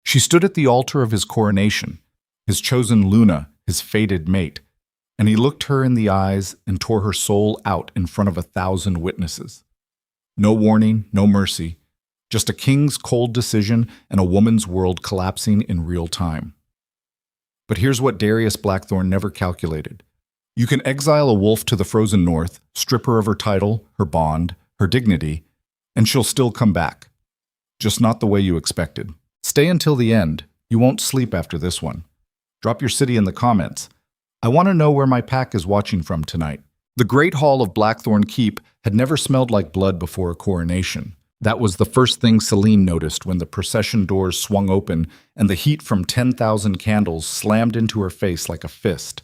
She stood at the altar of his coronation, his chosen Luna, his fated mate, and he looked her in the eyes and tore her soul out in front of 1,000 witnesses. No warning, no mercy, just a king's cold decision and a woman's world collapsing in real time. But here's what Darius Blackthorne never calculated. You can exile a wolf to the frozen north, strip her of her title, her bond, her dignity, and she'll still come back. Just not the way you expected. Stay until the end. You won't sleep after this one. Drop your city in the comments. I want to know where my pack is watching from tonight. The Great Hall of Blackthorne Keep had never smelled like blood before a coronation. That was the first thing Celine noticed when the procession doors swung open and the heat from 10,000 candles slammed into her face like a fist.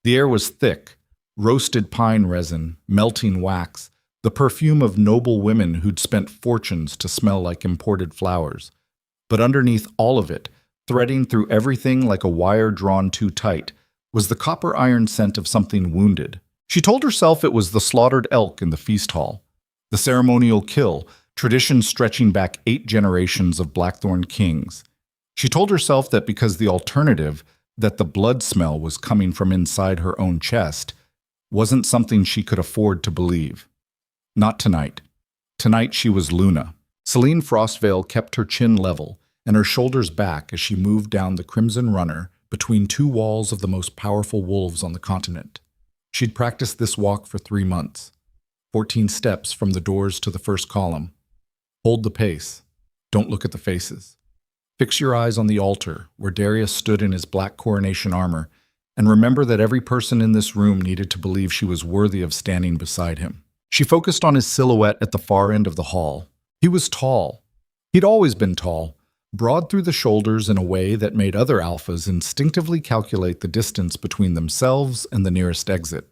The air was thick, roasted pine resin, melting wax, the perfume of noble women who'd spent fortunes to smell like imported flowers. But underneath all of it, threading through everything like a wire drawn too tight, was the copper iron scent of something wounded. She told herself it was the slaughtered elk in the feast hall, the ceremonial kill, tradition stretching back 8 generations of Blackthorne kings. She told herself that because the alternative, that the blood smell was coming from inside her own chest, wasn't something she could afford to believe. Not tonight. Tonight she was Luna. Celine Frostvale kept her chin level and her shoulders back as she moved down the crimson runner between 2 walls of the most powerful wolves on the continent. She'd practiced this walk for 3 months. 14 steps from the doors to the first column. Hold the pace. Don't look at the faces. Fix your eyes on the altar where Darius stood in his black coronation armor, and remember that every person in this room needed to believe she was worthy of standing beside him. She focused on his silhouette at the far end of the hall. He was tall. He'd always been tall, broad through the shoulders in a way that made other alphas instinctively calculate the distance between themselves and the nearest exit.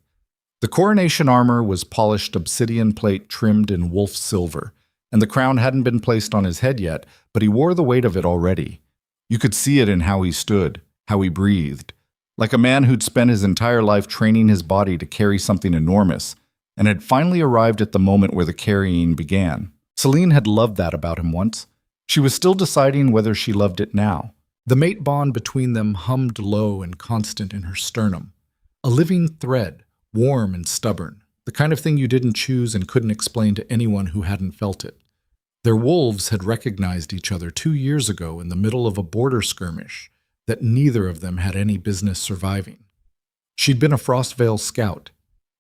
The coronation armor was polished obsidian plate trimmed in wolf silver, and the crown hadn't been placed on his head yet, but he wore the weight of it already. You could see it in how he stood, how he breathed, like a man who'd spent his entire life training his body to carry something enormous, and had finally arrived at the moment where the carrying began. Celine had loved that about him once. She was still deciding whether she loved it now. The mate bond between them hummed low and constant in her sternum. A living thread, warm and stubborn, the kind of thing you didn't choose and couldn't explain to anyone who hadn't felt it. Their wolves had recognized each other 2 years ago in the middle of a border skirmish that neither of them had any business surviving. She'd been a Frostvale scout.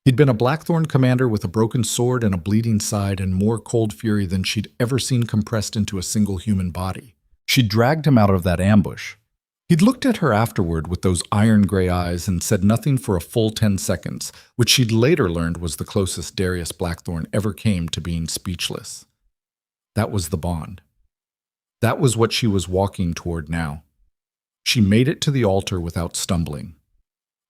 He'd been a Blackthorne commander with a broken sword and a bleeding side and more cold fury than she'd ever seen compressed into a single human body. She'd dragged him out of that ambush. He'd looked at her afterward with those iron-gray eyes and said nothing for a full 10 seconds, which she'd later learned was the closest Darius Blackthorne ever came to being speechless. That was the bond. That was what she was walking toward now. She made it to the altar without stumbling.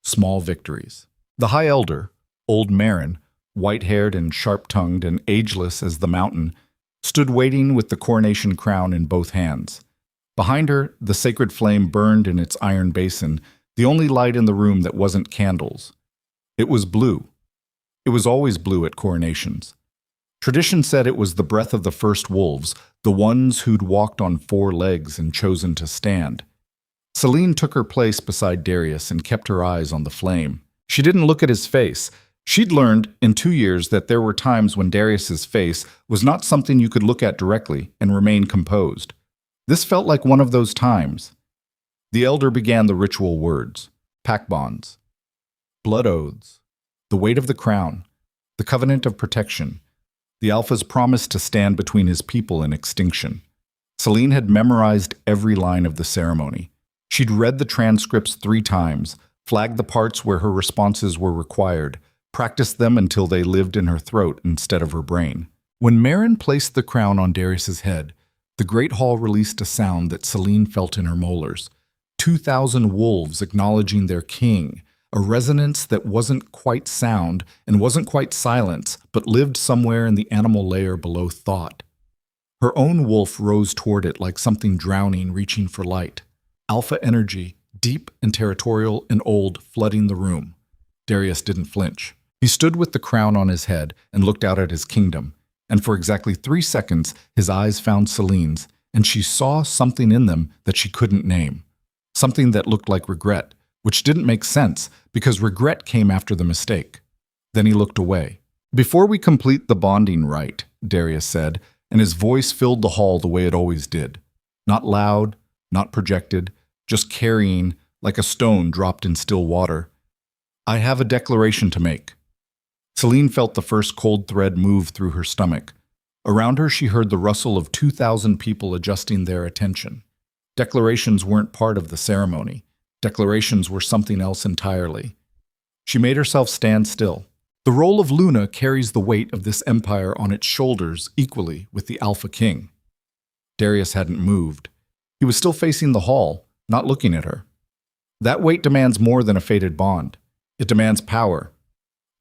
Small victories. The High Elder, old Marin, white-haired and sharp-tongued and ageless as the mountain, stood waiting with the coronation crown in both hands. Behind her, the sacred flame burned in its iron basin, the only light in the room that wasn't candles. It was blue. It was always blue at coronations. Tradition said it was the breath of the first wolves, the ones who'd walked on 4 legs and chosen to stand. Celine took her place beside Darius and kept her eyes on the flame. She didn't look at his face. She'd learned in 2 years that there were times when Darius's face was not something you could look at directly and remain composed. This felt like one of those times. The elder began the ritual words, pact bonds, blood oaths, the weight of the crown, the covenant of protection, the alpha's promise to stand between his people and extinction. Celine had memorized every line of the ceremony. She'd read the transcripts 3 times, flagged the parts where her responses were required, practiced them until they lived in her throat instead of her brain. When Marin placed the crown on Darius's head, the Great Hall released a sound that Celine felt in her molars. 2,000 wolves acknowledging their king, a resonance that wasn't quite sound and wasn't quite silence, but lived somewhere in the animal layer below thought. Her own wolf rose toward it like something drowning reaching for light. Alpha energy, deep and territorial and old, flooding the room. Darius didn't flinch. He stood with the crown on his head and looked out at his kingdom. And for exactly 3 seconds, his eyes found Celine's, and she saw something in them that she couldn't name. Something that looked like regret, which didn't make sense because regret came after the mistake. Then he looked away. "Before we complete the bonding rite," Darius said, and his voice filled the hall the way it always did. Not loud, not projected, just carrying like a stone dropped in still water. "I have a declaration to make." Celine felt the first cold thread move through her stomach. Around her, she heard the rustle of 2,000 people adjusting their attention. Declarations weren't part of the ceremony. Declarations were something else entirely. She made herself stand still. The role of Luna carries the weight of this empire on its shoulders equally with the Alpha King. Darius hadn't moved. He was still facing the hall, not looking at her. That weight demands more than a fated bond. It demands power,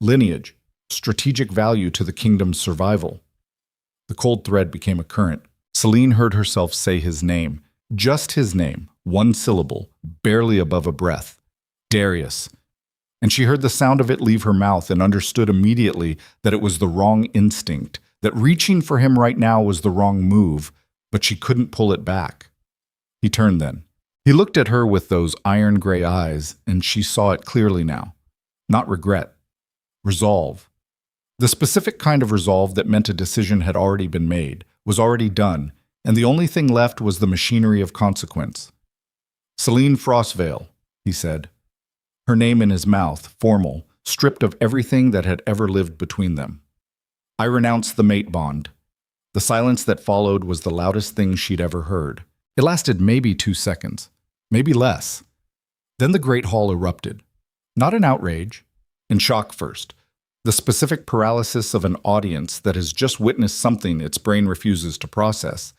lineage, strategic value to the kingdom's survival. The cold thread became a current. Celine heard herself say his name, just his name, one syllable, barely above a breath. Darius. And she heard the sound of it leave her mouth and understood immediately that it was the wrong instinct, that reaching for him right now was the wrong move, but she couldn't pull it back. He turned then. He looked at her with those iron gray eyes, and she saw it clearly now. Not regret. Resolve. The specific kind of resolve that meant a decision had already been made, was already done, and the only thing left was the machinery of consequence. "Celine Frostvale," he said. Her name in his mouth, formal, stripped of everything that had ever lived between them. "I renounce the mate bond." The silence that followed was the loudest thing she'd ever heard. It lasted maybe 2 seconds, maybe less. Then the great hall erupted. Not in outrage, in shock first. The specific paralysis of an audience that has just witnessed something its brain refuses to process.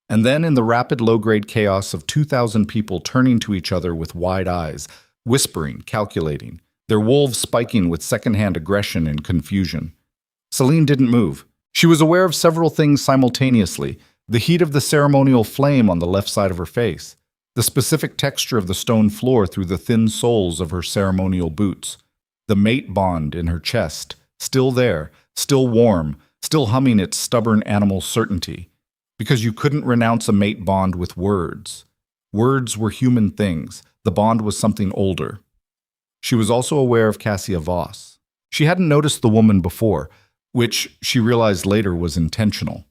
And then in the rapid low-grade chaos of 2,000 people turning to each other with wide eyes, whispering, calculating, their wolves spiking with secondhand aggression and confusion. Celine didn't move. She was aware of several things simultaneously: the heat of the ceremonial flame on the left side of her face, the specific texture of the stone floor through the thin soles of her ceremonial boots, the mate bond in her chest, still there, still warm, still humming its stubborn animal certainty. Because you couldn't renounce a mate bond with words. Words were human things. The bond was something older. She was also aware of Cassia Voss. She hadn't noticed the woman before, which she realized later was intentional.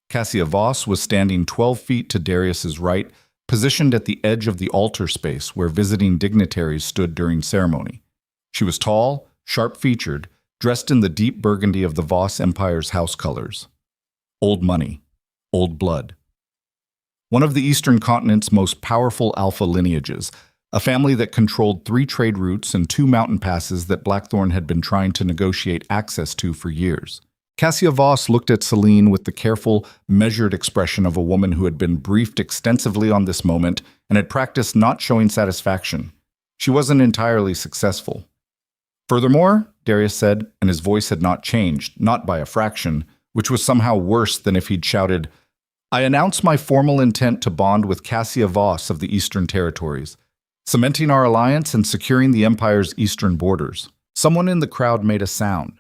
Cassia Voss was standing 12 feet to Darius's right, positioned at the edge of the altar space where visiting dignitaries stood during ceremony. She was tall, sharp-featured, dressed in the deep burgundy of the Voss Empire's house colors. Old money. Old blood. One of the Eastern continent's most powerful alpha lineages, a family that controlled 3 trade routes and 2 mountain passes that Blackthorn had been trying to negotiate access to for years. Cassia Voss looked at Celine with the careful, measured expression of a woman who had been briefed extensively on this moment and had practiced not showing satisfaction. She wasn't entirely successful. "Furthermore," Darius said, and his voice had not changed, not by a fraction, which was somehow worse than if he'd shouted, "I announce my formal intent to bond with Cassia Voss of the Eastern Territories, cementing our alliance and securing the Empire's eastern borders." Someone in the crowd made a sound.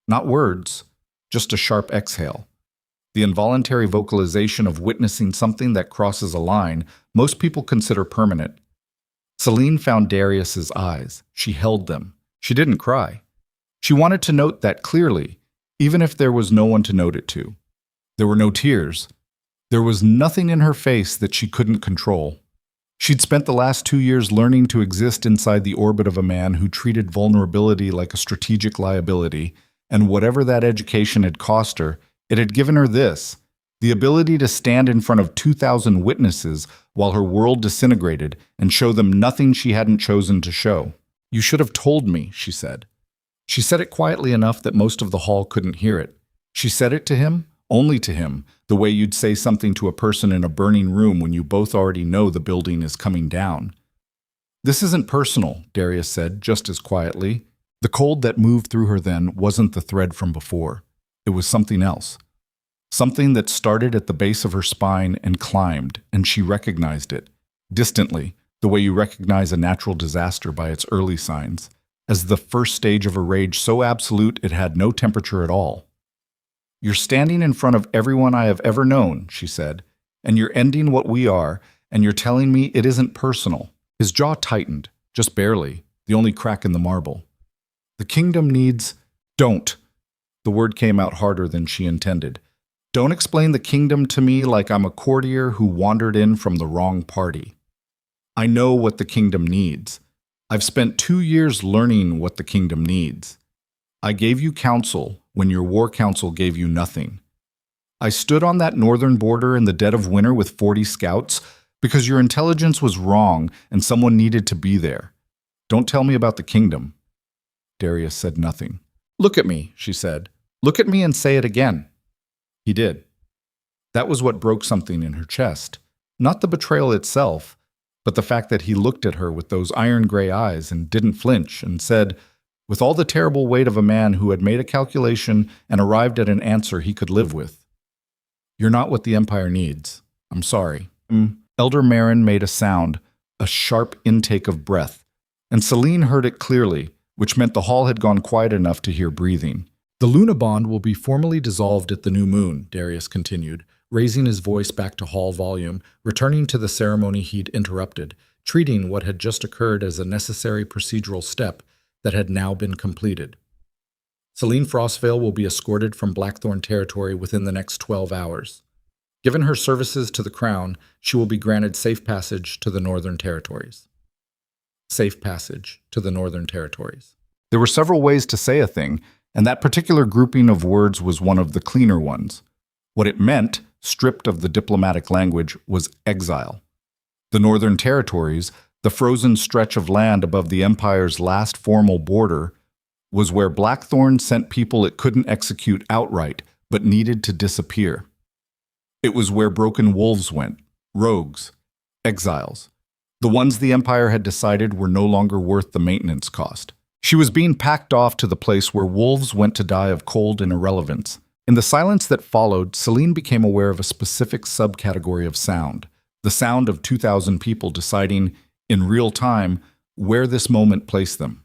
Not words, just a sharp exhale. The involuntary vocalization of witnessing something that crosses a line most people consider permanent. Celine found Darius's eyes. She held them. She didn't cry. She wanted to note that clearly, even if there was no one to note it to. There were no tears. There was nothing in her face that she couldn't control. She'd spent the last 2 years learning to exist inside the orbit of a man who treated vulnerability like a strategic liability, and whatever that education had cost her, it had given her this: the ability to stand in front of 2,000 witnesses while her world disintegrated and show them nothing she hadn't chosen to show. "You should have told me," she said. She said it quietly enough that most of the hall couldn't hear it. She said it to him, only to him, the way you'd say something to a person in a burning room when you both already know the building is coming down. "This isn't personal," Darius said, just as quietly. The cold that moved through her then wasn't the thread from before. It was something else. Something that started at the base of her spine and climbed, and she recognized it, distantly, the way you recognize a natural disaster by its early signs, as the first stage of a rage so absolute it had no temperature at all. "You're standing in front of everyone I have ever known," she said, and you're ending what we are, and you're telling me it isn't personal." His jaw tightened, just barely, the only crack in the marble. "The kingdom needs—" "Don't." The word came out harder than she intended. "Don't explain the kingdom to me like I'm a courtier who wandered in from the wrong party. I know what the kingdom needs. I've spent 2 years learning what the kingdom needs. I gave you counsel when your war council gave you nothing. I stood on that northern border in the dead of winter with 40 scouts because your intelligence was wrong and someone needed to be there. Don't tell me about the kingdom." Darius said nothing. "Look at me," she said. "Look at me and say it again." He did. That was what broke something in her chest. Not the betrayal itself, but the fact that he looked at her with those iron gray eyes and didn't flinch and said, with all the terrible weight of a man who had made a calculation and arrived at an answer he could live with, "You're not what the Empire needs. I'm sorry." Elder Marin made a sound, a sharp intake of breath, and Celine heard it clearly, which meant the hall had gone quiet enough to hear breathing. "The Luna bond will be formally dissolved at the new moon," Darius continued, raising his voice back to hall volume, returning to the ceremony he'd interrupted, treating what had just occurred as a necessary procedural step that had now been completed. "Celine Frostvale will be escorted from Blackthorn territory within the next 12 hours. Given her services to the Crown, she will be granted safe passage to the Northern Territories." Safe passage to the Northern Territories. There were several ways to say a thing, and that particular grouping of words was one of the cleaner ones. What it meant, stripped of the diplomatic language, was exile. The Northern Territories, the frozen stretch of land above the Empire's last formal border, was where Blackthorn sent people it couldn't execute outright, but needed to disappear. It was where broken wolves went, rogues, exiles, the ones the Empire had decided were no longer worth the maintenance cost. She was being packed off to the place where wolves went to die of cold and irrelevance. In the silence that followed, Celine became aware of a specific subcategory of sound, the sound of 2,000 people deciding, in real time, where this moment placed them.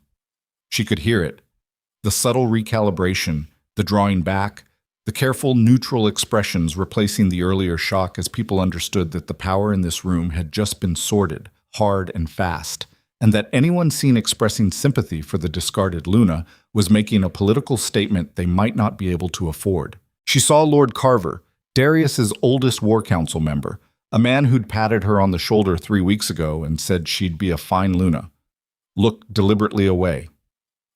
She could hear it, the subtle recalibration, the drawing back, the careful, neutral expressions replacing the earlier shock as people understood that the power in this room had just been sorted, hard and fast, and that anyone seen expressing sympathy for the discarded Luna was making a political statement they might not be able to afford. She saw Lord Carver, Darius's oldest war council member, a man who'd patted her on the shoulder 3 weeks ago and said she'd be a fine Luna, look deliberately away.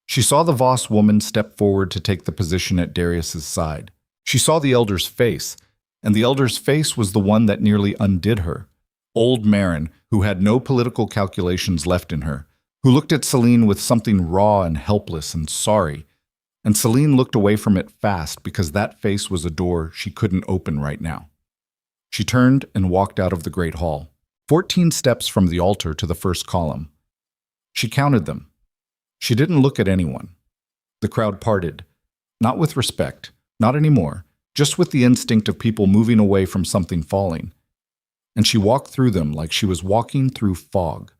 She saw the Voss woman step forward to take the position at Darius's side. She saw the elder's face, and the elder's face was the one that nearly undid her. Old Marin, who had no political calculations left in her, who looked at Celine with something raw and helpless and sorry, and Celine looked away from it fast because that face was a door she couldn't open right now. She turned and walked out of the great hall, 14 steps from the altar to the first column. She counted them. She didn't look at anyone. The crowd parted, not with respect, not anymore, just with the instinct of people moving away from something falling. And she walked through them like she was walking through fog,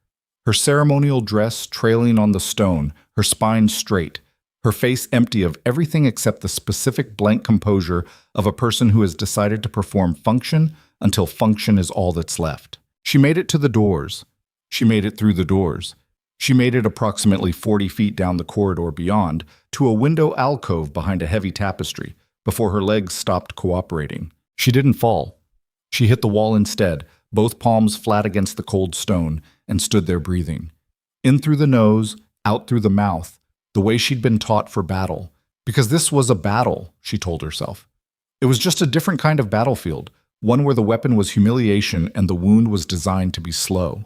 her ceremonial dress trailing on the stone, her spine straight, her face empty of everything except the specific blank composure of a person who has decided to perform function until function is all that's left. She made it to the doors. She made it through the doors. She made it approximately 40 feet down the corridor beyond, to a window alcove behind a heavy tapestry, before her legs stopped cooperating. She didn't fall. She hit the wall instead, both palms flat against the cold stone, and stood there breathing. In through the nose, out through the mouth, the way she'd been taught for battle. Because this was a battle, she told herself. It was just a different kind of battlefield, one where the weapon was humiliation and the wound was designed to be slow.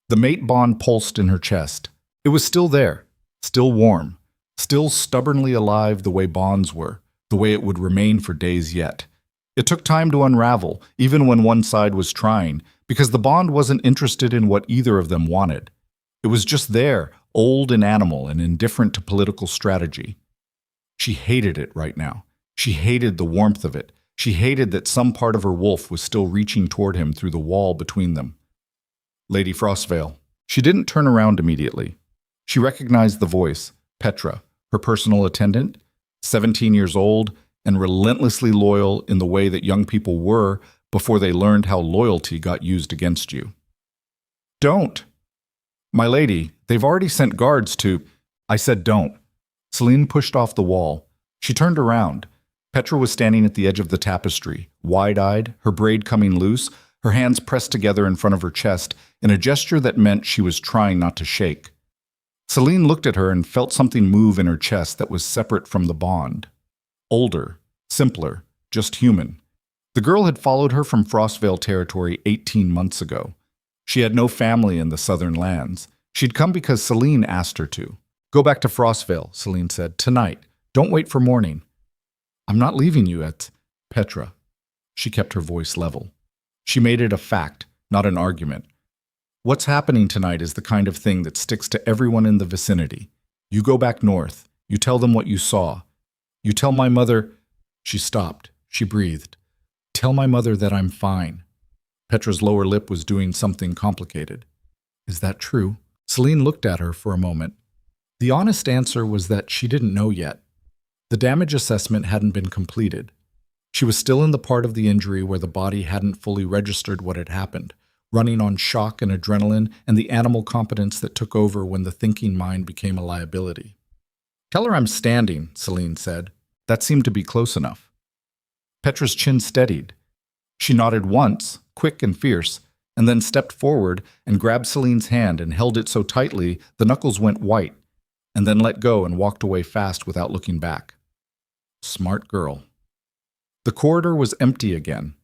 The mate bond pulsed in her chest. It was still there, still warm, still stubbornly alive the way bonds were, the way it would remain for days yet. It took time to unravel, even when one side was trying, because the bond wasn't interested in what either of them wanted. It was just there, old and animal and indifferent to political strategy. She hated it right now. She hated the warmth of it. She hated that some part of her wolf was still reaching toward him through the wall between them. Lady Frostvale. She didn't turn around immediately. She recognized the voice, Petra, her personal attendant, 17 years old and relentlessly loyal in the way that young people were, before they learned how loyalty got used against you. Don't! My lady, they've already sent guards to— I said don't. Celine pushed off the wall. She turned around. Petra was standing at the edge of the tapestry, wide-eyed, her braid coming loose, her hands pressed together in front of her chest in a gesture that meant she was trying not to shake. Celine looked at her and felt something move in her chest that was separate from the bond. Older, simpler, just human. The girl had followed her from Frostvale territory 18 months ago. She had no family in the southern lands. She'd come because Celine asked her to. Go back to Frostvale, Celine said, tonight. Don't wait for morning. I'm not leaving you at Petra. She kept her voice level. She made it a fact, not an argument. What's happening tonight is the kind of thing that sticks to everyone in the vicinity. You go back north. You tell them what you saw. You tell my mother— She stopped. She breathed. Tell my mother that I'm fine. Petra's lower lip was doing something complicated. Is that true? Celine looked at her for a moment. The honest answer was that she didn't know yet. The damage assessment hadn't been completed. She was still in the part of the injury where the body hadn't fully registered what had happened, running on shock and adrenaline and the animal competence that took over when the thinking mind became a liability. Tell her I'm standing, Celine said. That seemed to be close enough. Petra's chin steadied. She nodded once, quick and fierce, and then stepped forward and grabbed Celine's hand and held it so tightly the knuckles went white, and then let go and walked away fast without looking back. Smart girl. The corridor was empty again.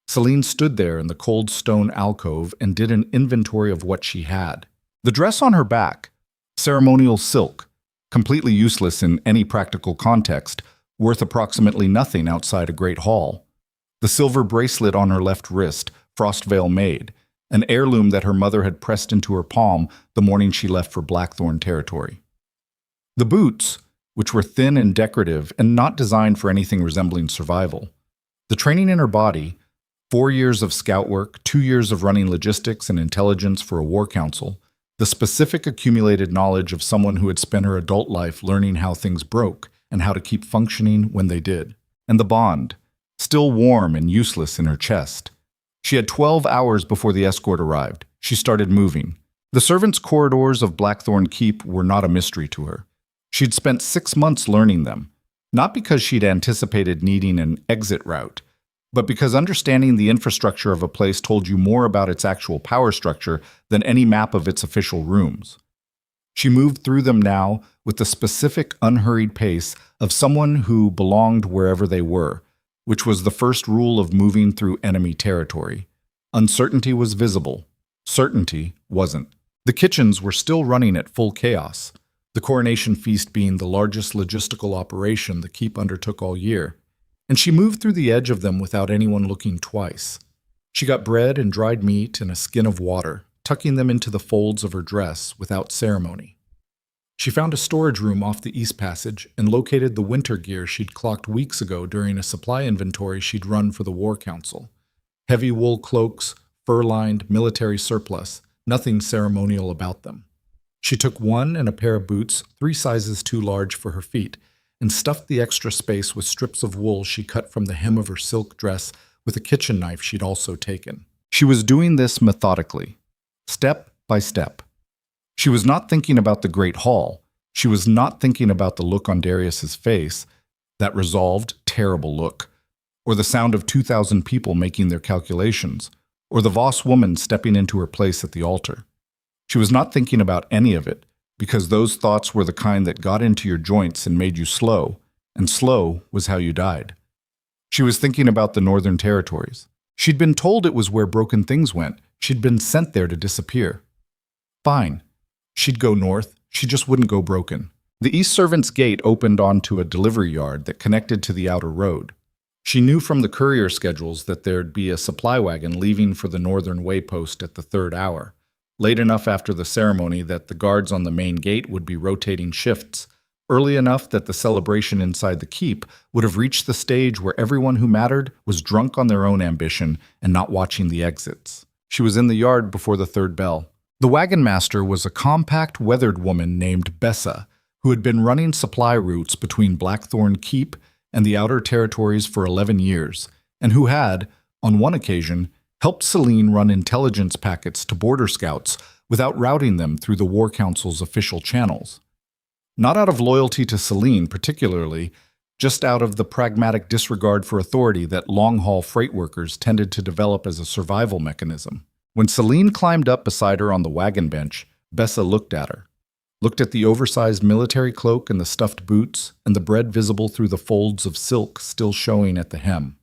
Celine stood there in the cold stone alcove and did an inventory of what she had. The dress on her back, ceremonial silk, completely useless in any practical context, worth approximately nothing outside a great hall. The silver bracelet on her left wrist, Frostvale made, an heirloom that her mother had pressed into her palm the morning she left for Blackthorn territory. The boots, which were thin and decorative and not designed for anything resembling survival. The training in her body, 4 years of scout work, 2 years of running logistics and intelligence for a war council, the specific accumulated knowledge of someone who had spent her adult life learning how things broke and how to keep functioning when they did. And the bond, still warm and useless in her chest. She had 12 hours before the escort arrived. She started moving. The servants' corridors of Blackthorn Keep were not a mystery to her. She'd spent 6 months learning them, not because she'd anticipated needing an exit route, but because understanding the infrastructure of a place told you more about its actual power structure than any map of its official rooms. She moved through them now with the specific, unhurried pace of someone who belonged wherever they were, which was the first rule of moving through enemy territory. Uncertainty was visible. Certainty wasn't. The kitchens were still running at full chaos, the coronation feast being the largest logistical operation the keep undertook all year, and she moved through the edge of them without anyone looking twice. She got bread and dried meat and a skin of water, tucking them into the folds of her dress without ceremony. She found a storage room off the east passage and located the winter gear she'd clocked weeks ago during a supply inventory she'd run for the War Council. Heavy wool cloaks, fur-lined, military surplus, nothing ceremonial about them. She took one and a pair of boots, 3 sizes too large for her feet, and stuffed the extra space with strips of wool she cut from the hem of her silk dress with a kitchen knife she'd also taken. She was doing this methodically, step by step. She was not thinking about the Great Hall. She was not thinking about the look on Darius's face, that resolved, terrible look, or the sound of 2,000 people making their calculations, or the Voss woman stepping into her place at the altar. She was not thinking about any of it, because those thoughts were the kind that got into your joints and made you slow, and slow was how you died. She was thinking about the Northern Territories. She'd been told it was where broken things went. She'd been sent there to disappear. Fine. She'd go north. She just wouldn't go broken. The East Servants' Gate opened onto a delivery yard that connected to the outer road. She knew from the courier schedules that there'd be a supply wagon leaving for the northern waypost at the 3rd hour, late enough after the ceremony that the guards on the main gate would be rotating shifts, early enough that the celebration inside the keep would have reached the stage where everyone who mattered was drunk on their own ambition and not watching the exits. She was in the yard before the 3rd bell. The wagon master was a compact, weathered woman named Bessa, who had been running supply routes between Blackthorn Keep and the outer territories for 11 years, and who had, On one occasion, helped Celine run intelligence packets to border scouts without routing them through the War Council's official channels. Not out of loyalty to Celine particularly, just out of the pragmatic disregard for authority that long-haul freight workers tended to develop as a survival mechanism. When Celine climbed up beside her on the wagon bench, Bessa looked at her. Looked at the oversized military cloak and the stuffed boots and the bread visible through the folds of silk still showing at the hem.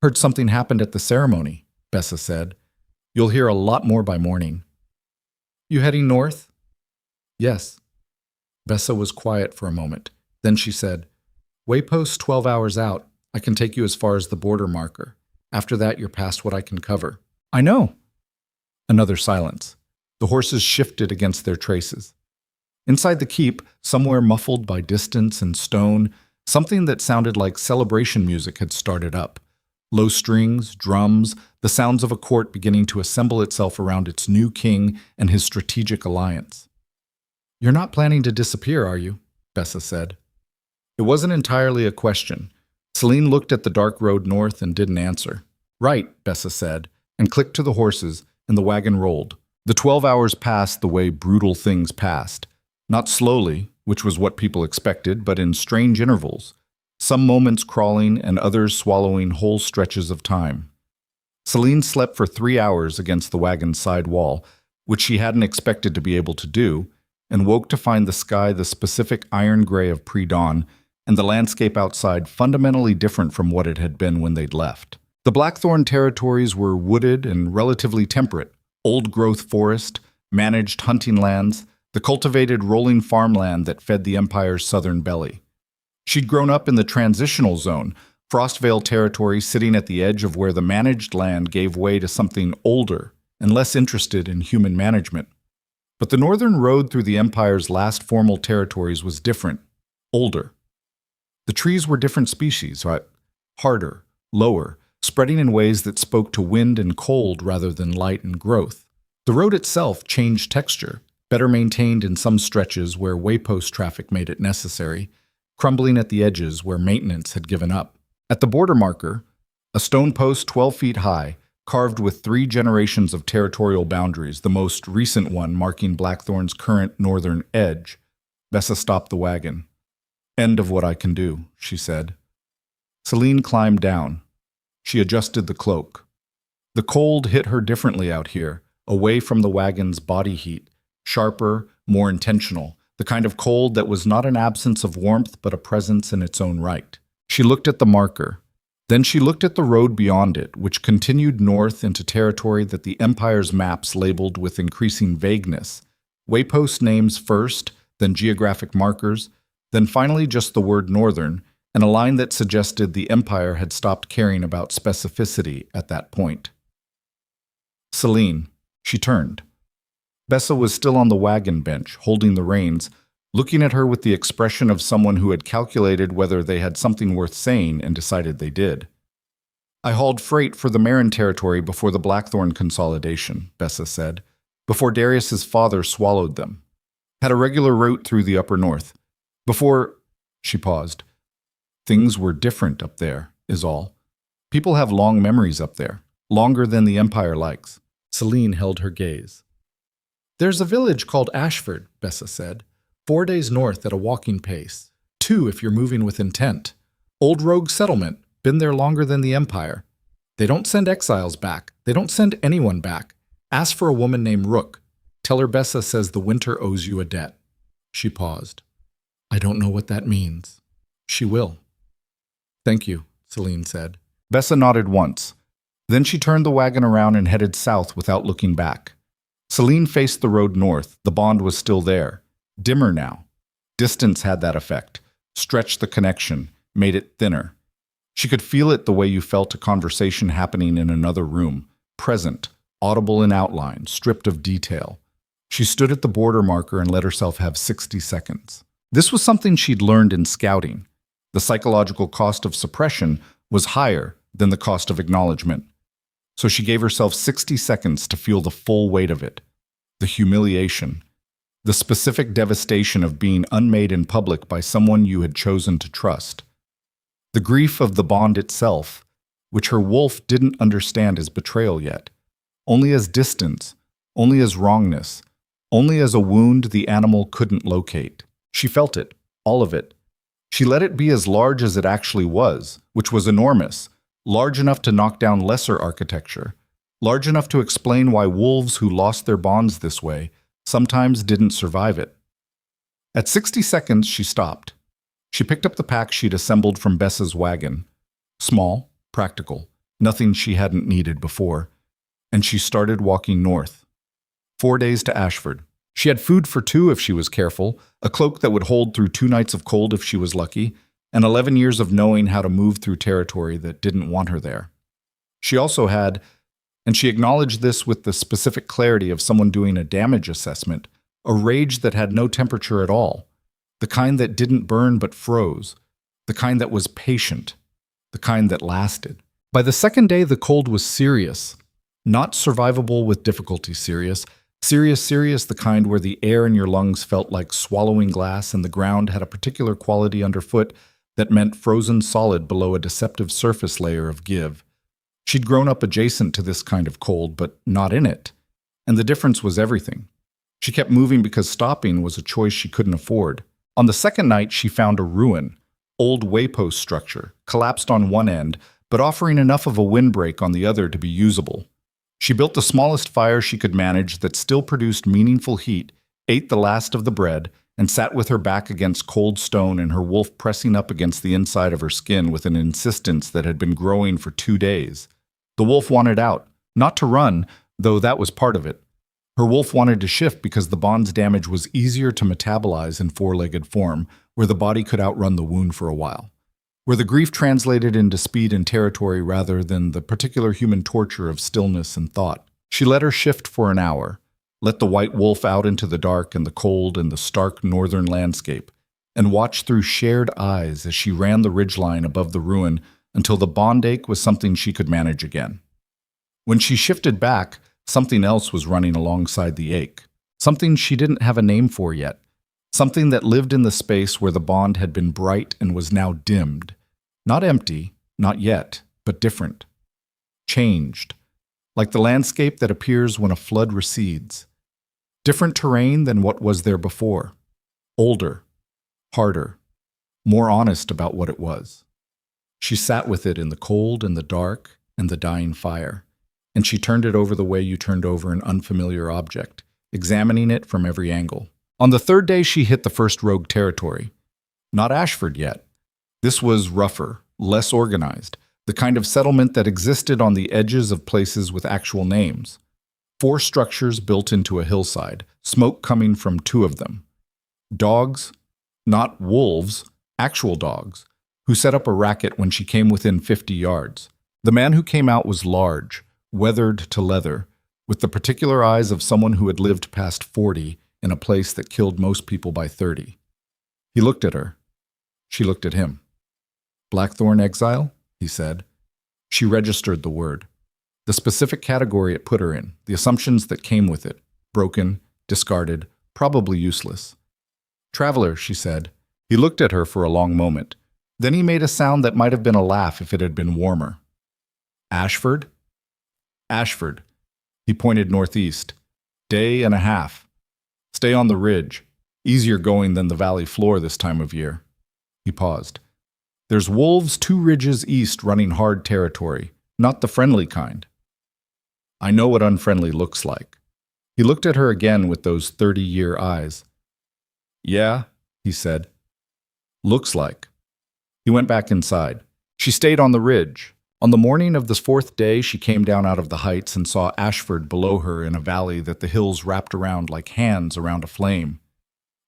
"Heard something happened at the ceremony," Bessa said. "You'll hear a lot more by morning." "You heading north?" "Yes." Bessa was quiet for a moment. Then she said, "Waypost 12 hours out. I can take you as far as the border marker. After that, you're past what I can cover." "I know." Another silence. The horses shifted against their traces. Inside the keep, somewhere muffled by distance and stone, something that sounded like celebration music had started up. Low strings, drums, the sounds of a court beginning to assemble itself around its new king and his strategic alliance. "You're not planning to disappear, are you?" Bessa said. It wasn't entirely a question. Celine looked at the dark road north and didn't answer. "Right," Bessa said, and clicked to the horses, and the wagon rolled. The 12 hours passed the way brutal things passed. Not slowly, which was what people expected, but in strange intervals. Some moments crawling and others swallowing whole stretches of time. Celine slept for 3 hours against the wagon's side wall, which she hadn't expected to be able to do, and woke to find the sky the specific iron gray of pre-dawn and the landscape outside fundamentally different from what it had been when they'd left. The Blackthorn territories were wooded and relatively temperate, old-growth forest, managed hunting lands, the cultivated rolling farmland that fed the Empire's southern belly. She'd grown up in the transitional zone, Frostvale territory sitting at the edge of where the managed land gave way to something older and less interested in human management. But the northern road through the Empire's last formal territories was different, older. The trees were different species, right? Harder, lower, spreading in ways that spoke to wind and cold rather than light and growth. The road itself changed texture, better maintained in some stretches where waypost traffic made it necessary, crumbling at the edges where maintenance had given up. At the border marker, a stone post 12 feet high, carved with 3 generations of territorial boundaries, the most recent one marking Blackthorn's current northern edge, Bessa stopped the wagon. "End of what I can do," she said. Celine climbed down. She adjusted the cloak. The cold hit her differently out here, away from the wagon's body heat, sharper, more intentional, the kind of cold that was not an absence of warmth but a presence in its own right. She looked at the marker. Then she looked at the road beyond it, which continued north into territory that the Empire's maps labeled with increasing vagueness. Waypost names first, then geographic markers, then finally just the word northern, and a line that suggested the Empire had stopped caring about specificity at that point. "Celine," she turned. Bessa was still on the wagon bench, holding the reins, looking at her with the expression of someone who had calculated whether they had something worth saying and decided they did. "I hauled freight for the Marin territory before the Blackthorn consolidation," Bessa said, "before Darius's father swallowed them. Had a regular route through the upper north. Before—" She paused. "Things were different up there, is all. People have long memories up there, longer than the Empire likes." Celine held her gaze. "There's a village called Ashford," Bessa said. 4 days north at a walking pace. 2 if you're moving with intent. Old rogue settlement, been there longer than the Empire. They don't send exiles back. They don't send anyone back. Ask for a woman named Rook. Tell her Bessa says the winter owes you a debt." She paused. "I don't know what that means." "She will." "Thank you," Celine said. Bessa nodded once. Then she turned the wagon around and headed south without looking back. Celine faced the road north. The bond was still there. Dimmer now. Distance had that effect. Stretched the connection, made it thinner. She could feel it the way you felt a conversation happening in another room. Present, audible in outline, stripped of detail. She stood at the border marker and let herself have 60 seconds. This was something she'd learned in scouting. The psychological cost of suppression was higher than the cost of acknowledgement. So she gave herself 60 seconds to feel the full weight of it. The humiliation. The specific devastation of being unmade in public by someone you had chosen to trust. The grief of the bond itself, which her wolf didn't understand as betrayal yet, only as distance, only as wrongness, only as a wound the animal couldn't locate. She felt it, all of it. She let it be as large as it actually was, which was enormous, large enough to knock down lesser architecture, large enough to explain why wolves who lost their bonds this way sometimes didn't survive it. At 60 seconds, she stopped. She picked up the pack she'd assembled from Bessa's wagon. Small, practical, nothing she hadn't needed before. And she started walking north. 4 days to Ashford. She had food for 2 if she was careful, a cloak that would hold through 2 nights of cold if she was lucky, and 11 years of knowing how to move through territory that didn't want her there. She also had, and she acknowledged this with the specific clarity of someone doing a damage assessment, a rage that had no temperature at all, the kind that didn't burn but froze, the kind that was patient, the kind that lasted. By the second day, the cold was serious, not survivable with difficulty serious, serious, the kind where the air in your lungs felt like swallowing glass and the ground had a particular quality underfoot that meant frozen solid below a deceptive surface layer of give. She'd grown up adjacent to this kind of cold, but not in it. And the difference was everything. She kept moving because stopping was a choice she couldn't afford. On the second night, she found a ruin, old waypost structure, collapsed on one end, but offering enough of a windbreak on the other to be usable. She built the smallest fire she could manage that still produced meaningful heat, ate the last of the bread, and sat with her back against cold stone and her wolf pressing up against the inside of her skin with an insistence that had been growing for 2 days. The wolf wanted out, not to run, though that was part of it. Her wolf wanted to shift because the bond's damage was easier to metabolize in 4-legged form, where the body could outrun the wound for a while, where the grief translated into speed and territory rather than the particular human torture of stillness and thought. She let her shift for an hour, let the white wolf out into the dark and the cold and the stark northern landscape, and watched through shared eyes as she ran the ridgeline above the ruin until the bond ache was something she could manage again. When she shifted back, something else was running alongside the ache, something she didn't have a name for yet, something that lived in the space where the bond had been bright and was now dimmed. Not empty, not yet, but different. Changed, like the landscape that appears when a flood recedes. Different terrain than what was there before. Older, harder, more honest about what it was. She sat with it in the cold and the dark and the dying fire, and she turned it over the way you turned over an unfamiliar object, examining it from every angle. On the third day, she hit the first rogue territory. Not Ashford yet. This was rougher, less organized, the kind of settlement that existed on the edges of places with actual names. 4 structures built into a hillside, smoke coming from 2 of them. Dogs, not wolves, actual dogs, who set up a racket when she came within 50 yards. The man who came out was large, weathered to leather, with the particular eyes of someone who had lived past 40 in a place that killed most people by 30. He looked at her. She looked at him. "Blackthorn exile?" he said. She registered the word. The specific category it put her in, the assumptions that came with it, broken, discarded, probably useless. "Traveler," she said. He looked at her for a long moment. Then he made a sound that might have been a laugh if it had been warmer. "Ashford?" "Ashford." He pointed northeast. "Day and a half. Stay on the ridge. Easier going than the valley floor this time of year." He paused. "There's wolves 2 ridges east running hard territory, not the friendly kind." "I know what unfriendly looks like." He looked at her again with those 30-year eyes. "Yeah," he said. "Looks like." He went back inside. She stayed on the ridge. On the morning of the 4th day, she came down out of the heights and saw Ashford below her in a valley that the hills wrapped around like hands around a flame.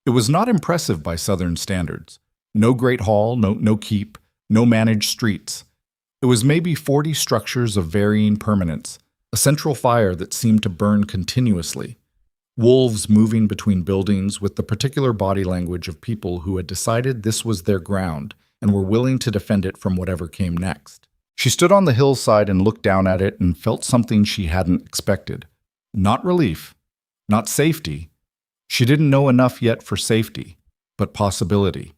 It was not impressive by southern standards. No great hall, no keep, no managed streets. It was maybe 40 structures of varying permanence, a central fire that seemed to burn continuously. Wolves moving between buildings with the particular body language of people who had decided this was their ground and were willing to defend it from whatever came next. She stood on the hillside and looked down at it and felt something she hadn't expected. Not relief, not safety. She didn't know enough yet for safety, but possibility.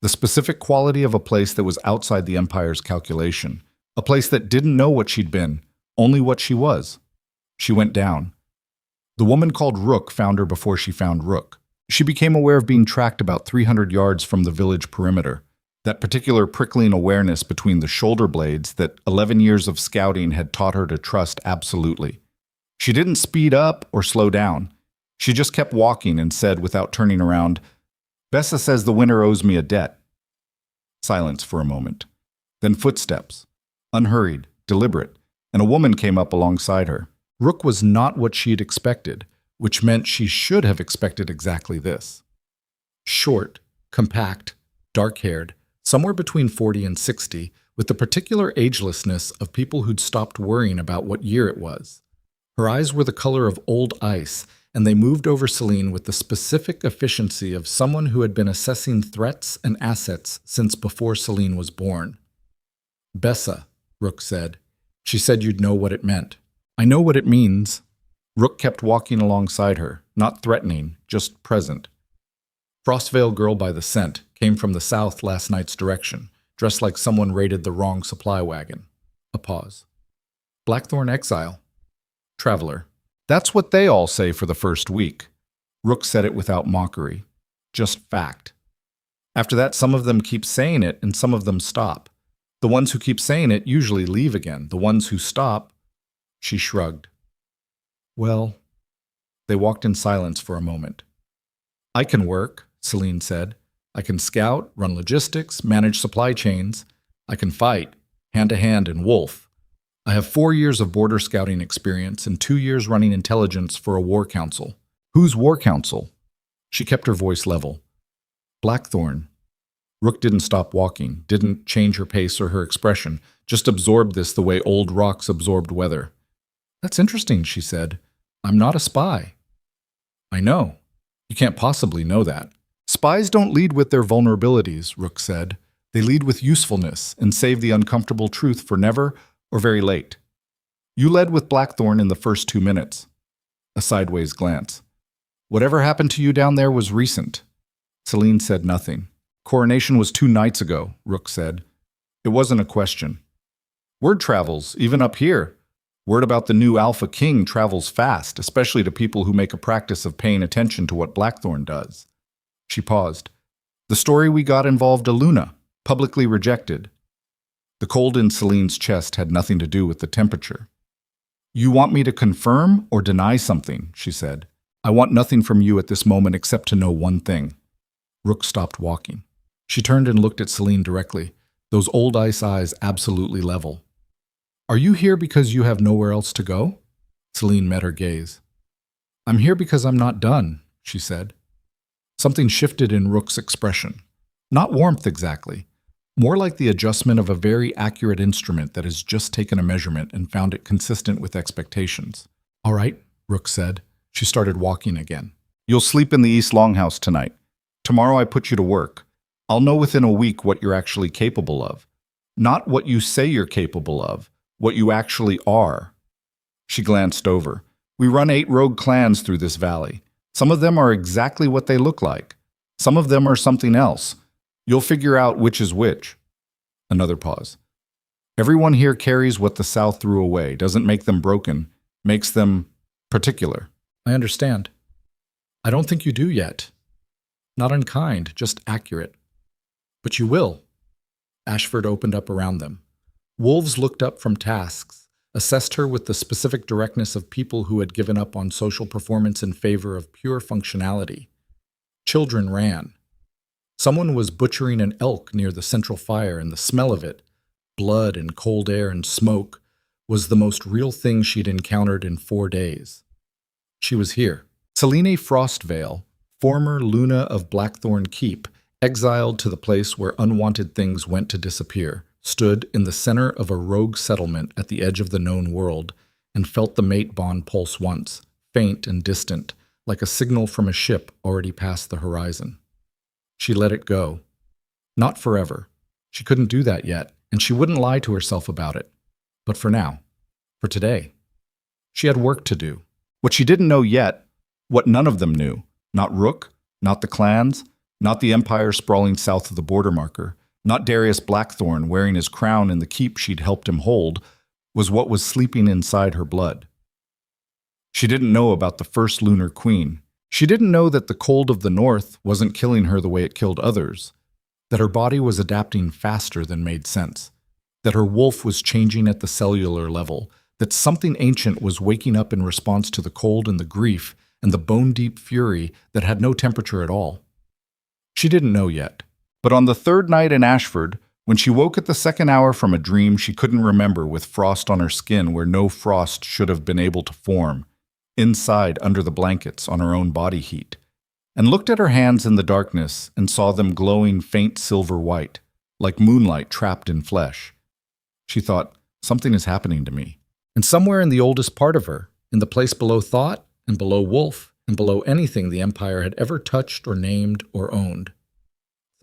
The specific quality of a place that was outside the Empire's calculation, A place that didn't know what she'd been, only what she was. She went down. The woman called Rook found her before she found Rook. She became aware of being tracked about 300 yards from the village perimeter. That particular prickling awareness between the shoulder blades that 11 years of scouting had taught her to trust absolutely. She didn't speed up or slow down. She just kept walking and said without turning around, "Bessa says the winter owes me a debt." Silence for a moment. Then footsteps. Unhurried, deliberate, and a woman came up alongside her. Rook was not what she'd expected, which meant she should have expected exactly this. Short, compact, dark-haired, somewhere between 40 and 60, with the particular agelessness of people who'd stopped worrying about what year it was. Her eyes were the color of old ice, and they moved over Celine with the specific efficiency of someone who had been assessing threats and assets since before Celine was born. "Bessa," Rook said. "She said you'd know what it meant." "I know what it means." Rook kept walking alongside her, not threatening, just present. Frostvale girl by the scent came from the south last night's direction, dressed like someone raided the wrong supply wagon. A pause. Blackthorn exile. Traveler. That's what they all say for the first week. Rook said it without mockery. Just fact. After that, some of them keep saying it and some of them stop. The ones who keep saying it usually leave again. The ones who stop... She shrugged. Well, they walked in silence for a moment. "I can work," Celine said. "I can scout, run logistics, manage supply chains. I can fight, hand-to-hand in wolf. I have 4 years of border scouting experience and 2 years running intelligence for a war council." "Whose war council?" She kept her voice level. "Blackthorn." Rook didn't stop walking, didn't change her pace or her expression, just absorbed this the way old rocks absorbed weather. "That's interesting," she said. "I'm not a spy." "I know. You can't possibly know that." "Spies don't lead with their vulnerabilities," Rook said. "They lead with usefulness and save the uncomfortable truth for never or very late. You led with Blackthorn in the first 2 minutes." A sideways glance. "Whatever happened to you down there was recent." Celine said nothing. "Coronation was 2 nights ago," Rook said. "It wasn't a question. Word travels, even up here. Word about the new Alpha King travels fast, especially to people who make a practice of paying attention to what Blackthorn does." She paused. "The story we got involved a Luna, publicly rejected." The cold in Celine's chest had nothing to do with the temperature. "You want me to confirm or deny something?" she said. "I want nothing from you at this moment except to know one thing." Rook stopped walking. She turned and looked at Celine directly, those old ice eyes absolutely level. "Are you here because you have nowhere else to go?" Celine met her gaze. "I'm here because I'm not done," she said. Something shifted in Rook's expression. Not warmth exactly, more like the adjustment of a very accurate instrument that has just taken a measurement and found it consistent with expectations. "All right," Rook said. She started walking again. "You'll sleep in the East Longhouse tonight. Tomorrow I put you to work. I'll know within a week what you're actually capable of. Not what you say you're capable of, what you actually are." She glanced over. "We run 8 rogue clans through this valley. Some of them are exactly what they look like. Some of them are something else. You'll figure out which is which." Another pause. "Everyone here carries what the South threw away. Doesn't make them broken. Makes them particular." "I understand. I don't think you do yet. Not unkind, just accurate. But you will." Ashford opened up around them. Wolves looked up from tasks, assessed her with the specific directness of people who had given up on social performance in favor of pure functionality. Children ran. Someone was butchering an elk near the central fire, and the smell of it, blood and cold air and smoke, was the most real thing she'd encountered in 4 days. She was here. Celine Frostvale, former Luna of Blackthorn Keep, exiled to the place where unwanted things went to disappear, stood in the center of a rogue settlement at the edge of the known world and felt the mate bond pulse once, faint and distant, like a signal from a ship already past the horizon. She let it go. Not forever. She couldn't do that yet, and she wouldn't lie to herself about it. But for now. For today. She had work to do. What she didn't know yet, what none of them knew, not Rook, not the clans, not the empire sprawling south of the border marker, Not Darius Blackthorn wearing his crown in the keep she'd helped him hold, was what was sleeping inside her blood. She didn't know about the first lunar queen. She didn't know that the cold of the north wasn't killing her the way it killed others, that her body was adapting faster than made sense, that her wolf was changing at the cellular level, that something ancient was waking up in response to the cold and the grief and the bone-deep fury that had no temperature at all. She didn't know yet. But on the third night in Ashford, when she woke at the second hour from a dream she couldn't remember with frost on her skin where no frost should have been able to form, inside under the blankets on her own body heat, and looked at her hands in the darkness and saw them glowing faint silver white, like moonlight trapped in flesh, she thought, something is happening to me. And somewhere in the oldest part of her, in the place below thought and below wolf and below anything the Empire had ever touched or named or owned,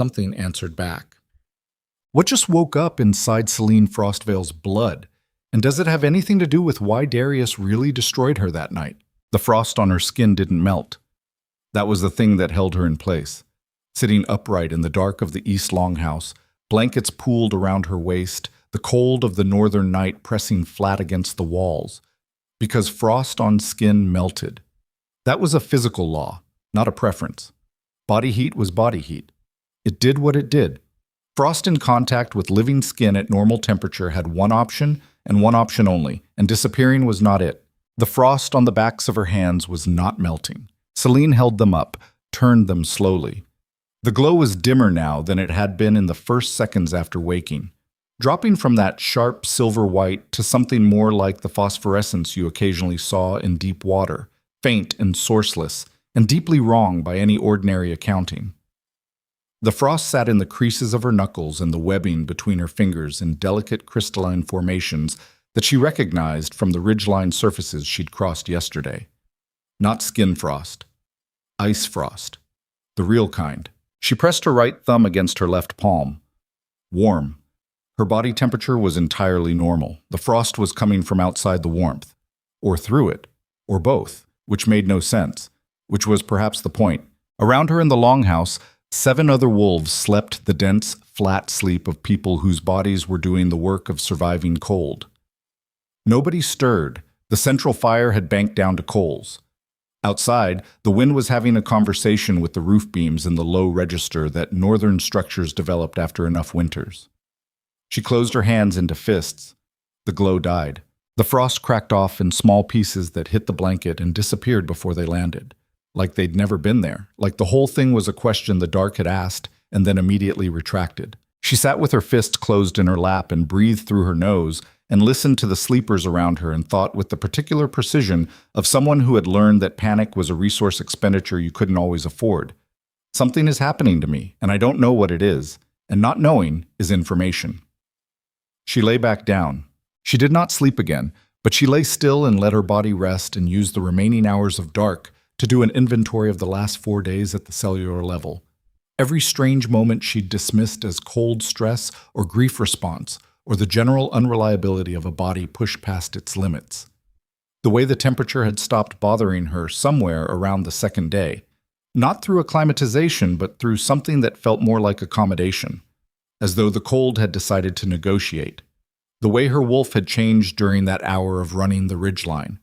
something answered back. What just woke up inside Celine Frostvale's blood? And does it have anything to do with why Darius really destroyed her that night? The frost on her skin didn't melt. That was the thing that held her in place. Sitting upright in the dark of the East Longhouse, blankets pooled around her waist, the cold of the northern night pressing flat against the walls. Because frost on skin melted. That was a physical law, not a preference. Body heat was body heat. It did what it did. Frost in contact with living skin at normal temperature had one option and one option only, and disappearing was not it. The frost on the backs of her hands was not melting. Celine held them up, turned them slowly. The glow was dimmer now than it had been in the first seconds after waking, dropping from that sharp silver white to something more like the phosphorescence you occasionally saw in deep water, faint and sourceless, and deeply wrong by any ordinary accounting. The frost sat in the creases of her knuckles and the webbing between her fingers in delicate crystalline formations that she recognized from the ridge-lined surfaces she'd crossed yesterday. Not skin frost. Ice frost. The real kind. She pressed her right thumb against her left palm. Warm. Her body temperature was entirely normal. The frost was coming from outside the warmth. Or through it. Or both. Which made no sense. Which was perhaps the point. Around her in the longhouse, 7 other wolves slept the dense, flat sleep of people whose bodies were doing the work of surviving cold. Nobody stirred. The central fire had banked down to coals. Outside, the wind was having a conversation with the roof beams in the low register that northern structures developed after enough winters. She closed her hands into fists. The glow died. The frost cracked off in small pieces that hit the blanket and disappeared before they landed. Like they'd never been there, like the whole thing was a question the dark had asked and then immediately retracted. She sat with her fist closed in her lap and breathed through her nose and listened to the sleepers around her and thought with the particular precision of someone who had learned that panic was a resource expenditure you couldn't always afford. Something is happening to me, and I don't know what it is, and not knowing is information. She lay back down. She did not sleep again, but she lay still and let her body rest and used the remaining hours of dark to do an inventory of the last 4 days at the cellular level. Every strange moment she'd dismissed as cold stress or grief response, or the general unreliability of a body pushed past its limits. The way the temperature had stopped bothering her somewhere around the second day, not through acclimatization but through something that felt more like accommodation, as though the cold had decided to negotiate. The way her wolf had changed during that hour of running the ridgeline.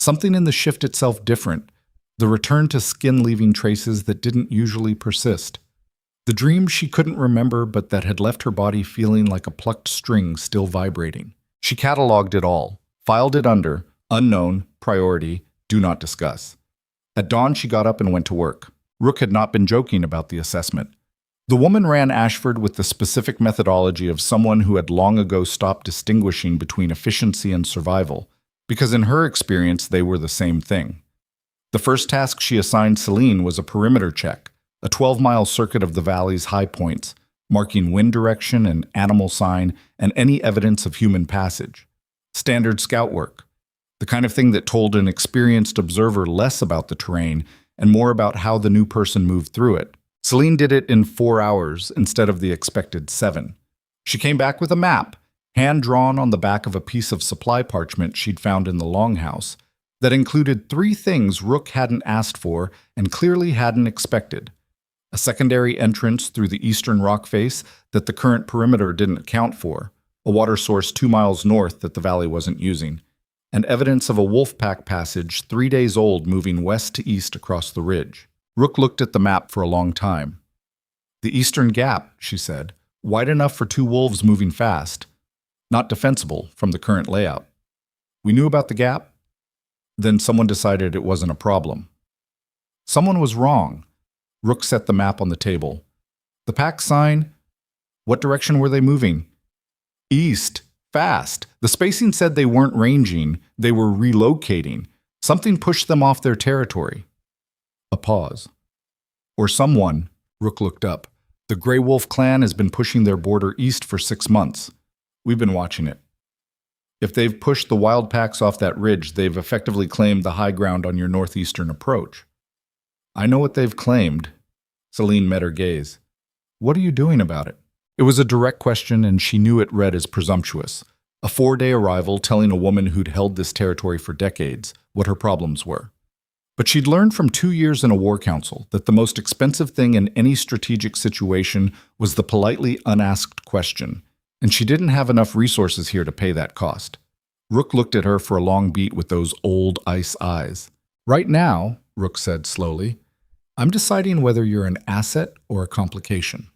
Something in the shift itself different, the return to skin leaving traces that didn't usually persist. The dream she couldn't remember but that had left her body feeling like a plucked string still vibrating. She cataloged it all, filed it under, unknown, priority, do not discuss. At dawn she got up and went to work. Rook had not been joking about the assessment. The woman ran Ashford with the specific methodology of someone who had long ago stopped distinguishing between efficiency and survival, because in her experience they were the same thing. The first task she assigned Celine was a perimeter check, a 12-mile circuit of the valley's high points, marking wind direction and animal sign and any evidence of human passage. Standard scout work, the kind of thing that told an experienced observer less about the terrain and more about how the new person moved through it. Celine did it in 4 hours instead of the expected 7. She came back with a map, hand-drawn on the back of a piece of supply parchment she'd found in the longhouse, that included 3 things Rook hadn't asked for and clearly hadn't expected. a secondary entrance through the eastern rock face that the current perimeter didn't account for, a water source 2 miles north that the valley wasn't using, and evidence of a wolf pack passage 3 days old moving west to east across the ridge. Rook looked at the map for a long time. The eastern gap, she said, wide enough for 2 wolves moving fast, not defensible from the current layout. We knew about the gap. Then someone decided it wasn't a problem. Someone was wrong. Rook set the map on the table. The pack sign? What direction were they moving? East. Fast. The spacing said they weren't ranging, they were relocating. Something pushed them off their territory. A pause. Or someone, Rook looked up. The Grey Wolf clan has been pushing their border east for 6 months. We've been watching it. If they've pushed the wild packs off that ridge, they've effectively claimed the high ground on your northeastern approach. I know what they've claimed. Celine met her gaze. What are you doing about it? It was a direct question, and she knew it read as presumptuous. A 4-day arrival telling a woman who'd held this territory for decades what her problems were. But she'd learned from 2 years in a war council that the most expensive thing in any strategic situation was the politely unasked question, and she didn't have enough resources here to pay that cost. Rook looked at her for a long beat with those old ice eyes. Right now, Rook said slowly, I'm deciding whether you're an asset or a complication.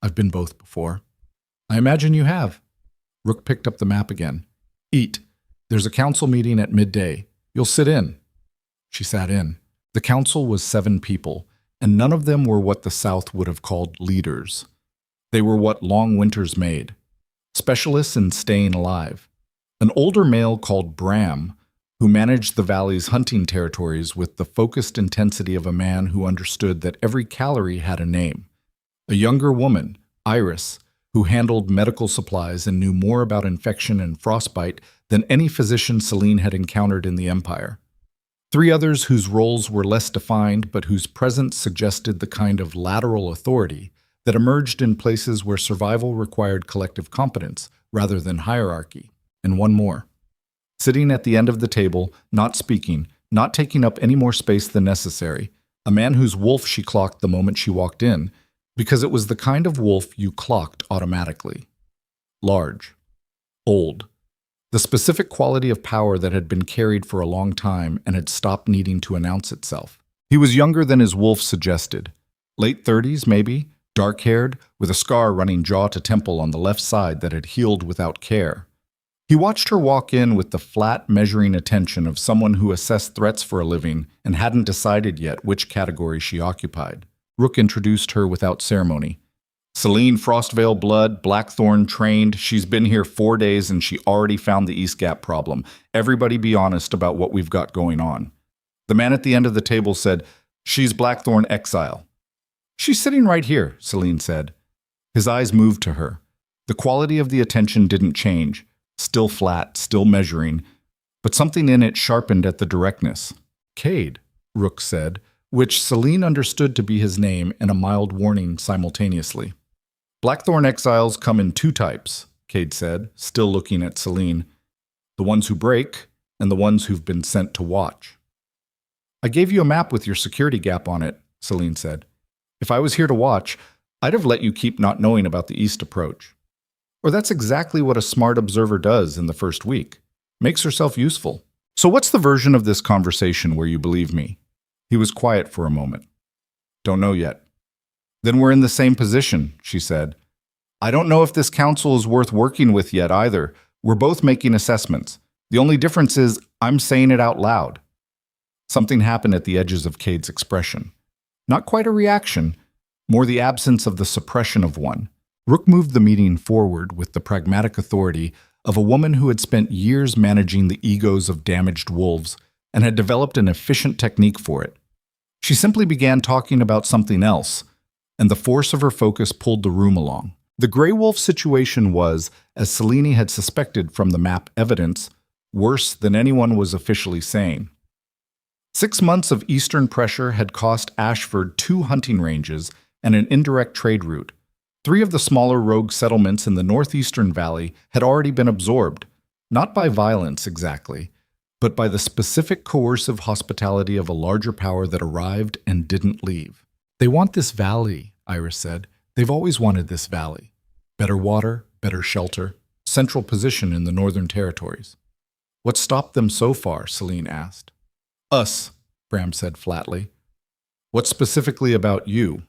I've been both before. I imagine you have. Rook picked up the map again. Eat. There's a council meeting at midday. You'll sit in. She sat in. The council was 7 people, and none of them were what the South would have called leaders. They were what long winters made. Specialists in staying alive. An older male called Bram, who managed the valley's hunting territories with the focused intensity of a man who understood that every calorie had a name. A younger woman, Iris, who handled medical supplies and knew more about infection and frostbite than any physician Celine had encountered in the Empire. 3 others whose roles were less defined but whose presence suggested the kind of lateral authority that emerged in places where survival required collective competence rather than hierarchy. And 1 more. Sitting at the end of the table, not speaking, not taking up any more space than necessary, a man whose wolf she clocked the moment she walked in, because it was the kind of wolf you clocked automatically. Large. Old. The specific quality of power that had been carried for a long time and had stopped needing to announce itself. He was younger than his wolf suggested. Late 30s, maybe, dark-haired, with a scar running jaw to temple on the left side that had healed without care. He watched her walk in with the flat, measuring attention of someone who assessed threats for a living and hadn't decided yet which category she occupied. Rook introduced her without ceremony. Celine Frostvale blood, Blackthorn trained. She's been here 4 days and she already found the East Gap problem. Everybody be honest about what we've got going on. The man at the end of the table said, She's Blackthorn exile. She's sitting right here, Celine said. His eyes moved to her. The quality of the attention didn't change. Still flat, still measuring, but something in it sharpened at the directness. Cade, Rook said, which Celine understood to be his name and a mild warning simultaneously. Blackthorn exiles come in 2 types, Cade said, still looking at Celine. The ones who break, and the ones who've been sent to watch. I gave you a map with your security gap on it, Celine said. If I was here to watch, I'd have let you keep not knowing about the East approach. Or that's exactly what a smart observer does in the first week. Makes herself useful. So what's the version of this conversation where you believe me? He was quiet for a moment. Don't know yet. Then we're in the same position, she said. I don't know if this council is worth working with yet either. We're both making assessments. The only difference is I'm saying it out loud. Something happened at the edges of Cade's expression. Not quite a reaction, more the absence of the suppression of one. Rook moved the meeting forward with the pragmatic authority of a woman who had spent years managing the egos of damaged wolves and had developed an efficient technique for it. She simply began talking about something else, and the force of her focus pulled the room along. The Grey Wolf situation was, as Celine had suspected from the map evidence, worse than anyone was officially saying. 6 months of eastern pressure had cost Ashford 2 hunting ranges and an indirect trade route. 3 of the smaller rogue settlements in the northeastern valley had already been absorbed, not by violence exactly, but by the specific coercive hospitality of a larger power that arrived and didn't leave. They want this valley, Iris said. They've always wanted this valley. Better water, better shelter, central position in the Northern Territories. What stopped them so far? Celine asked. Us, Bram said flatly. What specifically about you?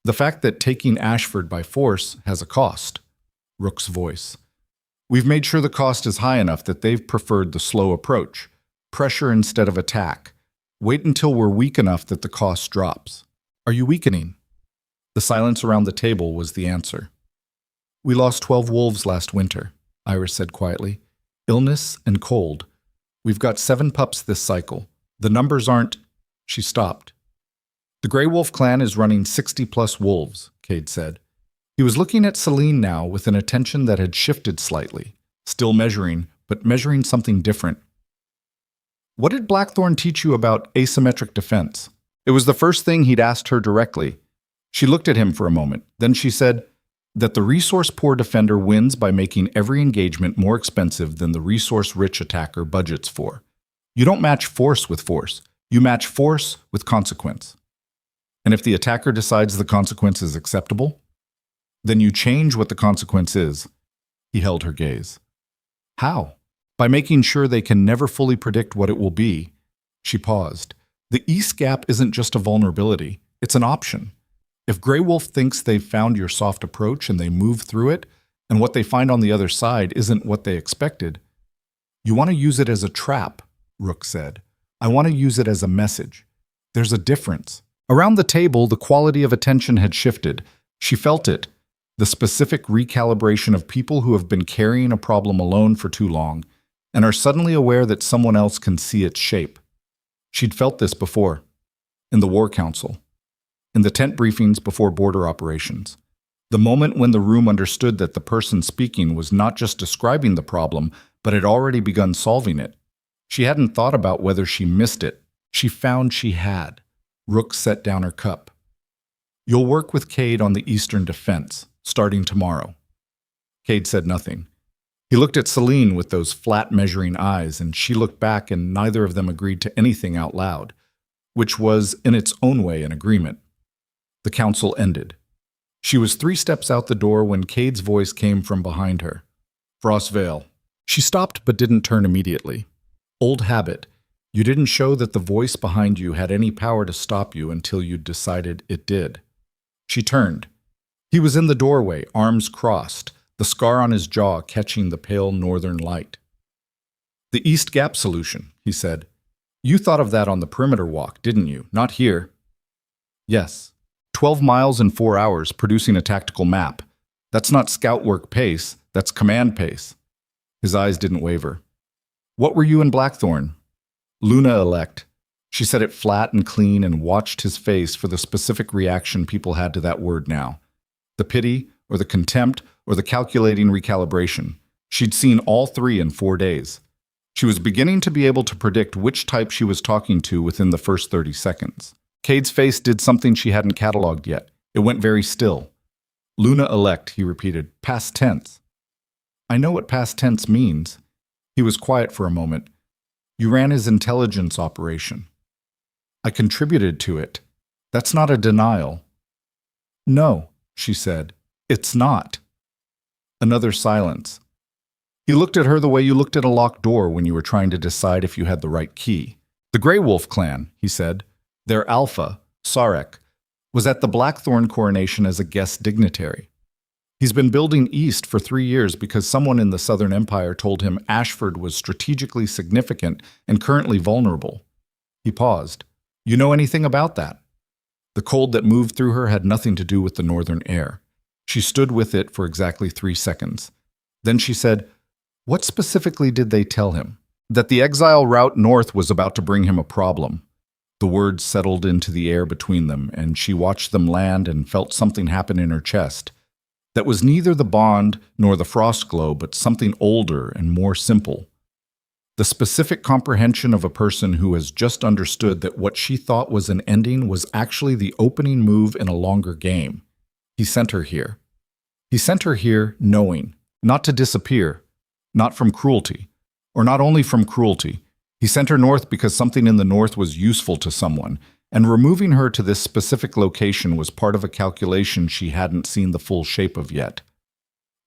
The fact that taking Ashford by force has a cost. Rook's voice. We've made sure the cost is high enough that they've preferred the slow approach. Pressure instead of attack. Wait until we're weak enough that the cost drops. Are you weakening? The silence around the table was the answer. We lost 12 wolves last winter, Iris said quietly. Illness and cold. We've got 7 pups this cycle. The numbers aren't... She stopped. The Grey Wolf clan is running 60-plus wolves, Cade said. He was looking at Celine now with an attention that had shifted slightly, still measuring, but measuring something different. What did Blackthorn teach you about asymmetric defense? It was the first thing he'd asked her directly. She looked at him for a moment. Then she said that the resource-poor defender wins by making every engagement more expensive than the resource-rich attacker budgets for. You don't match force with force. You match force with consequence. And if the attacker decides the consequence is acceptable, then you change what the consequence is. He held her gaze. How? By making sure they can never fully predict what it will be. She paused. The East Gap isn't just a vulnerability. It's an option. If Grey Wolf thinks they've found your soft approach and they move through it, and what they find on the other side isn't what they expected, you want to use it as a trap, Rook said. I want to use it as a message. There's a difference. Around the table, the quality of attention had shifted. She felt it. The specific recalibration of people who have been carrying a problem alone for too long and are suddenly aware that someone else can see its shape. She'd felt this before, in the War Council, in the tent briefings before border operations. The moment when the room understood that the person speaking was not just describing the problem, but had already begun solving it. She hadn't thought about whether she missed it. She found she had. Rook set down her cup. You'll work with Cade on the Eastern Defense, starting tomorrow. Cade said nothing. He looked at Celine with those flat measuring eyes, and she looked back, and neither of them agreed to anything out loud, which was, in its own way, an agreement. The council ended. She was 3 steps out the door when Cade's voice came from behind her. Frostvale. She stopped but didn't turn immediately. Old habit. You didn't show that the voice behind you had any power to stop you until you decided it did. She turned. He was in the doorway, arms crossed, the scar on his jaw catching the pale northern light. The East Gap solution, he said. You thought of that on the perimeter walk, didn't you? Not here. Yes. 12 miles in 4 hours producing a tactical map. That's not scout work pace, that's command pace. His eyes didn't waver. What were you in Blackthorn? Luna-elect. She said it flat and clean and watched his face for the specific reaction people had to that word now. The pity, or the contempt, or the calculating recalibration. She'd seen all 3 in 4 days. She was beginning to be able to predict which type she was talking to within the first 30 seconds. Cade's face did something she hadn't cataloged yet. It went very still. Luna-elect, he repeated, past tense. I know what past tense means. He was quiet for a moment. You ran his intelligence operation. I contributed to it. That's not a denial. No, she said. It's not. Another silence. He looked at her the way you looked at a locked door when you were trying to decide if you had the right key. The Grey Wolf clan, he said, their alpha, Sarek, was at the Blackthorn coronation as a guest dignitary. He's been building east for 3 years because someone in the Southern Empire told him Ashford was strategically significant and currently vulnerable. He paused. You know anything about that? The cold that moved through her had nothing to do with the northern air. She stood with it for exactly 3 seconds. Then she said, what specifically did they tell him? That the exile route north was about to bring him a problem. The words settled into the air between them, and she watched them land and felt something happen in her chest. That was neither the bond nor the frost glow, but something older and more simple. The specific comprehension of a person who has just understood that what she thought was an ending was actually the opening move in a longer game. He sent her here. He sent her here knowing, not to disappear, not from cruelty, or not only from cruelty. He sent her north because something in the north was useful to someone, and removing her to this specific location was part of a calculation she hadn't seen the full shape of yet.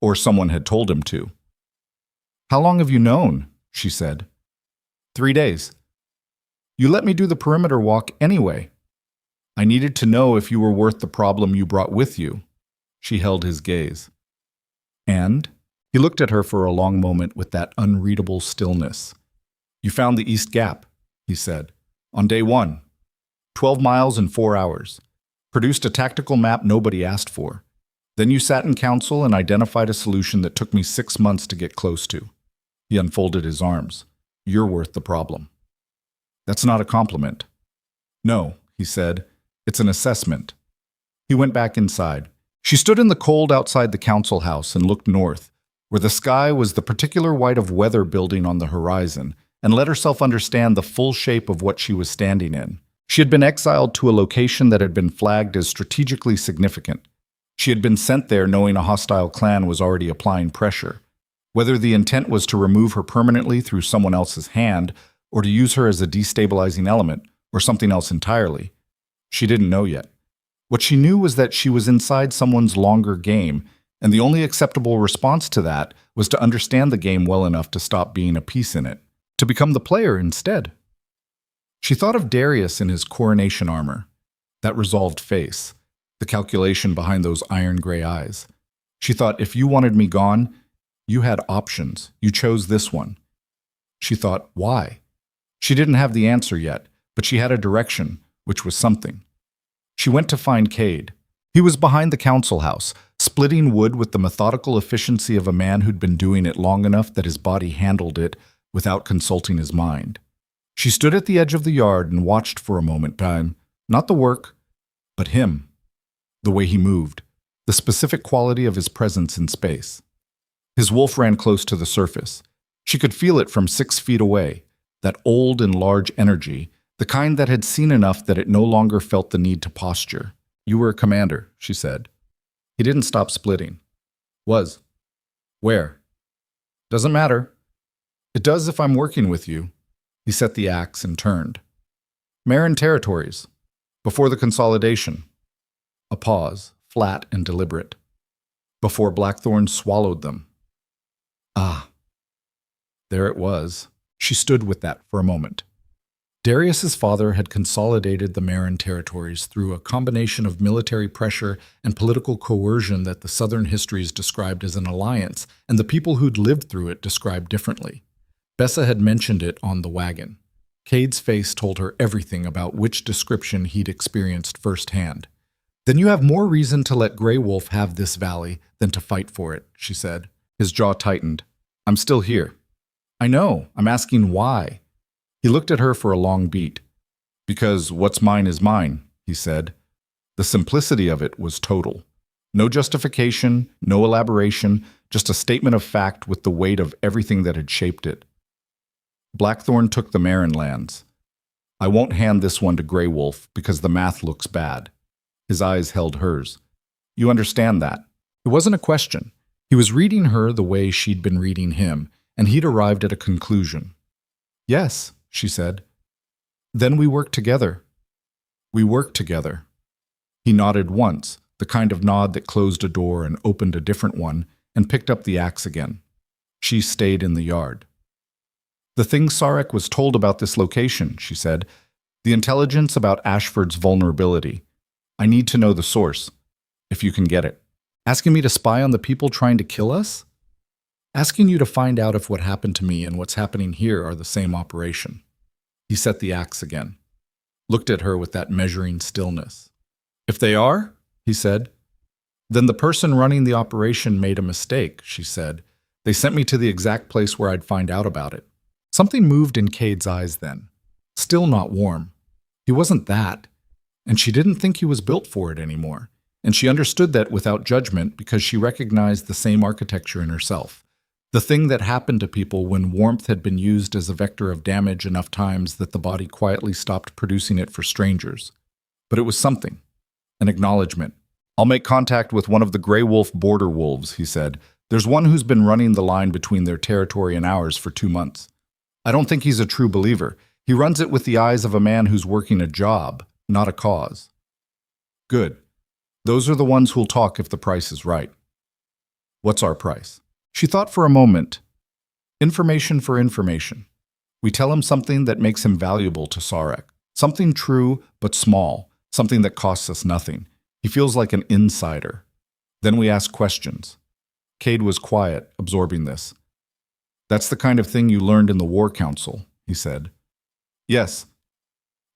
Or someone had told him to. "How long have you known?" she said. 3 days. "You let me do the perimeter walk anyway. I needed to know if you were worth the problem you brought with you." She held his gaze. "And?" He looked at her for a long moment with that unreadable stillness. "You found the East Gap," he said, "on day 1. 12 miles in 4 hours. Produced a tactical map nobody asked for. Then you sat in council and identified a solution that took me 6 months to get close to." He unfolded his arms. "You're worth the problem." "That's not a compliment." "No," he said. "It's an assessment." He went back inside. She stood in the cold outside the council house and looked north, where the sky was the particular white of weather building on the horizon, and let herself understand the full shape of what she was standing in. She had been exiled to a location that had been flagged as strategically significant. She had been sent there knowing a hostile clan was already applying pressure. Whether the intent was to remove her permanently through someone else's hand, or to use her as a destabilizing element, or something else entirely, she didn't know yet. What she knew was that she was inside someone's longer game, and the only acceptable response to that was to understand the game well enough to stop being a piece in it, to become the player instead. She thought of Darius in his coronation armor, that resolved face, the calculation behind those iron gray eyes. She thought, if you wanted me gone, you had options. You chose this one. She thought, why? She didn't have the answer yet, but she had a direction, which was something. She went to find Cade. He was behind the council house, splitting wood with the methodical efficiency of a man who'd been doing it long enough that his body handled it without consulting his mind. She stood at the edge of the yard and watched for a moment, not the work, but him, the way he moved, the specific quality of his presence in space. His wolf ran close to the surface. She could feel it from 6 feet away, that old and large energy, the kind that had seen enough that it no longer felt the need to posture. "You were a commander," she said. He didn't stop splitting. "Was. Where?" "Doesn't matter." "It does if I'm working with you." He set the axe and turned. "Marin territories. Before the consolidation." A pause, flat and deliberate. "Before Blackthorn swallowed them." Ah. There it was. She stood with that for a moment. Darius's father had consolidated the Marin territories through a combination of military pressure and political coercion that the Southern histories described as an alliance, and the people who'd lived through it described differently. Bessa had mentioned it on the wagon. Cade's face told her everything about which description he'd experienced firsthand. "Then you have more reason to let Grey Wolf have this valley than to fight for it," she said. His jaw tightened. "I'm still here." "I know. I'm asking why." He looked at her for a long beat. "Because what's mine is mine," he said. The simplicity of it was total. No justification, no elaboration, just a statement of fact with the weight of everything that had shaped it. "Blackthorn took the Marin lands. I won't hand this one to Grey Wolf because the math looks bad." His eyes held hers. "You understand that?" It wasn't a question. He was reading her the way she'd been reading him, and he'd arrived at a conclusion. "Yes," she said. "Then we work together." "We work together." He nodded once, the kind of nod that closed a door and opened a different one, and picked up the axe again. She stayed in the yard. "The thing Sarek was told about this location," she said. "The intelligence about Ashford's vulnerability. I need to know the source, if you can get it." "Asking me to spy on the people trying to kill us?" "Asking you to find out if what happened to me and what's happening here are the same operation." He set the axe again, looked at her with that measuring stillness. "If they are," he said. "Then the person running the operation made a mistake," she said. "They sent me to the exact place where I'd find out about it." Something moved in Cade's eyes then. Still not warm. He wasn't that. And she didn't think he was built for it anymore. And she understood that without judgment because she recognized the same architecture in herself. The thing that happened to people when warmth had been used as a vector of damage enough times that the body quietly stopped producing it for strangers. But it was something. An acknowledgement. "I'll make contact with one of the Grey Wolf border wolves," he said. "There's one who's been running the line between their territory and ours for 2 months. I don't think he's a true believer. He runs it with the eyes of a man who's working a job, not a cause. Good. Those are the ones who'll talk if the price is right. What's our price? She thought for a moment. Information for information. We tell him something that makes him valuable to Sarek. Something true but small, something that costs us nothing. He feels like an insider. Then we ask questions. Cade was quiet, absorbing this. That's the kind of thing you learned in the War Council, he said. Yes.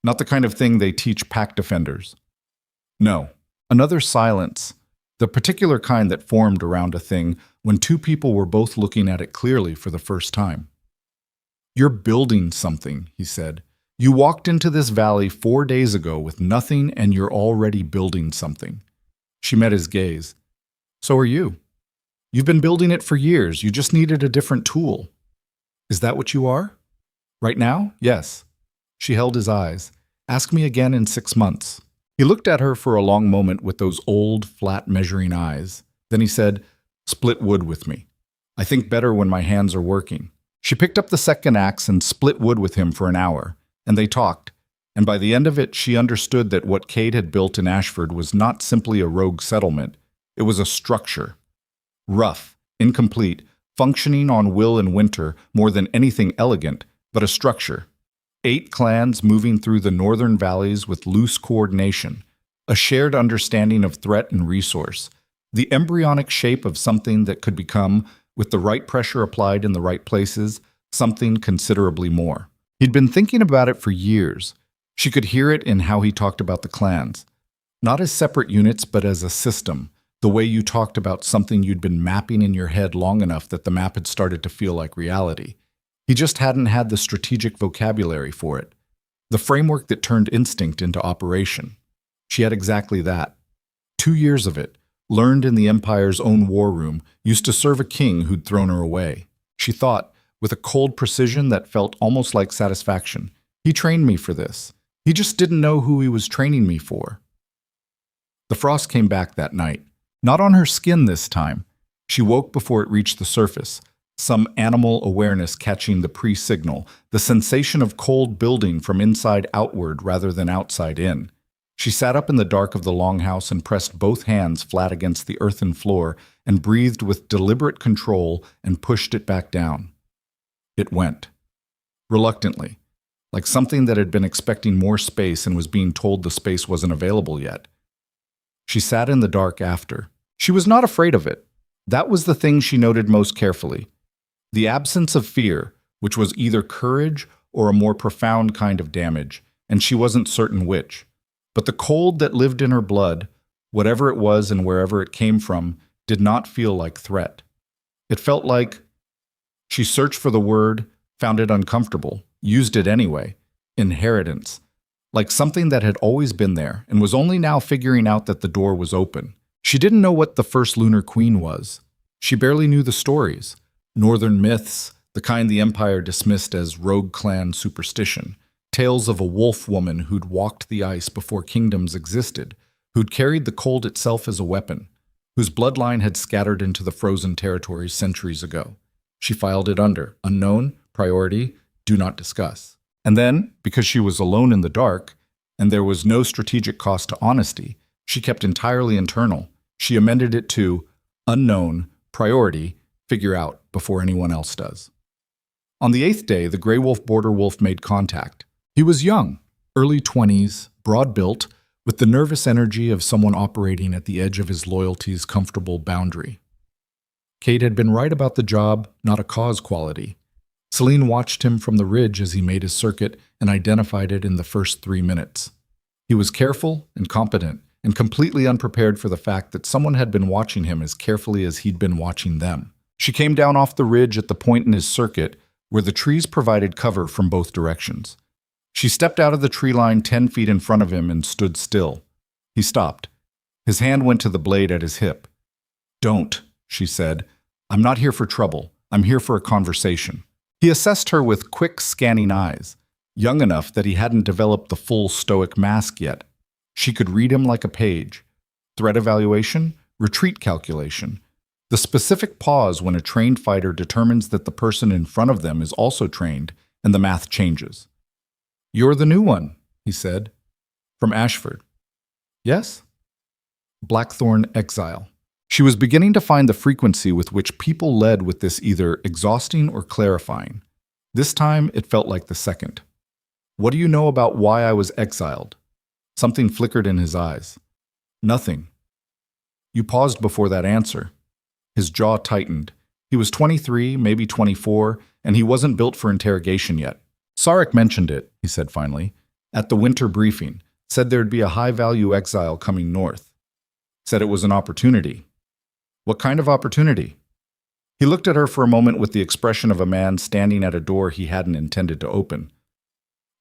Not the kind of thing they teach pack defenders. No. Another silence, the particular kind that formed around a thing when two people were both looking at it clearly for the first time. You're building something, he said. You walked into this valley 4 days ago with nothing and you're already building something. She met his gaze. So are you. You've been building it for years. You just needed a different tool. Is that what you are? Right now? Yes. She held his eyes. Ask me again in 6 months. He looked at her for a long moment with those old, flat measuring eyes. Then he said, split wood with me. I think better when my hands are working. She picked up the second axe and split wood with him for an hour, and they talked. And by the end of it, she understood that what Cade had built in Ashford was not simply a rogue settlement. It was a structure. Rough, incomplete, functioning on will and winter more than anything elegant, but a structure. 8 clans moving through the northern valleys with loose coordination, a shared understanding of threat and resource, the embryonic shape of something that could become, with the right pressure applied in the right places, something considerably more. He'd been thinking about it for years. She could hear it in how he talked about the clans. Not as separate units, but as a system, the way you talked about something you'd been mapping in your head long enough that the map had started to feel like reality. He just hadn't had the strategic vocabulary for it, the framework that turned instinct into operation. She had exactly that. 2 years of it, learned in the Empire's own war room, used to serve a king who'd thrown her away. She thought, with a cold precision that felt almost like satisfaction, he trained me for this. He just didn't know who he was training me for. The frost came back that night. Not on her skin this time. She woke before it reached the surface. Some animal awareness catching the pre-signal, the sensation of cold building from inside outward rather than outside in. She sat up in the dark of the longhouse and pressed both hands flat against the earthen floor and breathed with deliberate control and pushed it back down. It went. Reluctantly, like something that had been expecting more space and was being told the space wasn't available yet. She sat in the dark after. She was not afraid of it. That was the thing she noted most carefully. The absence of fear, which was either courage or a more profound kind of damage, and she wasn't certain which. But the cold that lived in her blood, whatever it was and wherever it came from, did not feel like threat. It felt like... She searched for the word, found it uncomfortable, used it anyway. Inheritance. Like something that had always been there and was only now figuring out that the door was open. She didn't know what the first Lunar Queen was. She barely knew the stories. Northern myths, the kind the Empire dismissed as rogue clan superstition. Tales of a wolf woman who'd walked the ice before kingdoms existed, who'd carried the cold itself as a weapon, whose bloodline had scattered into the frozen territories centuries ago. She filed it under, unknown, priority, do not discuss. And then, because she was alone in the dark, and there was no strategic cost to honesty, she kept entirely internal. She amended it to unknown, priority, figure out before anyone else does. On the 8th day, the gray wolf border wolf made contact. He was young, early 20s, broad-built, with the nervous energy of someone operating at the edge of his loyalty's comfortable boundary. Cade had been right about the job, not a cause quality. Celine watched him from the ridge as he made his circuit and identified it in the first 3 minutes. He was careful and competent and completely unprepared for the fact that someone had been watching him as carefully as he'd been watching them. She came down off the ridge at the point in his circuit where the trees provided cover from both directions. She stepped out of the tree line 10 feet in front of him and stood still. He stopped. His hand went to the blade at his hip. "Don't," she said. "I'm not here for trouble. I'm here for a conversation." He assessed her with quick, scanning eyes, young enough that he hadn't developed the full stoic mask yet. She could read him like a page. Threat evaluation, retreat calculation. The specific pause when a trained fighter determines that the person in front of them is also trained, and the math changes. "You're the new one," he said. From Ashford. Yes? Blackthorn exile. She was beginning to find the frequency with which people led with this either exhausting or clarifying. This time, it felt like the second. What do you know about why I was exiled? Something flickered in his eyes. Nothing. You paused before that answer. His jaw tightened. He was 23, maybe 24, and he wasn't built for interrogation yet. Sarek mentioned it, he said finally, at the winter briefing, said there'd be a high-value exile coming north. Said it was an opportunity. What kind of opportunity? He looked at her for a moment with the expression of a man standing at a door he hadn't intended to open.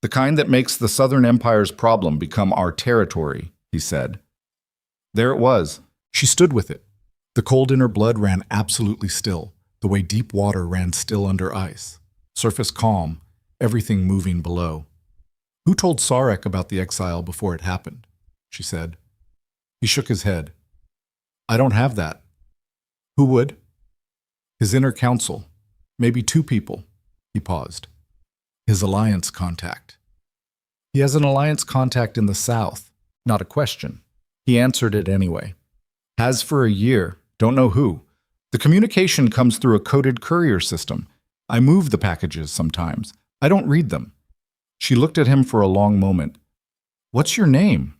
The kind that makes the Southern Empire's problem become our territory, he said. There it was. She stood with it. The cold in her blood ran absolutely still, the way deep water ran still under ice. Surface calm, everything moving below. Who told Sarek about the exile before it happened? She said. He shook his head. I don't have that. Who would? His inner council. Maybe 2 people. He paused. His alliance contact. He has an alliance contact in the south. Not a question. He answered it anyway. Has for a year. Don't know who. The communication comes through a coded courier system. I move the packages sometimes. I don't read them. She looked at him for a long moment. What's your name?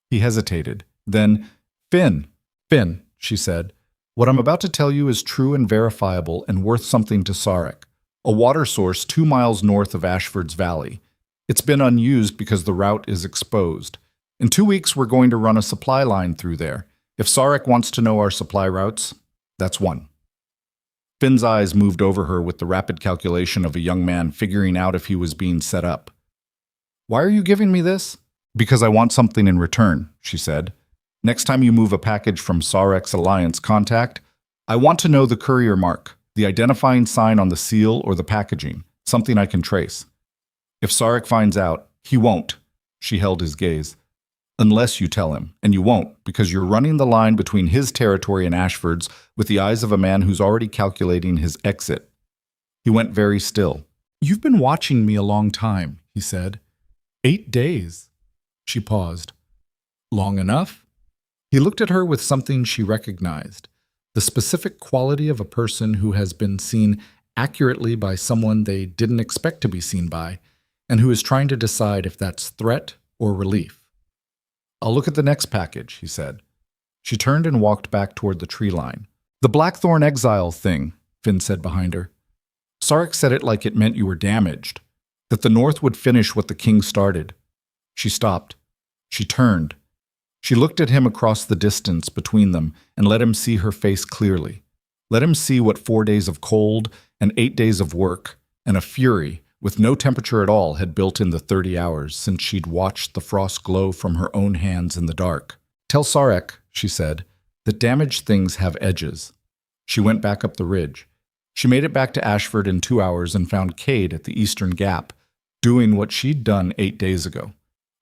He hesitated. Then, Finn. Finn, she said. What I'm about to tell you is true and verifiable and worth something to Sarek, a water source 2 miles north of Ashford's Valley. It's been unused because the route is exposed. In 2 weeks, we're going to run a supply line through there. If Sarek wants to know our supply routes, that's one. Finn's eyes moved over her with the rapid calculation of a young man figuring out if he was being set up. Why are you giving me this? Because I want something in return, she said. Next time you move a package from Sarek's alliance contact, I want to know the courier mark, the identifying sign on the seal or the packaging, something I can trace. If Sarek finds out, he won't. She held his gaze. Unless you tell him, and you won't, because you're running the line between his territory and Ashford's with the eyes of a man who's already calculating his exit. He went very still. You've been watching me a long time, he said. 8 days. She paused. Long enough? He looked at her with something she recognized, the specific quality of a person who has been seen accurately by someone they didn't expect to be seen by, and who is trying to decide if that's threat or relief. I'll look at the next package, he said. She turned and walked back toward the tree line. The Blackthorn exile thing, Finn said behind her. Sarek said it like it meant you were damaged, that the North would finish what the king started. She stopped. She turned. She looked at him across the distance between them and let him see her face clearly. Let him see what 4 days of cold and 8 days of work and a fury with no temperature at all had built in the 30 hours since she'd watched the frost glow from her own hands in the dark. Tell Sarek, she said, that damaged things have edges. She went back up the ridge. She made it back to Ashford in 2 hours and found Cade at the Eastern Gap, doing what she'd done 8 days ago,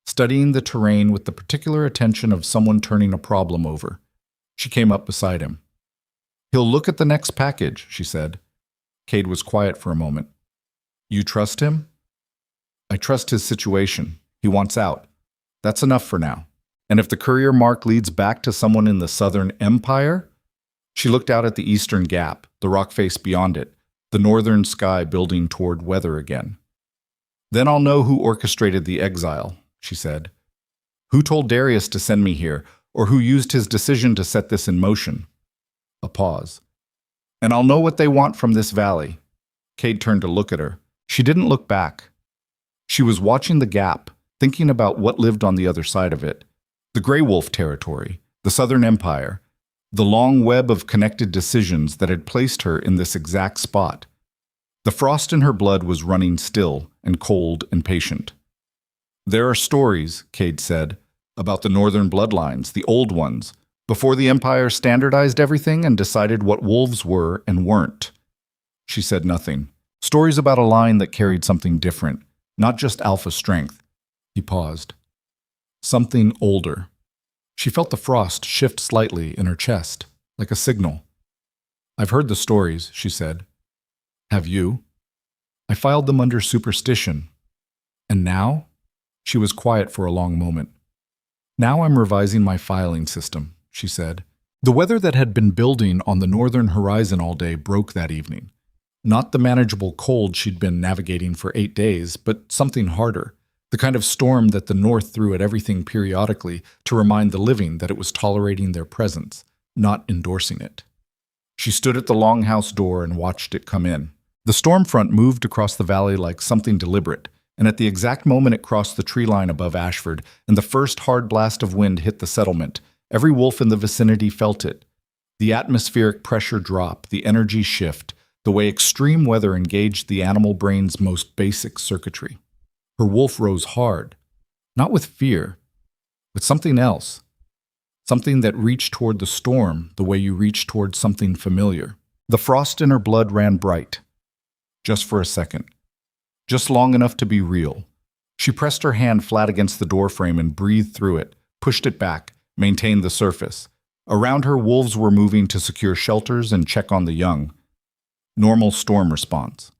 studying the terrain with the particular attention of someone turning a problem over. She came up beside him. He'll look at the next package, she said. Cade was quiet for a moment. You trust him? I trust his situation. He wants out. That's enough for now. And if the courier mark leads back to someone in the Southern Empire? She looked out at the Eastern Gap, the rock face beyond it, the northern sky building toward weather again. Then I'll know who orchestrated the exile, she said. Who told Darius to send me here, or who used his decision to set this in motion? A pause. And I'll know what they want from this valley. Cade turned to look at her. She didn't look back. She was watching the gap, thinking about what lived on the other side of it. The Grey Wolf territory, the Southern Empire, the long web of connected decisions that had placed her in this exact spot. The frost in her blood was running still and cold and patient. There are stories, Cade said, about the northern bloodlines, the old ones, before the Empire standardized everything and decided what wolves were and weren't. She said nothing. Stories about a line that carried something different, not just alpha strength. He paused. Something older. She felt the frost shift slightly in her chest, like a signal. I've heard the stories, she said. Have you? I filed them under superstition. And now? She was quiet for a long moment. Now I'm revising my filing system, she said. The weather that had been building on the northern horizon all day broke that evening. Not the manageable cold she'd been navigating for 8 days, but something harder. The kind of storm that the North threw at everything periodically to remind the living that it was tolerating their presence, not endorsing it. She stood at the longhouse door and watched it come in. The storm front moved across the valley like something deliberate, and at the exact moment it crossed the tree line above Ashford and the first hard blast of wind hit the settlement, every wolf in the vicinity felt it. The atmospheric pressure drop, the energy shift, the way extreme weather engaged the animal brain's most basic circuitry. Her wolf rose hard, not with fear, but something else. Something that reached toward the storm the way you reach toward something familiar. The frost in her blood ran bright. Just for a second. Just long enough to be real. She pressed her hand flat against the doorframe and breathed through it, pushed it back, maintained the surface. Around her, wolves were moving to secure shelters and check on the young. Normal storm response.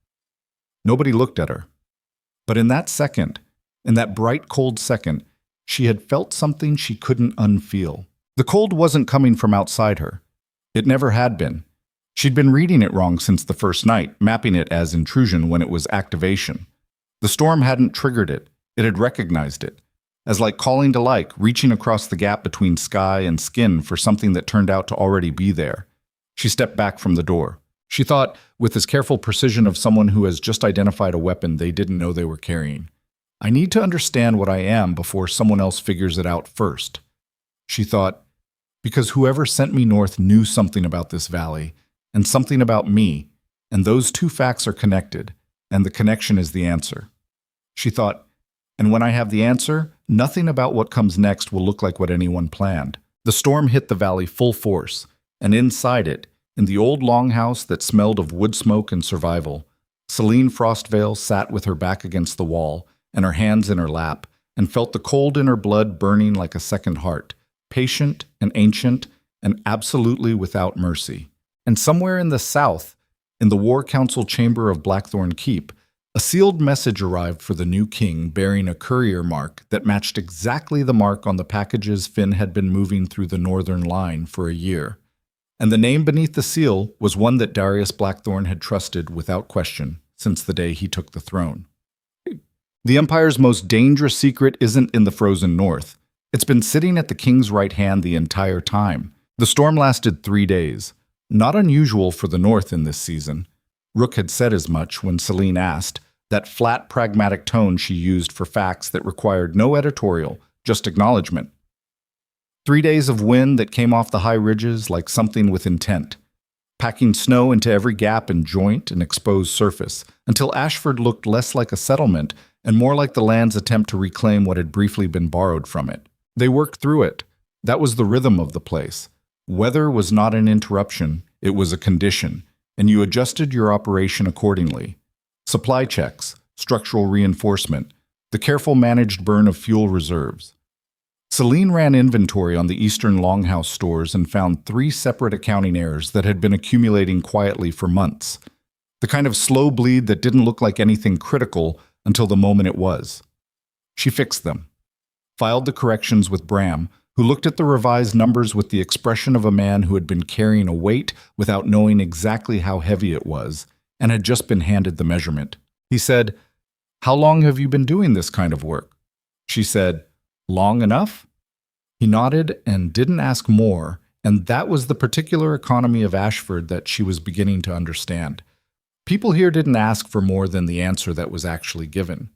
Nobody looked at her. But in that second, in that bright, cold second, she had felt something she couldn't unfeel. The cold wasn't coming from outside her. It never had been. She'd been reading it wrong since the first night, mapping it as intrusion when it was activation. The storm hadn't triggered it. It had recognized it. As like calling to like, reaching across the gap between sky and skin for something that turned out to already be there. She stepped back from the door. She thought, with as careful precision of someone who has just identified a weapon they didn't know they were carrying, I need to understand what I am before someone else figures it out first. She thought, because whoever sent me north knew something about this valley, and something about me, and those two facts are connected, and the connection is the answer. She thought, and when I have the answer, nothing about what comes next will look like what anyone planned. The storm hit the valley full force, and inside it, in the old longhouse that smelled of wood smoke and survival, Celine Frostvale sat with her back against the wall and her hands in her lap, and felt the cold in her blood burning like a second heart, patient and ancient and absolutely without mercy. And somewhere in the south, in the War Council chamber of Blackthorn Keep, a sealed message arrived for the new king bearing a courier mark that matched exactly the mark on the packages Finn had been moving through the northern line for a year. And the name beneath the seal was one that Darius Blackthorn had trusted without question since the day he took the throne. The Empire's most dangerous secret isn't in the frozen north. It's been sitting at the king's right hand the entire time. The storm lasted 3 days. Not unusual for the north in this season. Rook had said as much when Celine asked, that flat, pragmatic tone she used for facts that required no editorial, just acknowledgement. 3 days of wind that came off the high ridges like something with intent, packing snow into every gap and joint and exposed surface, until Ashford looked less like a settlement and more like the land's attempt to reclaim what had briefly been borrowed from it. They worked through it. That was the rhythm of the place. Weather was not an interruption, it was a condition, and you adjusted your operation accordingly. Supply checks, structural reinforcement, the careful managed burn of fuel reserves. Celine ran inventory on the Eastern Longhouse stores and found 3 separate accounting errors that had been accumulating quietly for months. The kind of slow bleed that didn't look like anything critical until the moment it was. She fixed them, filed the corrections with Bram, who looked at the revised numbers with the expression of a man who had been carrying a weight without knowing exactly how heavy it was, and had just been handed the measurement. He said, "How long have you been doing this kind of work?" She said, "Long enough?" He nodded and didn't ask more, and that was the particular economy of Ashford that she was beginning to understand. People here didn't ask for more than the answer that was actually given.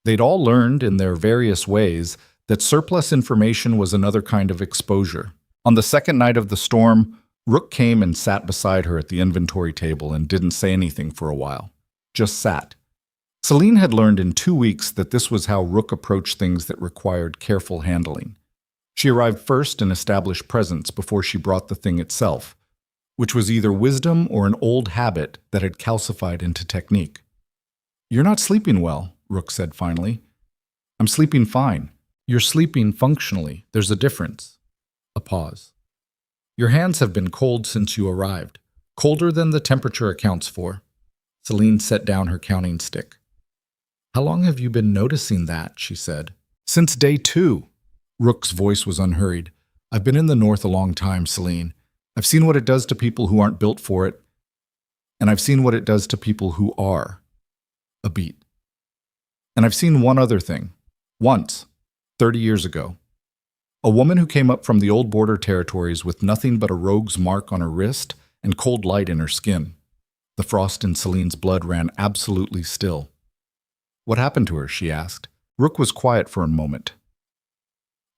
They'd all learned, in their various ways, that surplus information was another kind of exposure. On the second night of the storm, Rook came and sat beside her at the inventory table and didn't say anything for a while. Just sat. Celine had learned in 2 weeks that this was how Rook approached things that required careful handling. She arrived first and established presence before she brought the thing itself, which was either wisdom or an old habit that had calcified into technique. "You're not sleeping well," Rook said finally. "I'm sleeping fine. You're sleeping functionally. There's a difference." A pause. "Your hands have been cold since you arrived. Colder than the temperature accounts for." Celine set down her counting stick. "How long have you been noticing that?" she said. "Since day 2. Rook's voice was unhurried. I've been in the North a long time, Celine. I've seen what it does to people who aren't built for it, and I've seen what it does to people who are. A beat. And I've seen one other thing. Once, 30 years ago. A woman who came up from the old border territories with nothing but a rogue's mark on her wrist and cold light in her skin. The frost in Celine's blood ran absolutely still. What happened to her, she asked. Rook was quiet for a moment.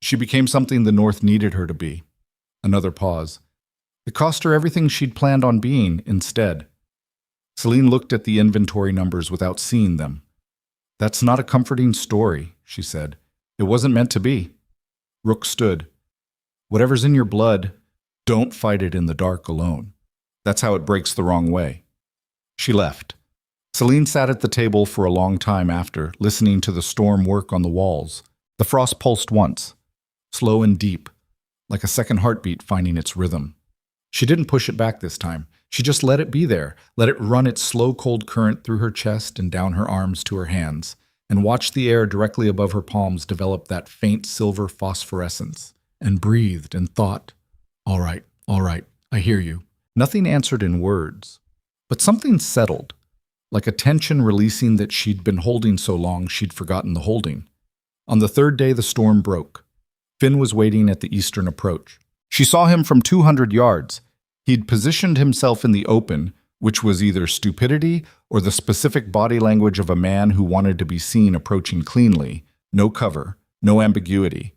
She became something the North needed her to be. Another pause. It cost her everything she'd planned on being instead. Celine looked at the inventory numbers without seeing them. That's not a comforting story, she said. It wasn't meant to be. Rook stood. Whatever's in your blood, don't fight it in the dark alone. That's how it breaks the wrong way. She left. Celine sat at the table for a long time after, listening to the storm work on the walls. The frost pulsed once, slow and deep, like a second heartbeat finding its rhythm. She didn't push it back this time. She just let it be there, let it run its slow cold current through her chest and down her arms to her hands, and watched the air directly above her palms develop that faint silver phosphorescence, and breathed and thought, all right, I hear you. Nothing answered in words, but something settled, like a tension releasing that she'd been holding so long she'd forgotten the holding. On the third day the storm broke. Finn was waiting at the eastern approach. She saw him from 200 yards. He'd positioned himself in the open, which was either stupidity or the specific body language of a man who wanted to be seen approaching cleanly, no cover, no ambiguity.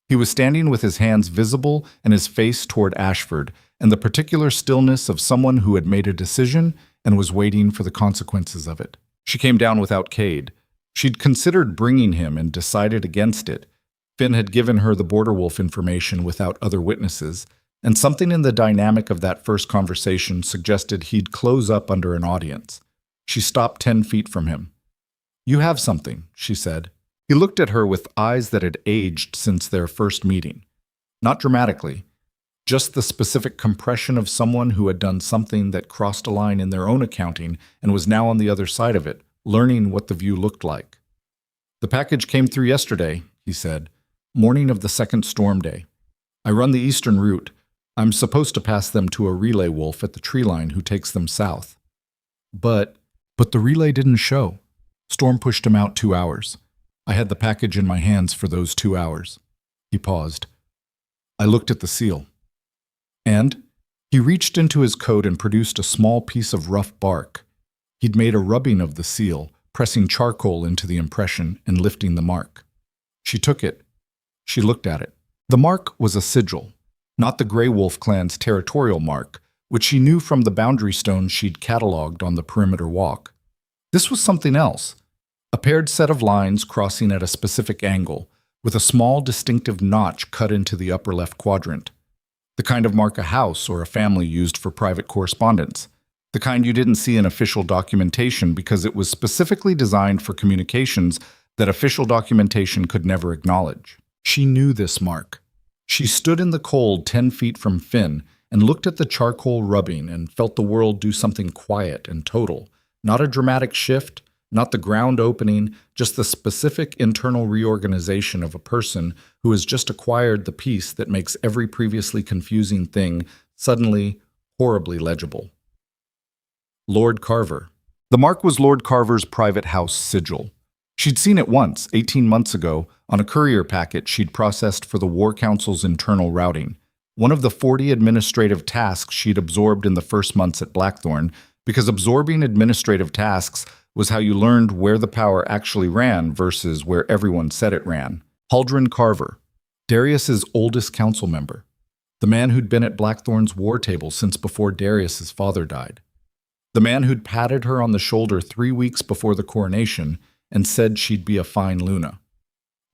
He was standing with his hands visible and his face toward Ashford, and the particular stillness of someone who had made a decision and was waiting for the consequences of it. She came down without Cade. She'd considered bringing him and decided against it. Finn had given her the border wolf information without other witnesses, and something in the dynamic of that first conversation suggested he'd close up under an audience. She stopped 10 feet from him. You have something, she said. He looked at her with eyes that had aged since their first meeting. Not dramatically, just the specific compression of someone who had done something that crossed a line in their own accounting and was now on the other side of it, learning what the view looked like. The package came through yesterday, he said, morning of the second storm day. I run the eastern route. I'm supposed to pass them to a relay wolf at the tree line who takes them south. But the relay didn't show. Storm pushed him out 2 hours. I had the package in my hands for those 2 hours. He paused. I looked at the seal. And he reached into his coat and produced a small piece of rough bark. He'd made a rubbing of the seal, pressing charcoal into the impression and lifting the mark. She took it. She looked at it. The mark was a sigil, not the Grey Wolf clan's territorial mark, which she knew from the boundary stones she'd catalogued on the perimeter walk. This was something else, a paired set of lines crossing at a specific angle, with a small distinctive notch cut into the upper left quadrant. The kind of mark a house or a family used for private correspondence. The kind you didn't see in official documentation because it was specifically designed for communications that official documentation could never acknowledge. She knew this mark. She stood in the cold 10 feet from Finn and looked at the charcoal rubbing and felt the world do something quiet and total. Not a dramatic shift, not the ground opening, just the specific internal reorganization of a person who has just acquired the piece that makes every previously confusing thing suddenly horribly legible. Lord Carver. The mark was Lord Carver's private house sigil. She'd seen it once, 18 months ago, on a courier packet she'd processed for the War Council's internal routing, one of the 40 administrative tasks she'd absorbed in the first months at Blackthorn, because absorbing administrative tasks was how you learned where the power actually ran versus where everyone said it ran. Huldren Carver, Darius's oldest council member, the man who'd been at Blackthorn's war table since before Darius's father died, the man who'd patted her on the shoulder 3 weeks before the coronation and said she'd be a fine Luna.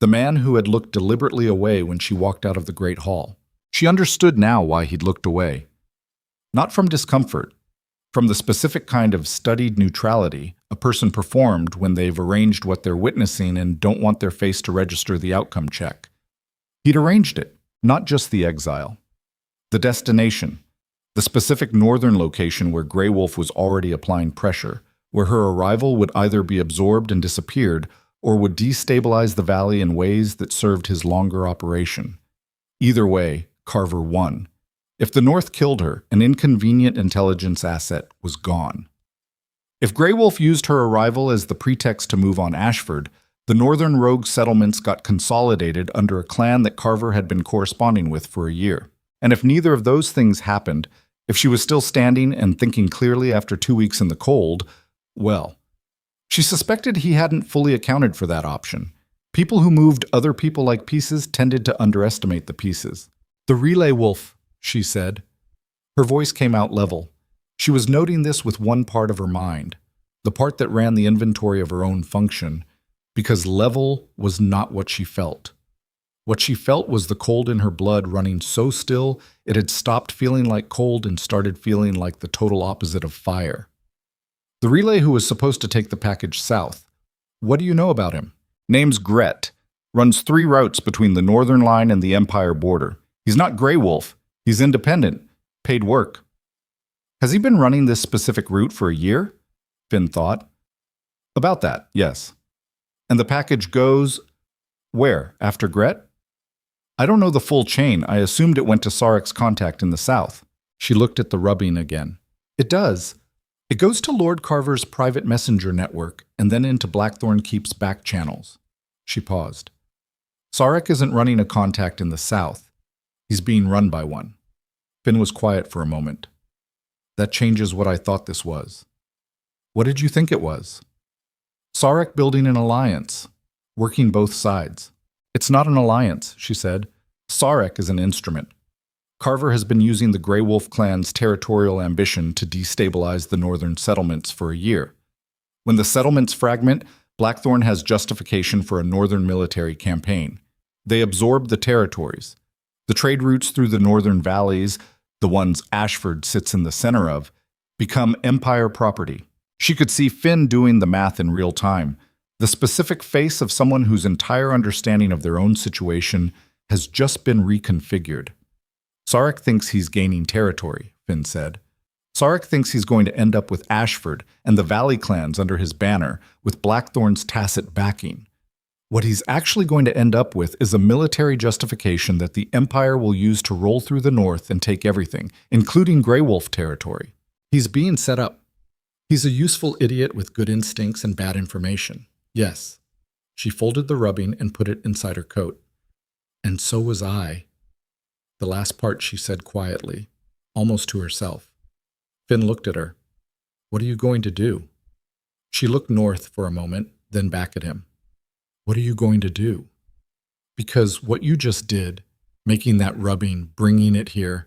The man who had looked deliberately away when she walked out of the Great Hall. She understood now why he'd looked away. Not from discomfort, from the specific kind of studied neutrality a person performed when they've arranged what they're witnessing and don't want their face to register the outcome check. He'd arranged it, not just the exile. The destination, the specific northern location where Grey Wolf was already applying pressure, where her arrival would either be absorbed and disappeared or would destabilize the valley in ways that served his longer operation. Either way, Carver won. If the North killed her, an inconvenient intelligence asset was gone. If Grey Wolf used her arrival as the pretext to move on Ashford, the northern rogue settlements got consolidated under a clan that Carver had been corresponding with for a year. And if neither of those things happened, if she was still standing and thinking clearly after 2 weeks in the cold, well, she suspected he hadn't fully accounted for that option. People who moved other people like pieces tended to underestimate the pieces. "The relay wolf," she said. Her voice came out level. She was noting this with one part of her mind, the part that ran the inventory of her own function, because level was not what she felt. What she felt was the cold in her blood running so still it had stopped feeling like cold and started feeling like the total opposite of fire. "The relay who was supposed to take the package south. What do you know about him?" "Name's Gret. Runs 3 routes between the northern line and the Empire border. He's not Grey Wolf. He's independent. Paid work." "Has he been running this specific route for a year?" Finn thought. "About that, yes." "And the package goes where, after Gret?" "I don't know the full chain. I assumed it went to Sarek's contact in the south." She looked at the rubbing again. "It does. It goes to Lord Carver's private messenger network and then into Blackthorn Keep's back channels." She paused. "Sarek isn't running a contact in the south. He's being run by one." Finn was quiet for a moment. "That changes what I thought this was." "What did you think it was?" "Sarek building an alliance, working both sides." "It's not an alliance," she said. "Sarek is an instrument. Carver has been using the Grey Wolf clan's territorial ambition to destabilize the northern settlements for a year. When the settlements fragment, Blackthorn has justification for a northern military campaign. They absorb the territories. The trade routes through the northern valleys, the ones Ashford sits in the center of, become Empire property. She could see Finn doing the math in real time, the specific face of someone whose entire understanding of their own situation has just been reconfigured. "Sarek thinks he's gaining territory," Finn said. "Sarek thinks he's going to end up with Ashford and the Valley clans under his banner, with Blackthorn's tacit backing. What he's actually going to end up with is a military justification that the Empire will use to roll through the north and take everything, including Grey Wolf territory. He's being set up. He's a useful idiot with good instincts and bad information. Yes." She folded the rubbing and put it inside her coat. "And so was I." The last part she said quietly, almost to herself. Finn looked at her. "What are you going to do?" She looked north for a moment, then back at him. "What are you going to do?" "Because what you just did, making that rubbing, bringing it here,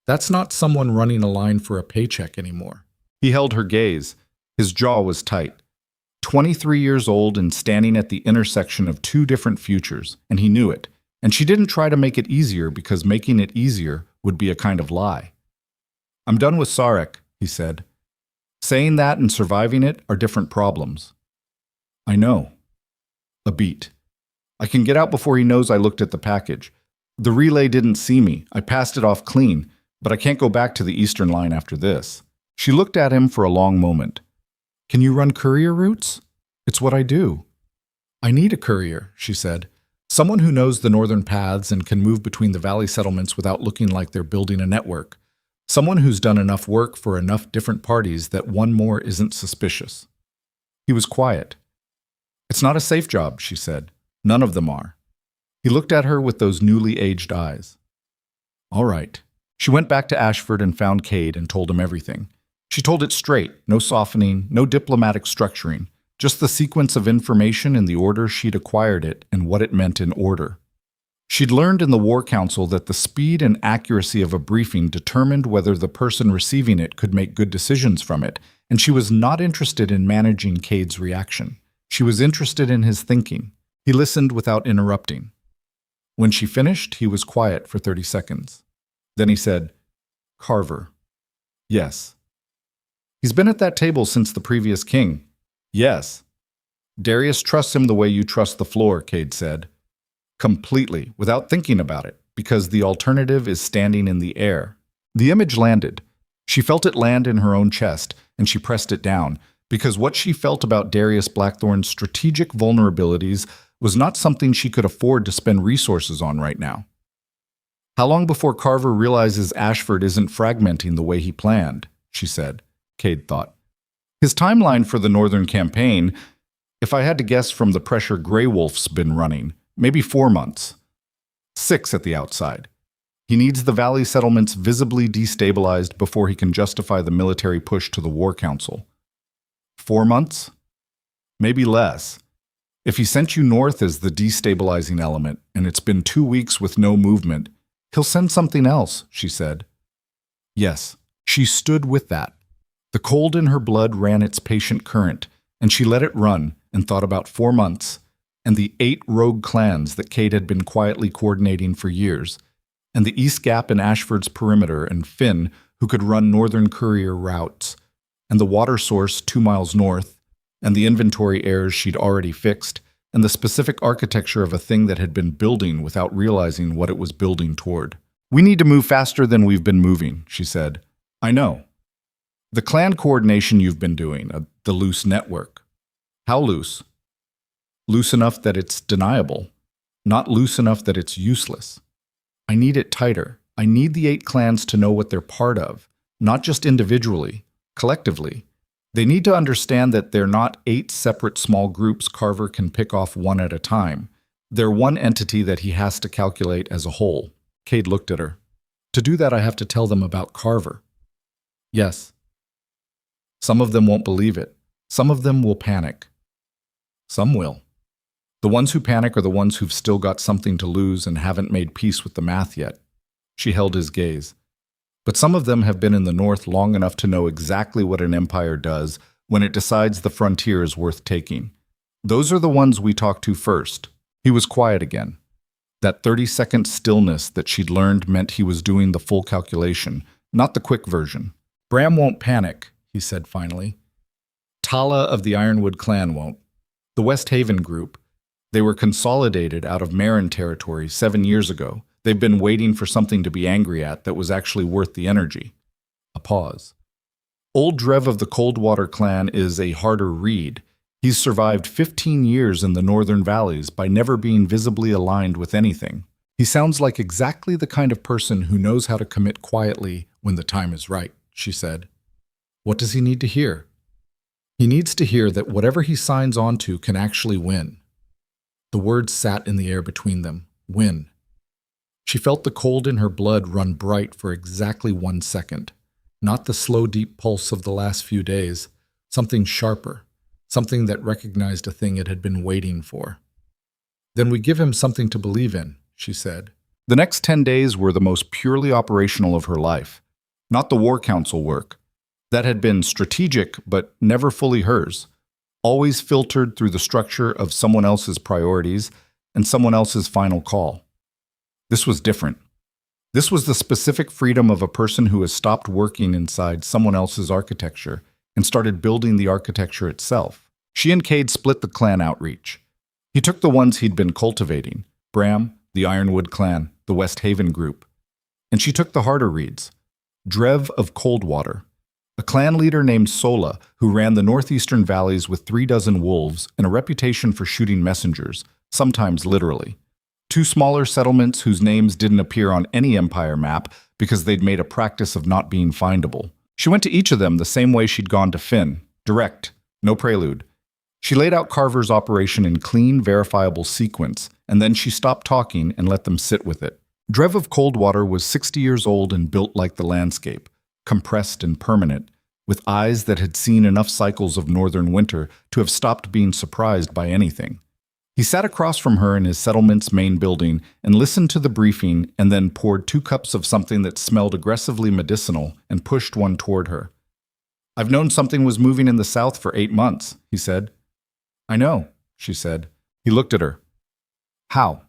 that's not someone running a line for a paycheck anymore." He held her gaze. His jaw was tight. 23 years old and standing at the intersection of 2 different futures, and he knew it. And she didn't try to make it easier because making it easier would be a kind of lie. "I'm done with Sarek," he said. "Saying that and surviving it are different problems." "I know." A beat. "I can get out before he knows I looked at the package. The relay didn't see me. I passed it off clean, but I can't go back to the Eastern line after this." She looked at him for a long moment. "Can you run courier routes?" "It's what I do." "I need a courier," she said. "Someone who knows the northern paths and can move between the valley settlements without looking like they're building a network. Someone who's done enough work for enough different parties that one more isn't suspicious." He was quiet. "It's not a safe job," she said. "None of them are." He looked at her with those newly aged eyes. "All right." She went back to Ashford and found Cade and told him everything. She told it straight, no softening, no diplomatic structuring, just the sequence of information in the order she'd acquired it and what it meant in order. She'd learned in the War Council that the speed and accuracy of a briefing determined whether the person receiving it could make good decisions from it, and she was not interested in managing Cade's reaction. She was interested in his thinking. He listened without interrupting. When she finished, he was quiet for 30 seconds. Then he said, "Carver." "Yes." "He's been at that table since the previous king." "Yes." "Darius trusts him the way you trust the floor," Cade said. "Completely, without thinking about it, because the alternative is standing in the air." The image landed. She felt it land in her own chest, and she pressed it down, because what she felt about Darius Blackthorn's strategic vulnerabilities was not something she could afford to spend resources on right now. How long before Carver realizes Ashford isn't fragmenting the way he planned, she said, Cade thought. His timeline for the Northern campaign, if I had to guess from the pressure Grey Wolf's been running, maybe 4 months. 6 at the outside. He needs the Valley settlements visibly destabilized before he can justify the military push to the War Council. 4 months? Maybe less. If he sent you north as the destabilizing element, and it's been 2 weeks with no movement, he'll send something else, she said. Yes, she stood with that. The cold in her blood ran its patient current, and she let it run and thought about 4 months, and the 8 rogue clans that Cade had been quietly coordinating for years, and the East Gap in Ashford's perimeter and Finn, who could run northern courier routes, and the water source 2 miles north, and the inventory errors she'd already fixed, and the specific architecture of a thing that had been building without realizing what it was building toward. We need to move faster than we've been moving, she said. I know. The clan coordination you've been doing, the loose network. How loose? Loose enough that it's deniable, not loose enough that it's useless. I need it tighter. I need the 8 clans to know what they're part of, not just individually, collectively. They need to understand that they're not 8 separate small groups Carver can pick off one at a time. They're one entity that he has to calculate as a whole. Cade looked at her. To do that, I have to tell them about Carver. Yes. Some of them won't believe it. Some of them will panic. Some will. The ones who panic are the ones who've still got something to lose and haven't made peace with the math yet. She held his gaze. But some of them have been in the North long enough to know exactly what an empire does when it decides the frontier is worth taking. Those are the ones we talk to first. He was quiet again. That 30-second stillness that she'd learned meant he was doing the full calculation, not the quick version. Bram won't panic, he said finally. Tala of the Ironwood clan won't. The West Haven group. They were consolidated out of Marin territory 7 years ago. They've been waiting for something to be angry at that was actually worth the energy. A pause. Old Drev of the Coldwater clan is a harder read. He's survived 15 years in the northern valleys by never being visibly aligned with anything. He sounds like exactly the kind of person who knows how to commit quietly when the time is right, she said. What does he need to hear? He needs to hear that whatever he signs on to can actually win. The words sat in the air between them. Win. She felt the cold in her blood run bright for exactly 1 second. Not the slow, deep pulse of the last few days. Something sharper. Something that recognized a thing it had been waiting for. Then we give him something to believe in, she said. The next 10 days were the most purely operational of her life. Not the War Council work. That had been strategic, but never fully hers. Always filtered through the structure of someone else's priorities and someone else's final call. This was different. This was the specific freedom of a person who has stopped working inside someone else's architecture and started building the architecture itself. She and Cade split the clan outreach. He took the ones he'd been cultivating, Bram, the Ironwood clan, the West Haven group. And she took the harder reads, Drev of Coldwater, a clan leader named Sola who ran the northeastern valleys with 36 wolves and a reputation for shooting messengers, sometimes literally. 2 smaller settlements whose names didn't appear on any empire map because they'd made a practice of not being findable. She went to each of them the same way she'd gone to Finn, direct, no prelude. She laid out Carver's operation in clean, verifiable sequence, and then she stopped talking and let them sit with it. Drev of Coldwater was 60 years old and built like the landscape, compressed and permanent, with eyes that had seen enough cycles of northern winter to have stopped being surprised by anything. He sat across from her in his settlement's main building and listened to the briefing and then poured 2 cups of something that smelled aggressively medicinal and pushed one toward her. I've known something was moving in the south for 8 months, he said. I know, she said. He looked at her. How?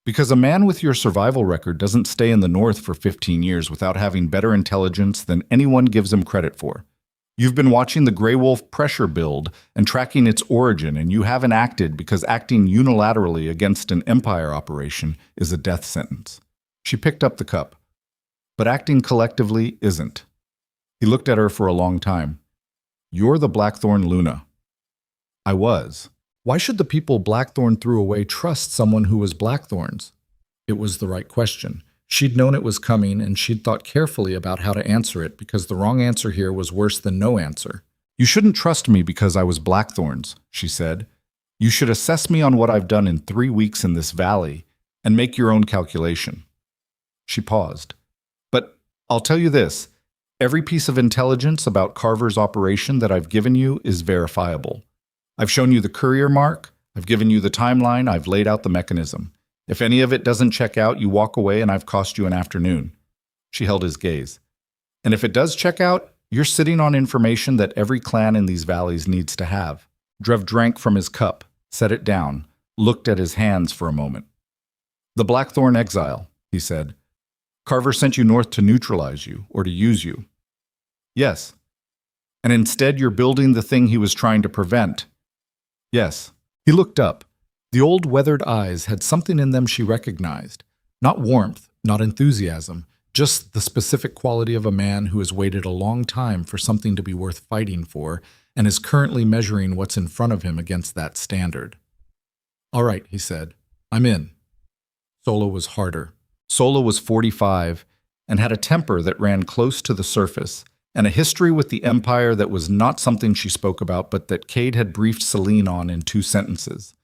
Because a man with your survival record doesn't stay in the north for 15 years without having better intelligence than anyone gives him credit for. You've been watching the Grey Wolf pressure build and tracking its origin, and you haven't acted because acting unilaterally against an empire operation is a death sentence. She picked up the cup. But acting collectively isn't. He looked at her for a long time. You're the Blackthorn Luna. I was. Why should the people Blackthorn threw away trust someone who was Blackthorn's? It was the right question. She'd known it was coming, and she'd thought carefully about how to answer it because the wrong answer here was worse than no answer. You shouldn't trust me because I was Blackthorn's, she said. You should assess me on what I've done in 3 weeks in this valley and make your own calculation. She paused. But I'll tell you this, every piece of intelligence about Carver's operation that I've given you is verifiable. I've shown you the courier mark, I've given you the timeline, I've laid out the mechanism. If any of it doesn't check out, you walk away and I've cost you an afternoon. She held his gaze. And if it does check out, you're sitting on information that every clan in these valleys needs to have. Drev drank from his cup, set it down, looked at his hands for a moment. The Blackthorn exile, he said. Carver sent you north to neutralize you, or to use you. Yes. And instead you're building the thing he was trying to prevent. Yes. He looked up. The old weathered eyes had something in them she recognized. Not warmth, not enthusiasm, just the specific quality of a man who has waited a long time for something to be worth fighting for and is currently measuring what's in front of him against that standard. All right, he said. I'm in. Sola was harder. Sola was 45 and had a temper that ran close to the surface and a history with the Empire that was not something she spoke about but that Cade had briefed Celine on in 2 sentences.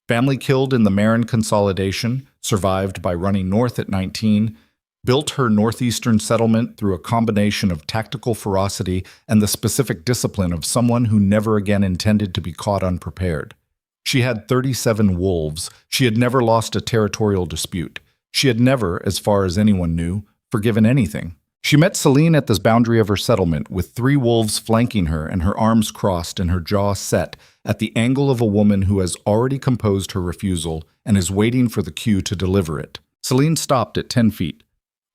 Family killed in the Marin Consolidation, survived by running north at 19, built her northeastern settlement through a combination of tactical ferocity and the specific discipline of someone who never again intended to be caught unprepared. She had 37 wolves. She had never lost a territorial dispute. She had never, as far as anyone knew, forgiven anything. She met Celine at this boundary of her settlement with 3 wolves flanking her and her arms crossed and her jaw set at the angle of a woman who has already composed her refusal and is waiting for the cue to deliver it. Celine stopped at 10 feet.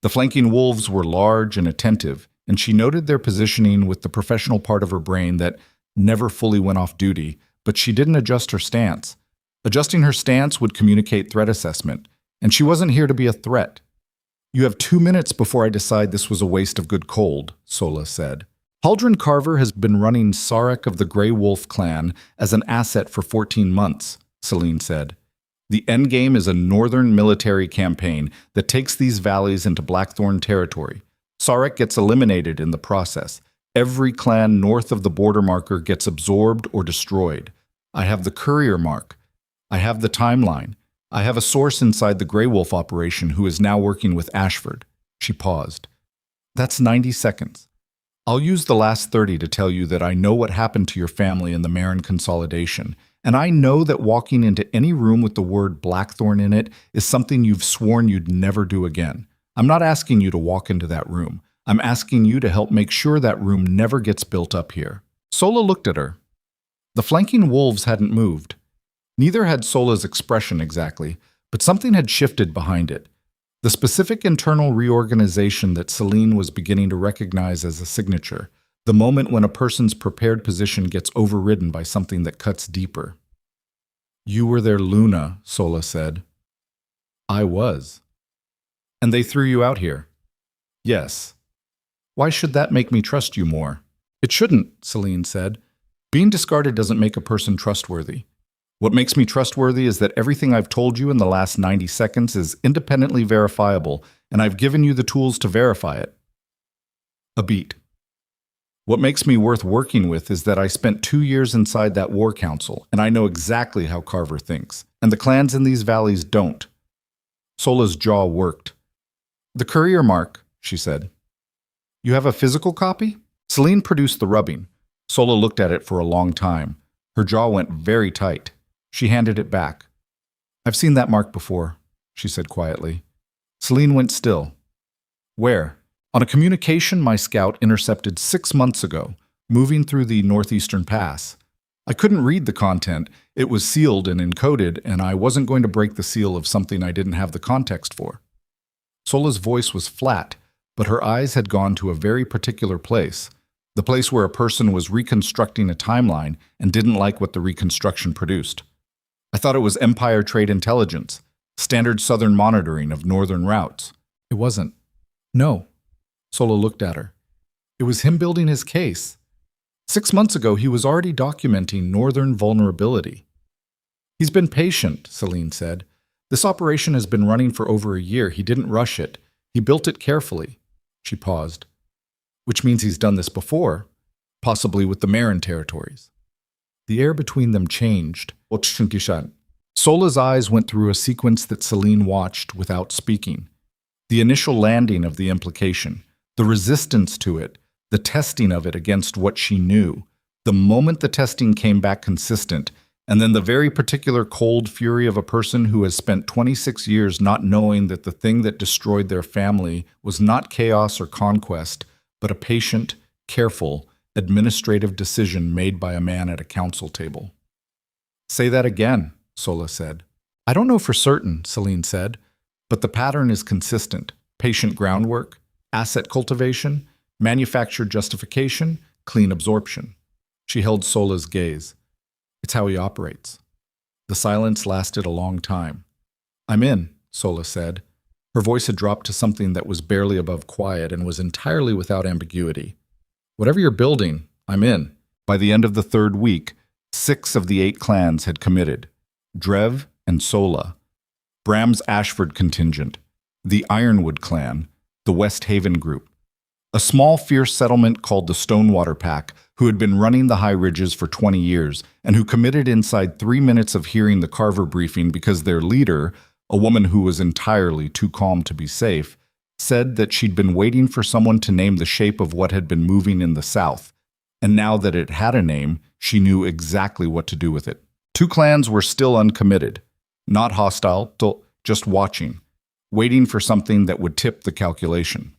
The flanking wolves were large and attentive, and she noted their positioning with the professional part of her brain that never fully went off duty, but she didn't adjust her stance. Adjusting her stance would communicate threat assessment, and she wasn't here to be a threat. You have 2 minutes before I decide this was a waste of good cold, Sola said. Haldren Carver has been running Sarek of the Grey Wolf clan as an asset for 14 months, Celine said. The endgame is a northern military campaign that takes these valleys into Blackthorn territory. Sarek gets eliminated in the process. Every clan north of the border marker gets absorbed or destroyed. I have the courier mark. I have the timeline. I have a source inside the Grey Wolf operation who is now working with Ashford. She paused. That's 90 seconds. I'll use the last 30 to tell you that I know what happened to your family in the Marin Consolidation, and I know that walking into any room with the word Blackthorn in it is something you've sworn you'd never do again. I'm not asking you to walk into that room. I'm asking you to help make sure that room never gets built up here. Sola looked at her. The flanking wolves hadn't moved. Neither had Sola's expression exactly, but something had shifted behind it. The specific internal reorganization that Celine was beginning to recognize as a signature, the moment when a person's prepared position gets overridden by something that cuts deeper. You were their Luna, Sola said. I was. And they threw you out here? Yes. Why should that make me trust you more? It shouldn't, Celine said. Being discarded doesn't make a person trustworthy. What makes me trustworthy is that everything I've told you in the last 90 seconds is independently verifiable, and I've given you the tools to verify it. A beat. What makes me worth working with is that I spent 2 years inside that war council, and I know exactly how Carver thinks, and the clans in these valleys don't. Sola's jaw worked. The courier mark, she said. You have a physical copy? Celine produced the rubbing. Sola looked at it for a long time. Her jaw went very tight. She handed it back. I've seen that mark before, she said quietly. Celine went still. Where? On a communication my scout intercepted 6 months ago, moving through the northeastern pass. I couldn't read the content. It was sealed and encoded, and I wasn't going to break the seal of something I didn't have the context for. Sola's voice was flat, but her eyes had gone to a very particular place, the place where a person was reconstructing a timeline and didn't like what the reconstruction produced. I thought it was Empire Trade Intelligence, standard Southern monitoring of northern routes. It wasn't. No. Sola looked at her. It was him building his case. 6 months ago, he was already documenting northern vulnerability. He's been patient, Celine said. This operation has been running for over a year. He didn't rush it. He built it carefully. She paused. Which means he's done this before, possibly with the Marin territories. The air between them changed. Sola's eyes went through a sequence that Celine watched without speaking. The initial landing of the implication, the resistance to it, the testing of it against what she knew, the moment the testing came back consistent, and then the very particular cold fury of a person who has spent 26 years not knowing that the thing that destroyed their family was not chaos or conquest, but a patient, careful, administrative decision made by a man at a council table. Say that again, Sola said. I don't know for certain, Celine said, but the pattern is consistent. Patient groundwork, asset cultivation, manufactured justification, clean absorption. She held Sola's gaze. It's how he operates. The silence lasted a long time. I'm in, Sola said. Her voice had dropped to something that was barely above quiet and was entirely without ambiguity. Whatever you're building, I'm in. By the end of the 3rd week, 6 of the 8 clans had committed. Drev and Sola, Bram's Ashford contingent, the Ironwood clan, the West Haven group, a small fierce settlement called the Stonewater Pack, who had been running the high ridges for 20 years and who committed inside 3 minutes of hearing the Carver briefing because their leader, a woman who was entirely too calm to be safe, said that she'd been waiting for someone to name the shape of what had been moving in the south, and now that it had a name, she knew exactly what to do with it. 2 clans were still uncommitted, not hostile, just watching, waiting for something that would tip the calculation.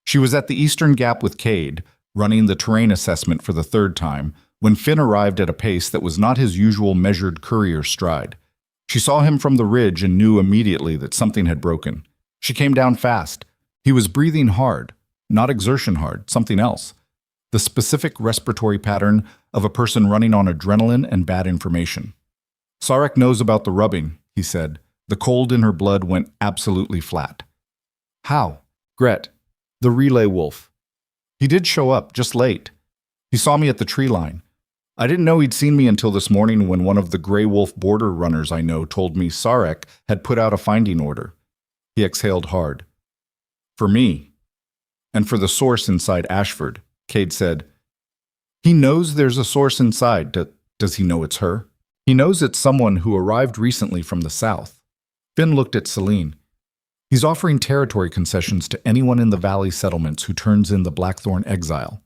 She was at the Eastern Gap with Cade, running the terrain assessment for the 3rd time, when Finn arrived at a pace that was not his usual measured courier stride. She saw him from the ridge and knew immediately that something had broken. She came down fast. He was breathing hard, not exertion hard, something else. The specific respiratory pattern of a person running on adrenaline and bad information. Sarek knows about the rubbing, he said. The cold in her blood went absolutely flat. How? Gret, the relay wolf. He did show up, just late. He saw me at the tree line. I didn't know he'd seen me until this morning when one of the Grey Wolf border runners I know told me Sarek had put out a finding order. He exhaled hard. For me. And for the source inside Ashford, Cade said. He knows there's a source inside. Does he know it's her? He knows it's someone who arrived recently from the south. Finn looked at Celine. He's offering territory concessions to anyone in the valley settlements who turns in the Blackthorn exile.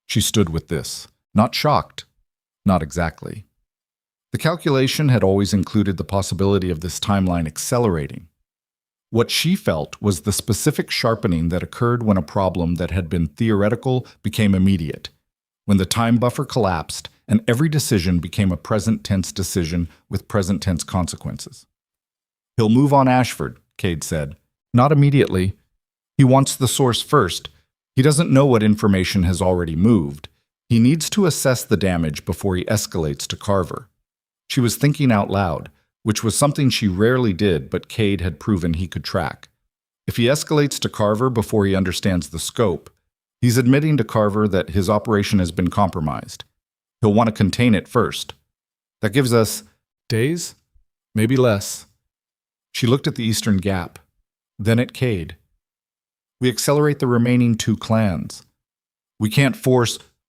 She stood with this, not shocked. Not exactly. The calculation had always included the possibility of this timeline accelerating. What she felt was the specific sharpening that occurred when a problem that had been theoretical became immediate, when the time buffer collapsed and every decision became a present-tense decision with present-tense consequences. He'll move on Ashford, Cade said. Not immediately. He wants the source first. He doesn't know what information has already moved. He needs to assess the damage before he escalates to Carver. She was thinking out loud, which was something she rarely did, but Cade had proven he could track. If he escalates to Carver before he understands the scope, he's admitting to Carver that his operation has been compromised. He'll want to contain it first. That gives us days, maybe less. She looked at the Eastern Gap, then at Cade. We accelerate the remaining 2 clans.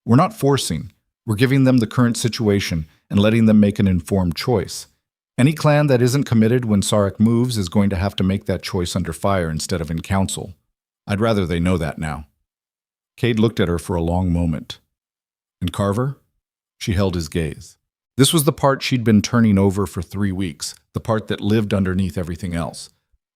We're not forcing. We're giving them the current situation and letting them make an informed choice. Any clan that isn't committed when Sarek moves is going to have to make that choice under fire instead of in council. I'd rather they know that now. Cade looked at her for a long moment. And Carver? She held his gaze. This was the part she'd been turning over for 3 weeks, the part that lived underneath everything else.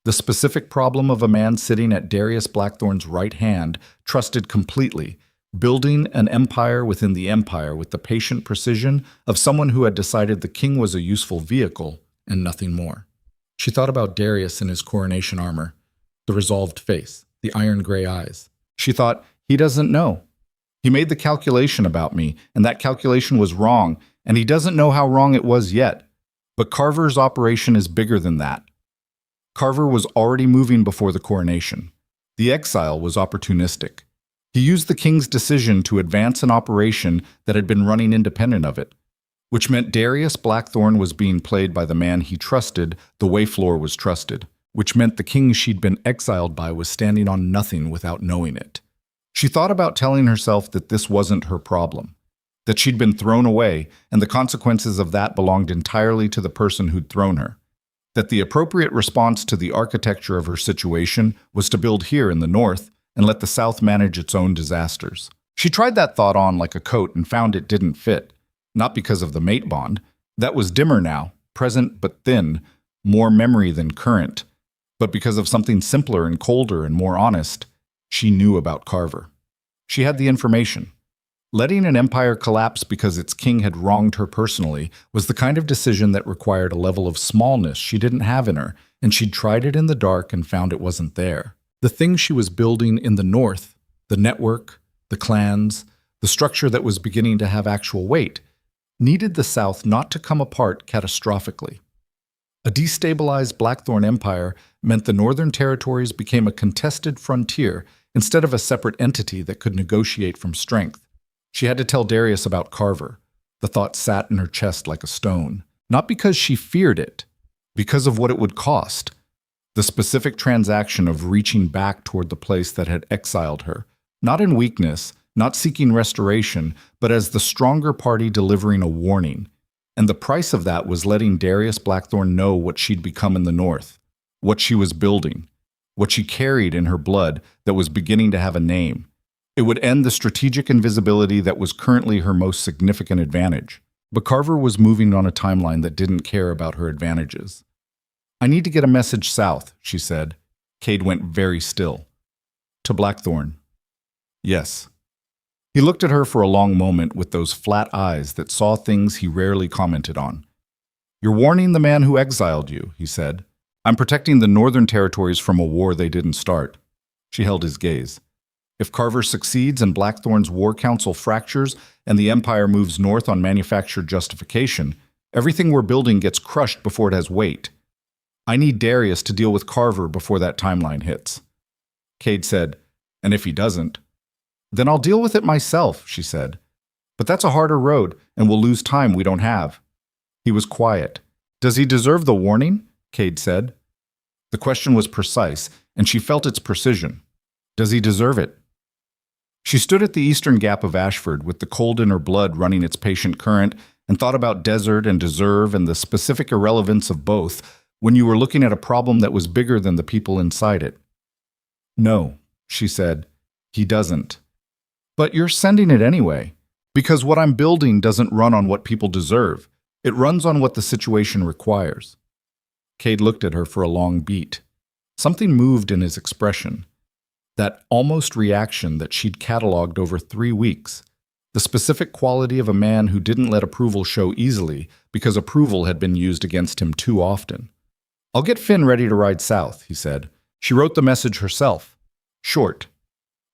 The specific problem of a man sitting at Darius Blackthorn's right hand, trusted completely, building an empire within the empire with the patient precision of someone who had decided the king was a useful vehicle and nothing more. She thought about Darius in his coronation armor, the resolved face, the iron-gray eyes. She thought, he doesn't know. He made the calculation about me, and that calculation was wrong, and he doesn't know how wrong it was yet. But Carver's operation is bigger than that. Carver was already moving before the coronation. The exile was opportunistic. He used the king's decision to advance an operation that had been running independent of it, which meant Darius Blackthorn was being played by the man he trusted the way Floor was trusted, which meant the king she'd been exiled by was standing on nothing without knowing it. She thought about telling herself that this wasn't her problem, that she'd been thrown away, and the consequences of that belonged entirely to the person who'd thrown her, that the appropriate response to the architecture of her situation was to build here in the north and let the south manage its own disasters. She tried that thought on like a coat and found it didn't fit, not because of the mate bond. That was dimmer now, present but thin, more memory than current, but because of something simpler and colder and more honest. She knew about Carver. She had the information. Letting an empire collapse because its king had wronged her personally was the kind of decision that required a level of smallness she didn't have in her, and she'd tried it in the dark and found it wasn't there. The thing she was building in the north, the network, the clans, the structure that was beginning to have actual weight, needed the south not to come apart catastrophically. A destabilized Blackthorn Empire meant the northern territories became a contested frontier instead of a separate entity that could negotiate from strength. She had to tell Darius about Carver. The thought sat in her chest like a stone, not because she feared it, because of what it would cost. The specific transaction of reaching back toward the place that had exiled her, not in weakness, not seeking restoration, but as the stronger party delivering a warning. And the price of that was letting Darius Blackthorn know what she'd become in the north, what she was building, what she carried in her blood that was beginning to have a name. It would end the strategic invisibility that was currently her most significant advantage. But Carver was moving on a timeline that didn't care about her advantages. "I need to get a message south," she said. Cade went very still. "To Blackthorn." "Yes." He looked at her for a long moment with those flat eyes that saw things he rarely commented on. "You're warning the man who exiled you," he said. "I'm protecting the northern territories from a war they didn't start." She held his gaze. "If Carver succeeds and Blackthorn's war council fractures and the Empire moves north on manufactured justification, everything we're building gets crushed before it has weight. I need Darius to deal with Carver before that timeline hits." Cade said, "And if he doesn't?" "Then I'll deal with it myself," she said. "But that's a harder road, and we'll lose time we don't have." He was quiet. "Does he deserve the warning?" Cade said. The question was precise, and she felt its precision. "Does he deserve it?" She stood at the eastern gap of Ashford with the cold in her blood running its patient current and thought about desert and deserve and the specific irrelevance of both when you were looking at a problem that was bigger than the people inside it. "No," she said, "he doesn't. But you're sending it anyway, because what I'm building doesn't run on what people deserve. It runs on what the situation requires." Cade looked at her for a long beat. Something moved in his expression. That almost reaction that she'd cataloged over 3 weeks. The specific quality of a man who didn't let approval show easily because approval had been used against him too often. "I'll get Finn ready to ride south," he said. She wrote the message herself. Short.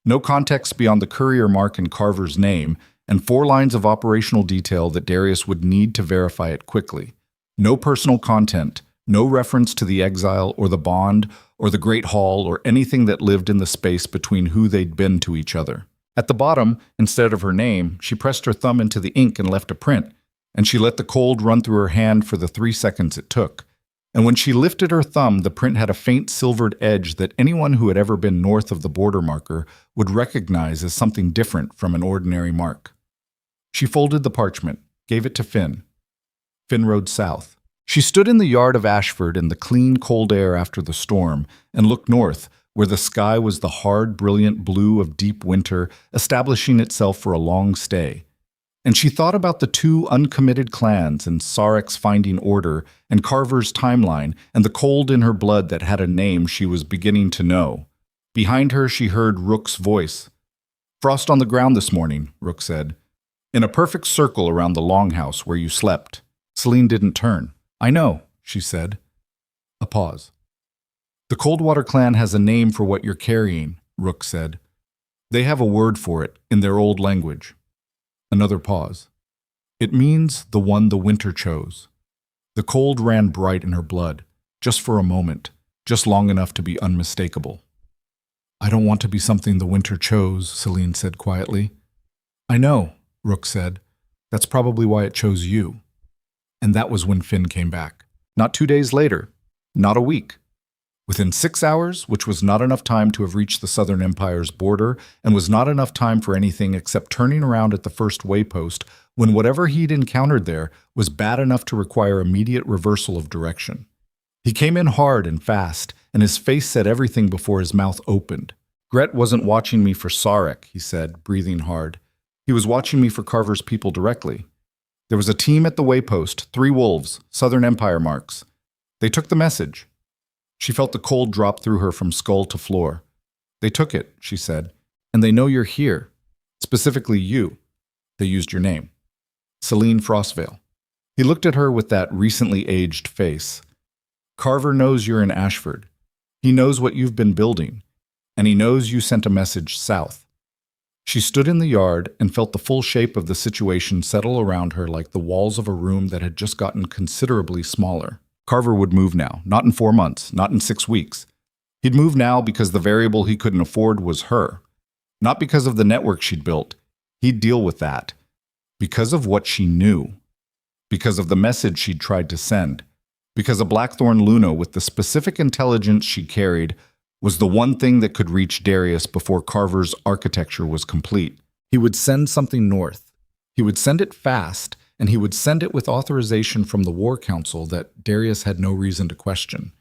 No context beyond the courier mark in Carver's name, and 4 lines of operational detail that Darius would need to verify it quickly. No personal content, no reference to the exile or the bond or the Great Hall or anything that lived in the space between who they'd been to each other. At the bottom, instead of her name, she pressed her thumb into the ink and left a print, and she let the cold run through her hand for the 3 seconds it took. And when she lifted her thumb, the print had a faint silvered edge that anyone who had ever been north of the border marker would recognize as something different from an ordinary mark. She folded the parchment, gave it to Finn. Finn rode south. She stood in the yard of Ashford in the clean, cold air after the storm and looked north, where the sky was the hard, brilliant blue of deep winter, establishing itself for a long stay. And she thought about the 2 uncommitted clans and Sarek's finding order and Carver's timeline and the cold in her blood that had a name she was beginning to know. Behind her, she heard Rook's voice. "Frost on the ground this morning," Rook said. "In a perfect circle around the longhouse where you slept." Celine didn't turn. "I know," she said. A pause. "The Coldwater clan has a name for what you're carrying," Rook said. "They have a word for it in their old language." Another pause. "It means the one the winter chose." The cold ran bright in her blood, just for a moment, just long enough to be unmistakable. I don't want to be something the winter chose, Celine said quietly. I know, Rook said. That's probably why it chose you. And that was when Finn came back. Not 2 days later. Not a week. Within 6 hours, which was not enough time to have reached the Southern Empire's border, and was not enough time for anything except turning around at the first waypost, when whatever he'd encountered there was bad enough to require immediate reversal of direction. He came in hard and fast, and his face said everything before his mouth opened. Gret wasn't watching me for Sarek, he said, breathing hard. He was watching me for Carver's people directly. There was a team at the waypost, 3 wolves, Southern Empire marks. They took the message. She felt the cold drop through her from skull to floor. They took it, she said, and they know you're here. Specifically you. They used your name. Celine Frostvale. He looked at her with that recently aged face. Carver knows you're in Ashford. He knows what you've been building, and he knows you sent a message south. She stood in the yard and felt the full shape of the situation settle around her like the walls of a room that had just gotten considerably smaller. Carver would move now, not in 4 months, not in 6 weeks. He'd move now because the variable he couldn't afford was her. Not because of the network she'd built. He'd deal with that. Because of what she knew. Because of the message she'd tried to send. Because a Blackthorn Luna with the specific intelligence she carried was the one thing that could reach Darius before Carver's architecture was complete. He would send something north. He would send it fast, and he would send it with authorization from the War Council that Darius had no reason to question.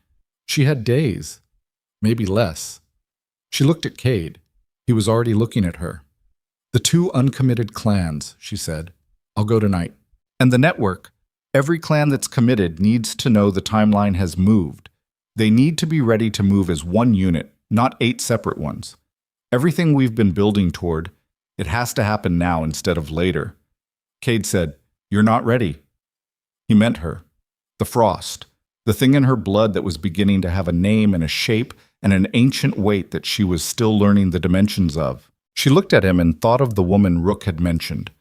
She had days, maybe less. She looked at Cade. He was already looking at her. The 2 uncommitted clans, she said. I'll go tonight. And the network, every clan that's committed needs to know the timeline has moved. They need to be ready to move as one unit, not 8 separate ones. Everything we've been building toward, it has to happen now instead of later. Cade said, You're not ready. He meant her. The frost. The thing in her blood that was beginning to have a name and a shape and an ancient weight that she was still learning the dimensions of. She looked at him and thought of the woman Rook had mentioned.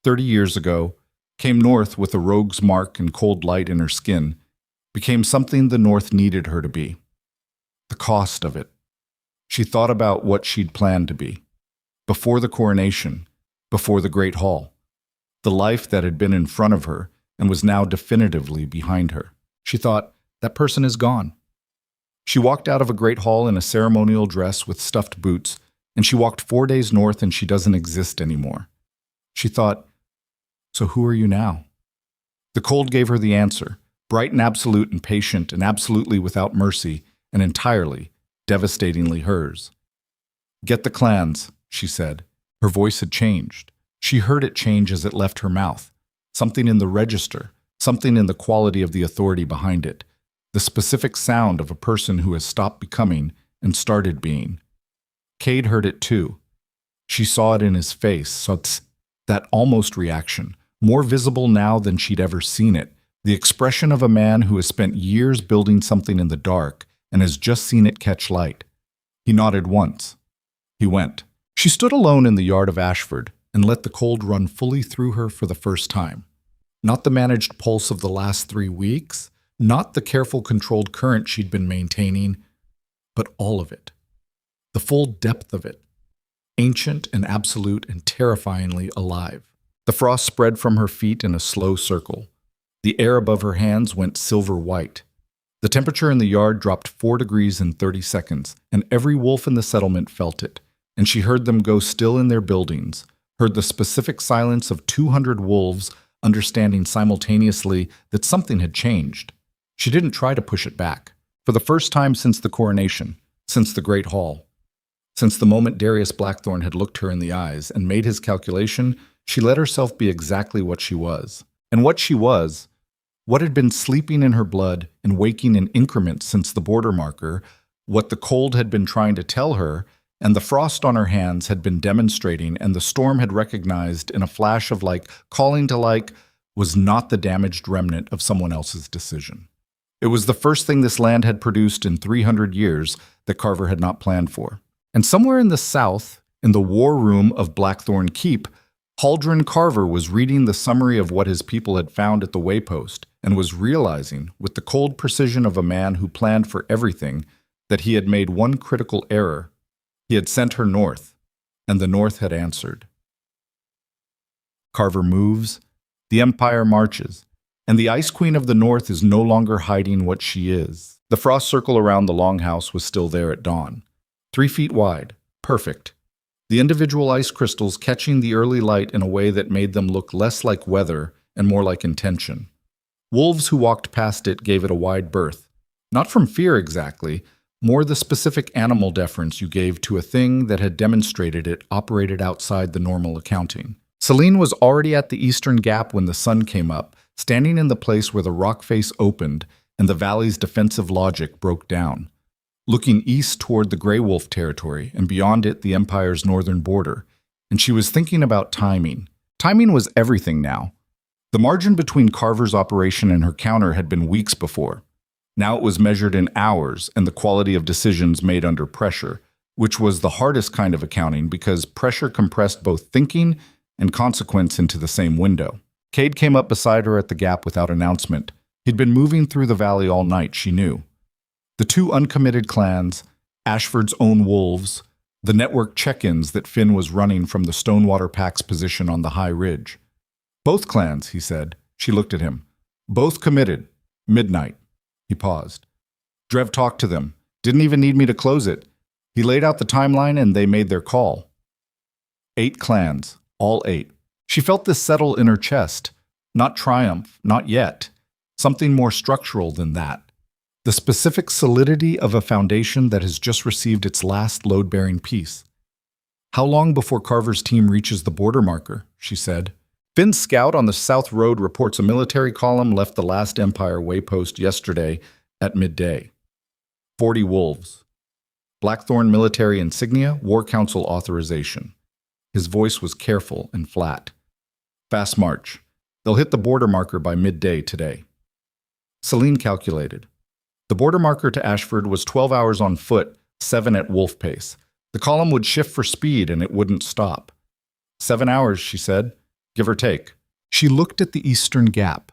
30 years ago, came north with a rogue's mark and cold light in her skin, became something the North needed her to be. The cost of it. She thought about what she'd planned to be. Before the coronation, before the Great Hall. The life that had been in front of her and was now definitively behind her. She thought, that person is gone. She walked out of a great hall in a ceremonial dress with stuffed boots, and she walked 4 days north and she doesn't exist anymore. She thought, so who are you now? The cold gave her the answer, bright and absolute and patient and absolutely without mercy and entirely, devastatingly hers. Get the clans, she said. Her voice had changed. She heard it change as it left her mouth. Something in the register, something in the quality of the authority behind it. The specific sound of a person who has stopped becoming and started being. Cade heard it too. She saw it in his face, so that almost reaction, more visible now than she'd ever seen it, the expression of a man who has spent years building something in the dark and has just seen it catch light. He nodded once. He went. She stood alone in the yard of Ashford and let the cold run fully through her for the first time. Not the managed pulse of the last 3 weeks, not the careful controlled current she'd been maintaining, but all of it. The full depth of it. Ancient and absolute and terrifyingly alive. The frost spread from her feet in a slow circle. The air above her hands went silver white. The temperature in the yard dropped 4 degrees in 30 seconds, and every wolf in the settlement felt it, and she heard them go still in their buildings, heard the specific silence of 200 wolves understanding simultaneously that something had changed. She didn't try to push it back. For the first time since the coronation, since the Great Hall, since the moment Darius Blackthorn had looked her in the eyes and made his calculation, she let herself be exactly what she was. And what she was, what had been sleeping in her blood and waking in increments since the border marker, what the cold had been trying to tell her, and the frost on her hands had been demonstrating, and the storm had recognized in a flash of calling to was not the damaged remnant of someone else's decision. It was the first thing this land had produced in 300 years that Carver had not planned for. And somewhere in the south, in the war room of Blackthorn Keep, Haldren Carver was reading the summary of what his people had found at the waypost and was realizing, with the cold precision of a man who planned for everything, that he had made one critical error. He had sent her north, and the north had answered. Carver moves, the Empire marches, and the Ice Queen of the North is no longer hiding what she is. The frost circle around the longhouse was still there at dawn, 3 feet wide, perfect. The individual ice crystals catching the early light in a way that made them look less like weather and more like intention. Wolves who walked past it gave it a wide berth, not from fear exactly, more the specific animal deference you gave to a thing that had demonstrated it operated outside the normal accounting. Celine was already at the eastern gap when the sun came up, standing in the place where the rock face opened and the valley's defensive logic broke down, looking east toward the Grey Wolf territory and beyond it the Empire's northern border. And she was thinking about timing. Timing was everything now. The margin between Carver's operation and her counter had been weeks before. Now it was measured in hours and the quality of decisions made under pressure, which was the hardest kind of accounting because pressure compressed both thinking and consequence into the same window. Cade came up beside her at the gap without announcement. He'd been moving through the valley all night, she knew. The 2 uncommitted clans, Ashford's own wolves, the network check-ins that Finn was running from the Stonewater Pack's position on the high ridge. Both clans, he said. She looked at him. Both committed. Midnight. He paused. Drev talked to them. Didn't even need me to close it. He laid out the timeline and they made their call. 8 clans. All 8. She felt this settle in her chest. Not triumph, not yet. Something more structural than that. The specific solidity of a foundation that has just received its last load-bearing piece. How long before Carver's team reaches the border marker? She said. Finn's scout on the South Road reports a military column left the last Empire waypost yesterday at midday. 40 wolves. Blackthorn military insignia, War Council authorization. His voice was careful and flat. Fast march. They'll hit the border marker by midday today. Celine calculated. The border marker to Ashford was 12 hours on foot, 7 at wolf pace. The column would shift for speed and it wouldn't stop. 7 hours, she said, give or take. She looked at the eastern gap.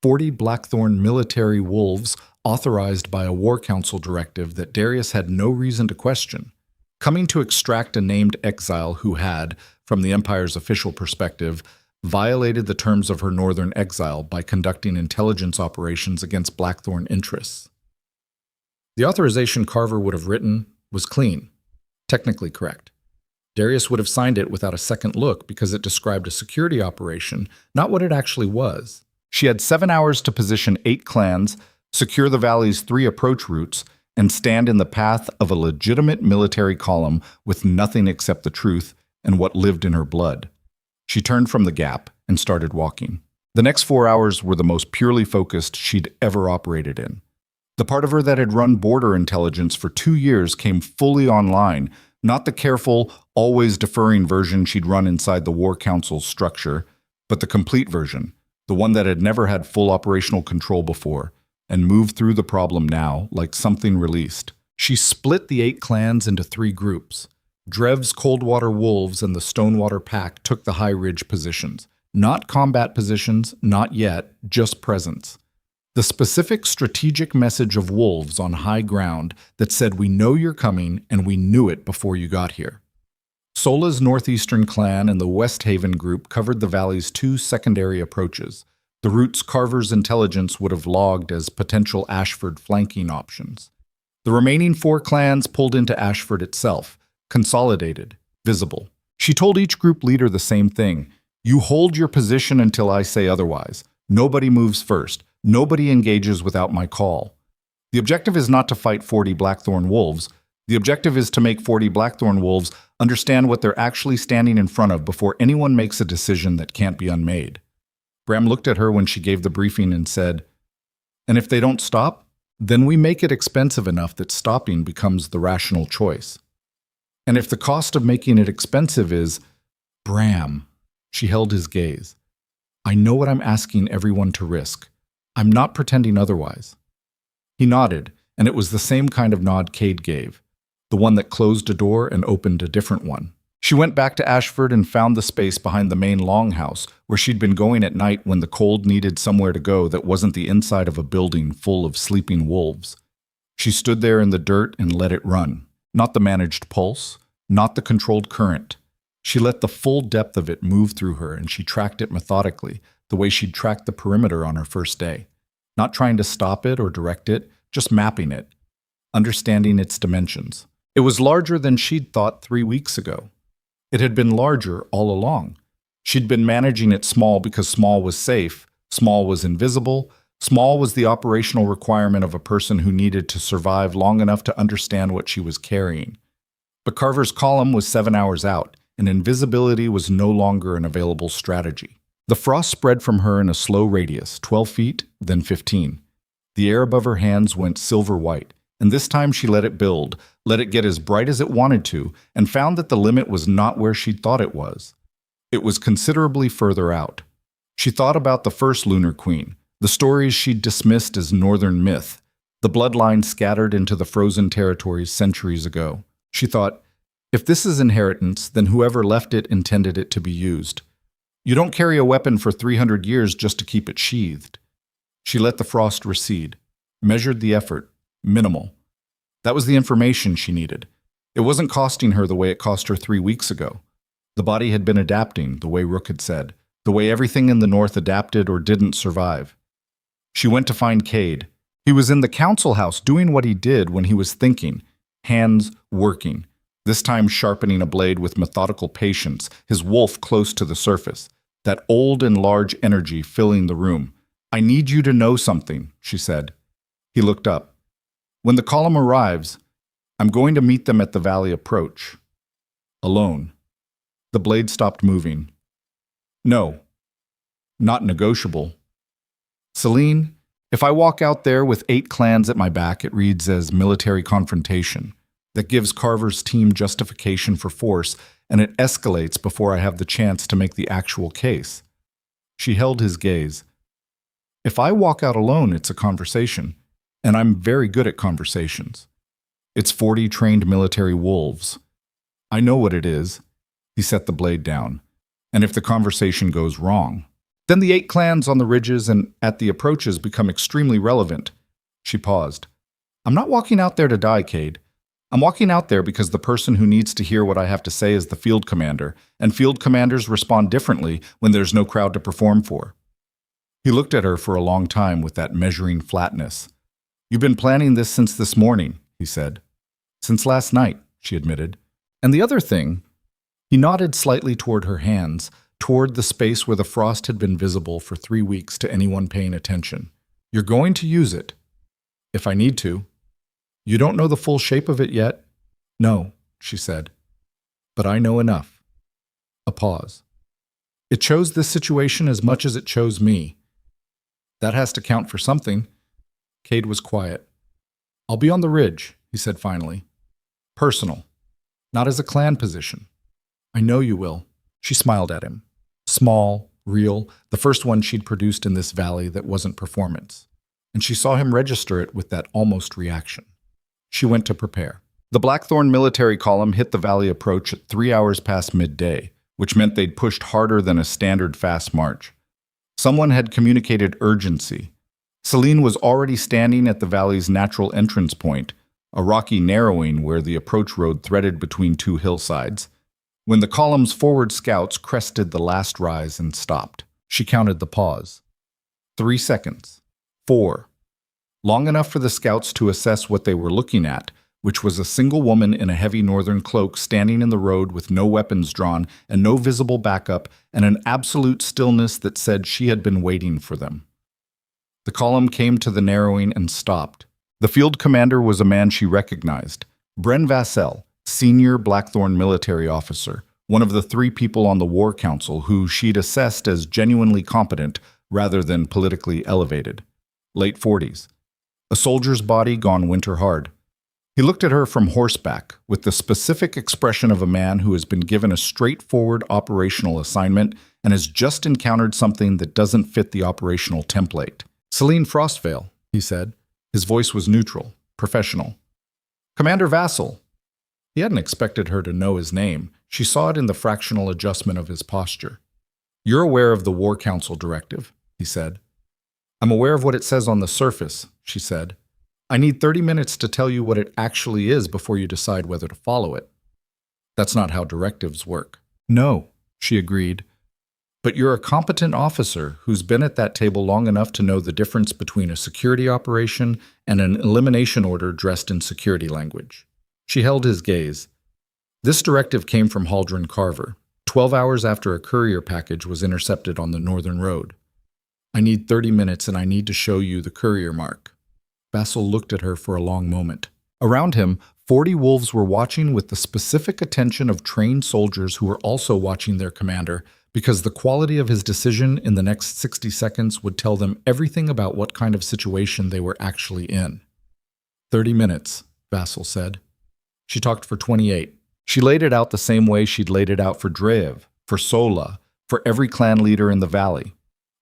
40 Blackthorn military wolves authorized by a War Council directive that Darius had no reason to question, coming to extract a named exile who had, from the Empire's official perspective, violated the terms of her northern exile by conducting intelligence operations against Blackthorn interests. The authorization Carver would have written was clean, technically correct. Darius would have signed it without a second look because it described a security operation, not what it actually was. She had 7 hours to position 8 clans, secure the valley's 3 approach routes, and stand in the path of a legitimate military column with nothing except the truth and what lived in her blood. She turned from the gap and started walking. The next 4 hours were the most purely focused she'd ever operated in. The part of her that had run border intelligence for 2 years came fully online, not the careful, always deferring version she'd run inside the War Council's structure, but the complete version, the one that had never had full operational control before, and moved through the problem now like something released. She split the 8 clans into 3 groups. Drev's Coldwater Wolves and the Stonewater Pack took the high ridge positions. Not combat positions, not yet, just presence. The specific strategic message of wolves on high ground that said we know you're coming and we knew it before you got here. Sola's northeastern clan and the West Haven group covered the valley's 2 secondary approaches, the routes Carver's intelligence would have logged as potential Ashford flanking options. The remaining 4 clans pulled into Ashford itself, consolidated, visible. She told each group leader the same thing. You hold your position until I say otherwise. Nobody moves first. Nobody engages without my call. The objective is not to fight 40 Blackthorn wolves. The objective is to make 40 Blackthorn wolves understand what they're actually standing in front of before anyone makes a decision that can't be unmade. Bram looked at her when she gave the briefing and said, "And if they don't stop, then we make it expensive enough that stopping becomes the rational choice. And if the cost of making it expensive is, Bram," she held his gaze, "I know what I'm asking everyone to risk. I'm not pretending otherwise." He nodded, and it was the same kind of nod Cade gave, the one that closed a door and opened a different one. She went back to Ashford and found the space behind the main longhouse where she'd been going at night when the cold needed somewhere to go that wasn't the inside of a building full of sleeping wolves. She stood there in the dirt and let it run, not the managed pulse, not the controlled current. She let the full depth of it move through her, and she tracked it methodically, the way she'd tracked the perimeter on her first day. Not trying to stop it or direct it, just mapping it, understanding its dimensions. It was larger than she'd thought 3 weeks ago. It had been larger all along. She'd been managing it small because small was safe, small was invisible, small was the operational requirement of a person who needed to survive long enough to understand what she was carrying. But Carver's column was 7 hours out, and invisibility was no longer an available strategy. The frost spread from her in a slow radius, 12 feet, then 15. The air above her hands went silver white, and this time she let it build, let it get as bright as it wanted to, and found that the limit was not where she'd thought it was. It was considerably further out. She thought about the first Lunar Queen, the stories she'd dismissed as northern myth, the bloodline scattered into the frozen territories centuries ago. She thought, if this is inheritance, then whoever left it intended it to be used. You don't carry a weapon for 300 years just to keep it sheathed. She let the frost recede, measured the effort, minimal. That was the information she needed. It wasn't costing her the way it cost her 3 weeks ago. The body had been adapting, the way Rook had said, the way everything in the north adapted or didn't survive. She went to find Cade. He was in the council house doing what he did when he was thinking, hands working, this time sharpening a blade with methodical patience, his wolf close to the surface, that old and large energy filling the room. I need you to know something, she said. He looked up. When the column arrives, I'm going to meet them at the valley approach. Alone. The blade stopped moving. No. Not negotiable. Celine, if I walk out there with 8 clans at my back, it reads as military confrontation. That gives Carver's team justification for force, and it escalates before I have the chance to make the actual case. She held his gaze. If I walk out alone, it's a conversation, and I'm very good at conversations. It's 40 trained military wolves. I know what it is. He set the blade down. And if the conversation goes wrong, then the 8 clans on the ridges and at the approaches become extremely relevant. She paused. I'm not walking out there to die, Cade. I'm walking out there because the person who needs to hear what I have to say is the field commander, and field commanders respond differently when there's no crowd to perform for. He looked at her for a long time with that measuring flatness. You've been planning this since this morning, he said. Since last night, she admitted. And the other thing, he nodded slightly toward her hands, toward the space where the frost had been visible for 3 weeks to anyone paying attention. You're going to use it. If I need to. You don't know the full shape of it yet? No, she said. But I know enough. A pause. It chose this situation as much as it chose me. That has to count for something. Cade was quiet. I'll be on the ridge, he said finally. Personal. Not as a clan position. I know you will. She smiled at him. Small, real, the first one she'd produced in this valley that wasn't performance. And she saw him register it with that almost reaction. She went to prepare. The Blackthorn military column hit the valley approach at 3 hours past midday, which meant they'd pushed harder than a standard fast march. Someone had communicated urgency. Celine was already standing at the valley's natural entrance point, a rocky narrowing where the approach road threaded between 2 hillsides. When the column's forward scouts crested the last rise and stopped, she counted the pause. 3 seconds. 4. Long enough for the scouts to assess what they were looking at, which was a single woman in a heavy northern cloak standing in the road with no weapons drawn and no visible backup, and an absolute stillness that said she had been waiting for them. The column came to the narrowing and stopped. The field commander was a man she recognized, Bren Vassell, senior Blackthorn military officer, one of the 3 people on the War Council who she'd assessed as genuinely competent rather than politically elevated. Late 40s. A soldier's body gone winter hard. He looked at her from horseback with the specific expression of a man who has been given a straightforward operational assignment and has just encountered something that doesn't fit the operational template. Celine Frostvale, he said. His voice was neutral, professional. Commander Vassell. He hadn't expected her to know his name. She saw it in the fractional adjustment of his posture. You're aware of the War Council directive, he said. I'm aware of what it says on the surface, she said. I need 30 minutes to tell you what it actually is before you decide whether to follow it. That's not how directives work. No, she agreed. But you're a competent officer who's been at that table long enough to know the difference between a security operation and an elimination order dressed in security language. She held his gaze. This directive came from Haldren Carver, 12 hours after a courier package was intercepted on the northern road. I need 30 minutes and I need to show you the courier mark. Vassal looked at her for a long moment. Around him, 40 wolves were watching with the specific attention of trained soldiers who were also watching their commander, because the quality of his decision in the next 60 seconds would tell them everything about what kind of situation they were actually in. 30 minutes, Vassal said. She talked for 28. She laid it out the same way she'd laid it out for Drev, for Sola, for every clan leader in the valley.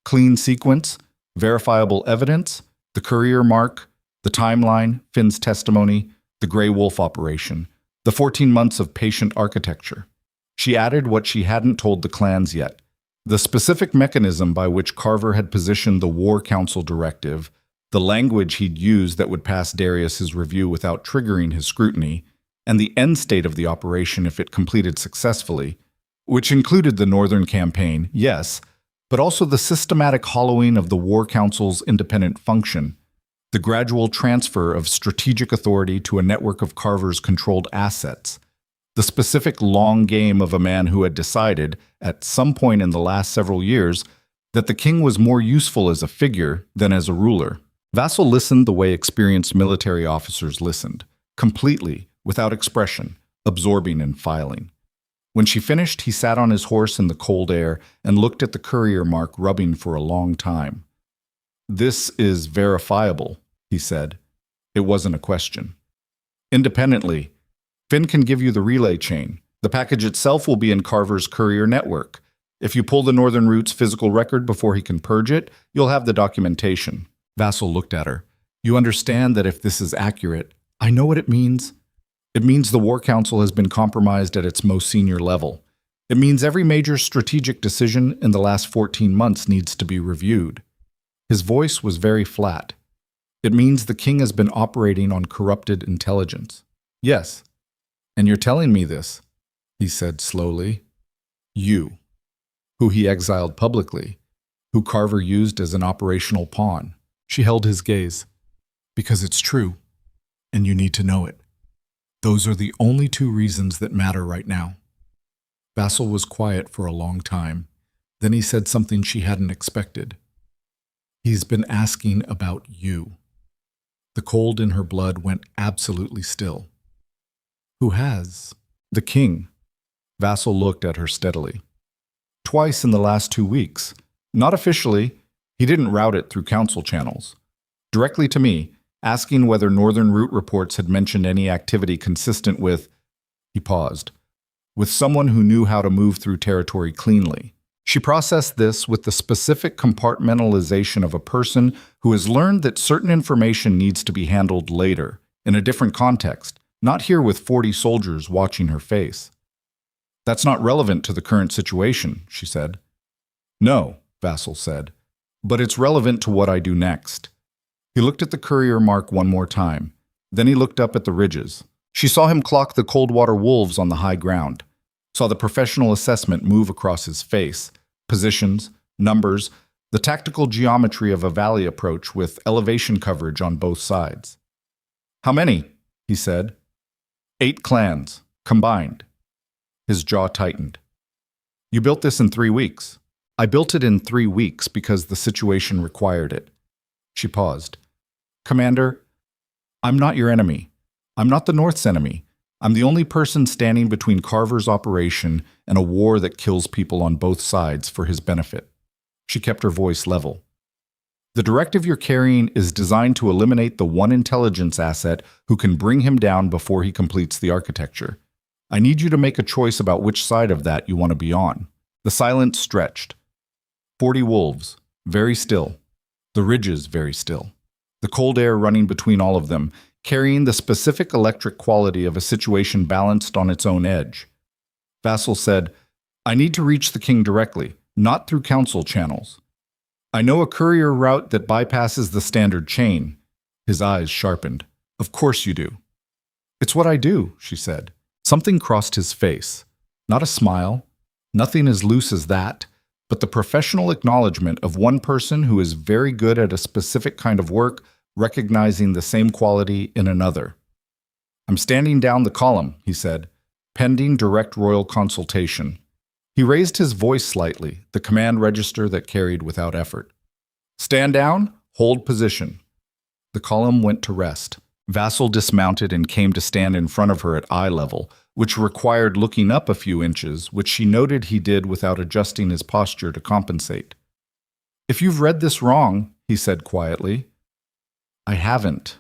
Clean sequence, verifiable evidence, the courier mark, the timeline, Finn's testimony, the Grey Wolf operation, the 14 months of patient architecture. She added what she hadn't told the clans yet: the specific mechanism by which Carver had positioned the War Council directive, the language he'd used that would pass Darius's review without triggering his scrutiny, and the end state of the operation if it completed successfully, which included the Northern Campaign, yes, but also the systematic hollowing of the War Council's independent function, the gradual transfer of strategic authority to a network of Carver's controlled assets, the specific long game of a man who had decided, at some point in the last several years, that the king was more useful as a figure than as a ruler. Vassal listened the way experienced military officers listened, completely, without expression, absorbing and filing. When she finished, he sat on his horse in the cold air and looked at the courier mark rubbing for a long time. "This is verifiable," he said. It wasn't a question. "Independently, Finn can give you the relay chain. The package itself will be in Carver's courier network. If you pull the Northern Route's physical record before he can purge it, you'll have the documentation." Vassal looked at her. "You understand that if this is accurate, I know what it means. It means the War Council has been compromised at its most senior level. It means every major strategic decision in the last 14 months needs to be reviewed." His voice was very flat. "It means the king has been operating on corrupted intelligence." "Yes. And you're telling me this," he said slowly. "You, who he exiled publicly, who Carver used as an operational pawn." She held his gaze. "Because it's true, and you need to know it. Those are the only two reasons that matter right now." Vassal was quiet for a long time. Then he said something she hadn't expected. "He's been asking about you." The cold in her blood went absolutely still. "Who has?" "The king." Vassal looked at her steadily. "Twice in the last 2 weeks. Not officially. He didn't route it through council channels. Directly to me, asking whether Northern Route reports had mentioned any activity consistent with," he paused, "with someone who knew how to move through territory cleanly." She processed this with the specific compartmentalization of a person who has learned that certain information needs to be handled later, in a different context, not here with 40 soldiers watching her face. "That's not relevant to the current situation," she said. "No," Vassal said, "but it's relevant to what I do next." He looked at the courier mark one more time. Then he looked up at the ridges. She saw him clock the Coldwater wolves on the high ground, saw the professional assessment move across his face, positions, numbers, the tactical geometry of a valley approach with elevation coverage on both sides. "How many?" he said. 8 clans, combined." His jaw tightened. "You built this in 3 weeks." "I built it in 3 weeks because the situation required it." She paused. "Commander, I'm not your enemy. I'm not the North's enemy. I'm the only person standing between Carver's operation and a war that kills people on both sides for his benefit." She kept her voice level. "The directive you're carrying is designed to eliminate the one intelligence asset who can bring him down before he completes the architecture. I need you to make a choice about which side of that you want to be on." The silence stretched. 40 wolves, very still. The ridges very still. The cold air running between all of them, carrying the specific electric quality of a situation balanced on its own edge. Vassal said, "I need to reach the king directly, not through council channels. I know a courier route that bypasses the standard chain." His eyes sharpened. "Of course you do." "It's what I do," she said. Something crossed his face. Not a smile, nothing as loose as that, but the professional acknowledgement of one person who is very good at a specific kind of work, recognizing the same quality in another. "I'm standing down the column," he said, "pending direct royal consultation." He raised his voice slightly, the command register that carried without effort. "Stand down, hold position." The column went to rest. Vassal dismounted and came to stand in front of her at eye level, which required looking up a few inches, which she noted he did without adjusting his posture to compensate. "If you've read this wrong," he said quietly. "I haven't."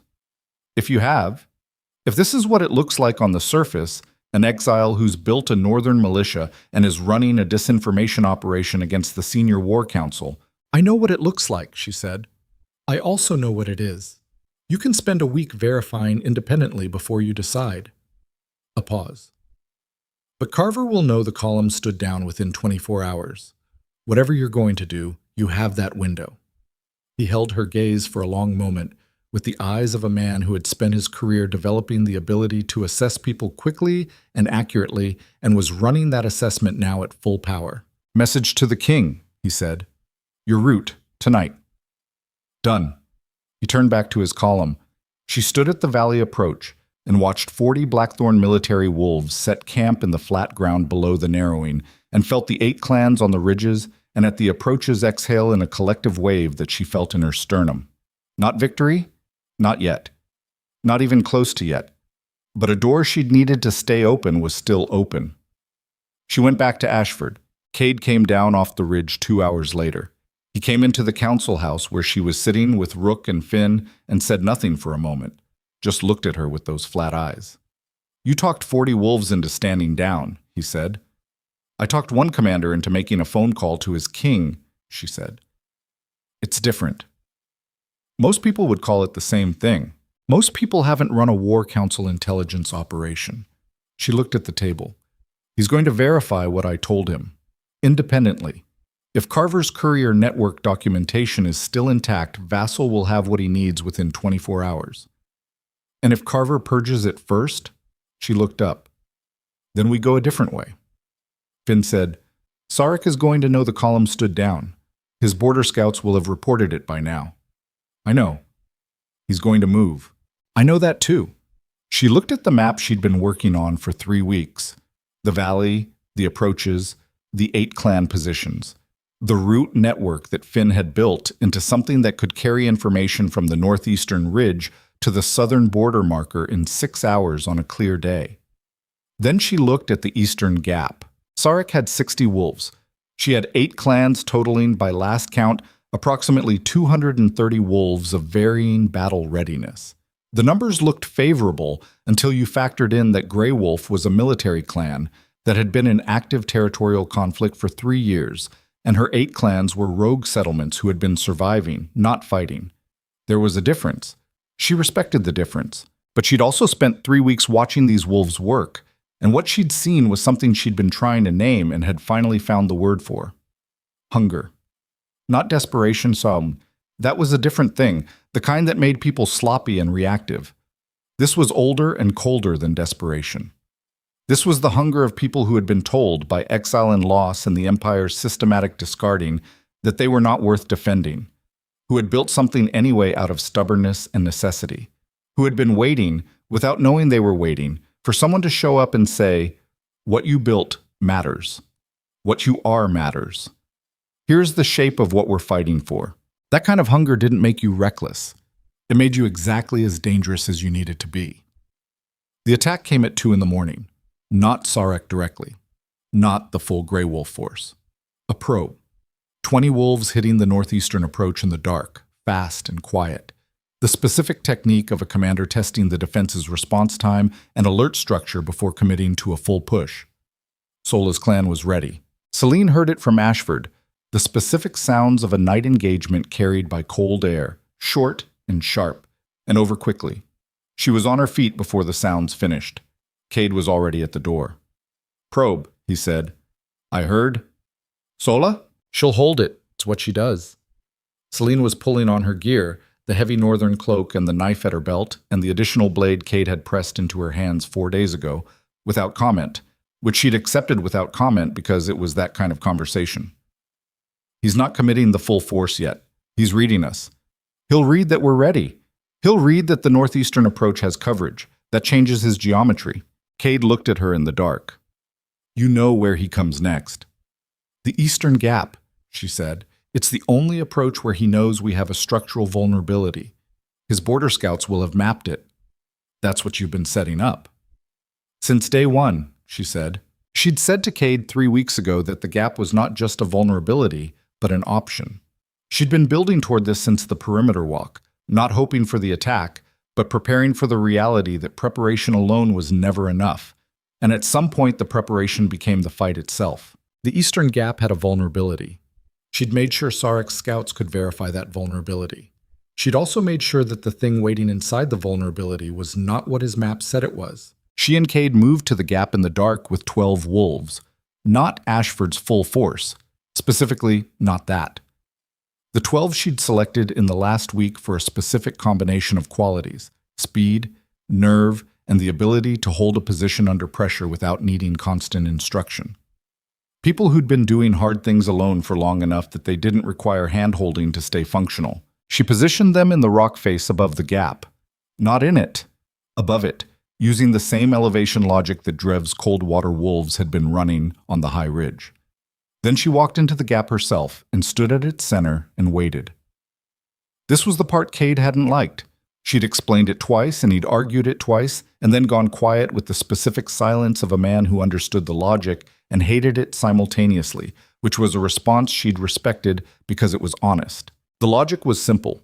"If you have, if this is what it looks like on the surface, an exile who's built a northern militia and is running a disinformation operation against the senior war council." "I know what it looks like," she said. "I also know what it is. You can spend a week verifying independently before you decide." A pause. "But Carver will know the column stood down within 24 hours. Whatever you're going to do, you have that window." He held her gaze for a long moment, with the eyes of a man who had spent his career developing the ability to assess people quickly and accurately and was running that assessment now at full power. "Message to the king," he said. "Your route, tonight." "Done." He turned back to his column. She stood at the valley approach and watched 40 Blackthorn military wolves set camp in the flat ground below the narrowing, and felt the 8 clans on the ridges and at the approaches exhale in a collective wave that she felt in her sternum. Not victory? Not yet. Not even close to yet. But a door she'd needed to stay open was still open. She went back to Ashford. Cade came down off the ridge 2 hours later. He came into the council house where she was sitting with Rook and Finn and said nothing for a moment, just looked at her with those flat eyes. "You talked 40 wolves into standing down," he said. "I talked one commander into making a phone call to his king," she said. "It's different. Most people would call it the same thing. Most people haven't run a war council intelligence operation." She looked at the table. "He's going to verify what I told him, independently. If Carver's courier network documentation is still intact, Vassal will have what he needs within 24 hours. And if Carver purges it first," she looked up, "then we go a different way." Finn said, "Sarek is going to know the column stood down. His border scouts will have reported it by now." "I know. He's going to move." "I know that too." She looked at the map she'd been working on for 3 weeks. The valley, the approaches, the 8 clan positions. The route network that Finn had built into something that could carry information from the northeastern ridge to the southern border marker in 6 hours on a clear day. Then she looked at the eastern gap. Sarek had 60 wolves. She had 8 clans totaling, by last count, approximately 230 wolves of varying battle readiness. The numbers looked favorable until you factored in that Grey Wolf was a military clan that had been in active territorial conflict for 3 years, and her 8 clans were rogue settlements who had been surviving, not fighting. There was a difference. She respected the difference, but she'd also spent 3 weeks watching these wolves work, and what she'd seen was something she'd been trying to name and had finally found the word for. Hunger. Not desperation, that was a different thing, the kind that made people sloppy and reactive. This was older and colder than desperation. This was the hunger of people who had been told, by exile and loss and the Empire's systematic discarding, that they were not worth defending, who had built something anyway out of stubbornness and necessity, who had been waiting, without knowing they were waiting, for someone to show up and say, "What you built matters. What you are matters. Here's the shape of what we're fighting for." That kind of hunger didn't make you reckless. It made you exactly as dangerous as you needed to be. The attack came at 2 in the morning. Not Sarek directly. Not the full Grey Wolf force. A probe. 20 wolves hitting the northeastern approach in the dark, fast and quiet. The specific technique of a commander testing the defense's response time and alert structure before committing to a full push. Sola's clan was ready. Celine heard it from Ashford, the specific sounds of a night engagement carried by cold air, short and sharp, and over quickly. She was on her feet before the sounds finished. Cade was already at the door. "Probe," he said. "I heard." "Sola? She'll hold it. It's what she does." Celine was pulling on her gear, the heavy northern cloak and the knife at her belt, and the additional blade Cade had pressed into her hands 4 days ago, without comment, which she'd accepted without comment because it was that kind of conversation. He's not committing the full force yet. He's reading us. He'll read that we're ready. He'll read that the northeastern approach has coverage. That changes his geometry. Cade looked at her in the dark. You know where he comes next. The eastern gap, she said. It's the only approach where he knows we have a structural vulnerability. His border scouts will have mapped it. That's what you've been setting up. Since day one, she said. She'd said to Cade 3 weeks ago that the gap was not just a vulnerability, but an option. She'd been building toward this since the perimeter walk, not hoping for the attack, but preparing for the reality that preparation alone was never enough. And at some point, the preparation became the fight itself. The eastern gap had a vulnerability. She'd made sure Sarek's scouts could verify that vulnerability. She'd also made sure that the thing waiting inside the vulnerability was not what his map said it was. She and Cade moved to the gap in the dark with 12 wolves, not Ashford's full force, specifically not that. The 12 she'd selected in the last week for a specific combination of qualities: speed, nerve, and the ability to hold a position under pressure without needing constant instruction. People who'd been doing hard things alone for long enough that they didn't require hand-holding to stay functional. She positioned them in the rock face above the gap. Not in it, above it, using the same elevation logic that Drev's cold water wolves had been running on the high ridge. Then she walked into the gap herself and stood at its center and waited. This was the part Cade hadn't liked. She'd explained it twice and he'd argued it twice and then gone quiet with the specific silence of a man who understood the logic and hated it simultaneously, which was a response she'd respected because it was honest. The logic was simple.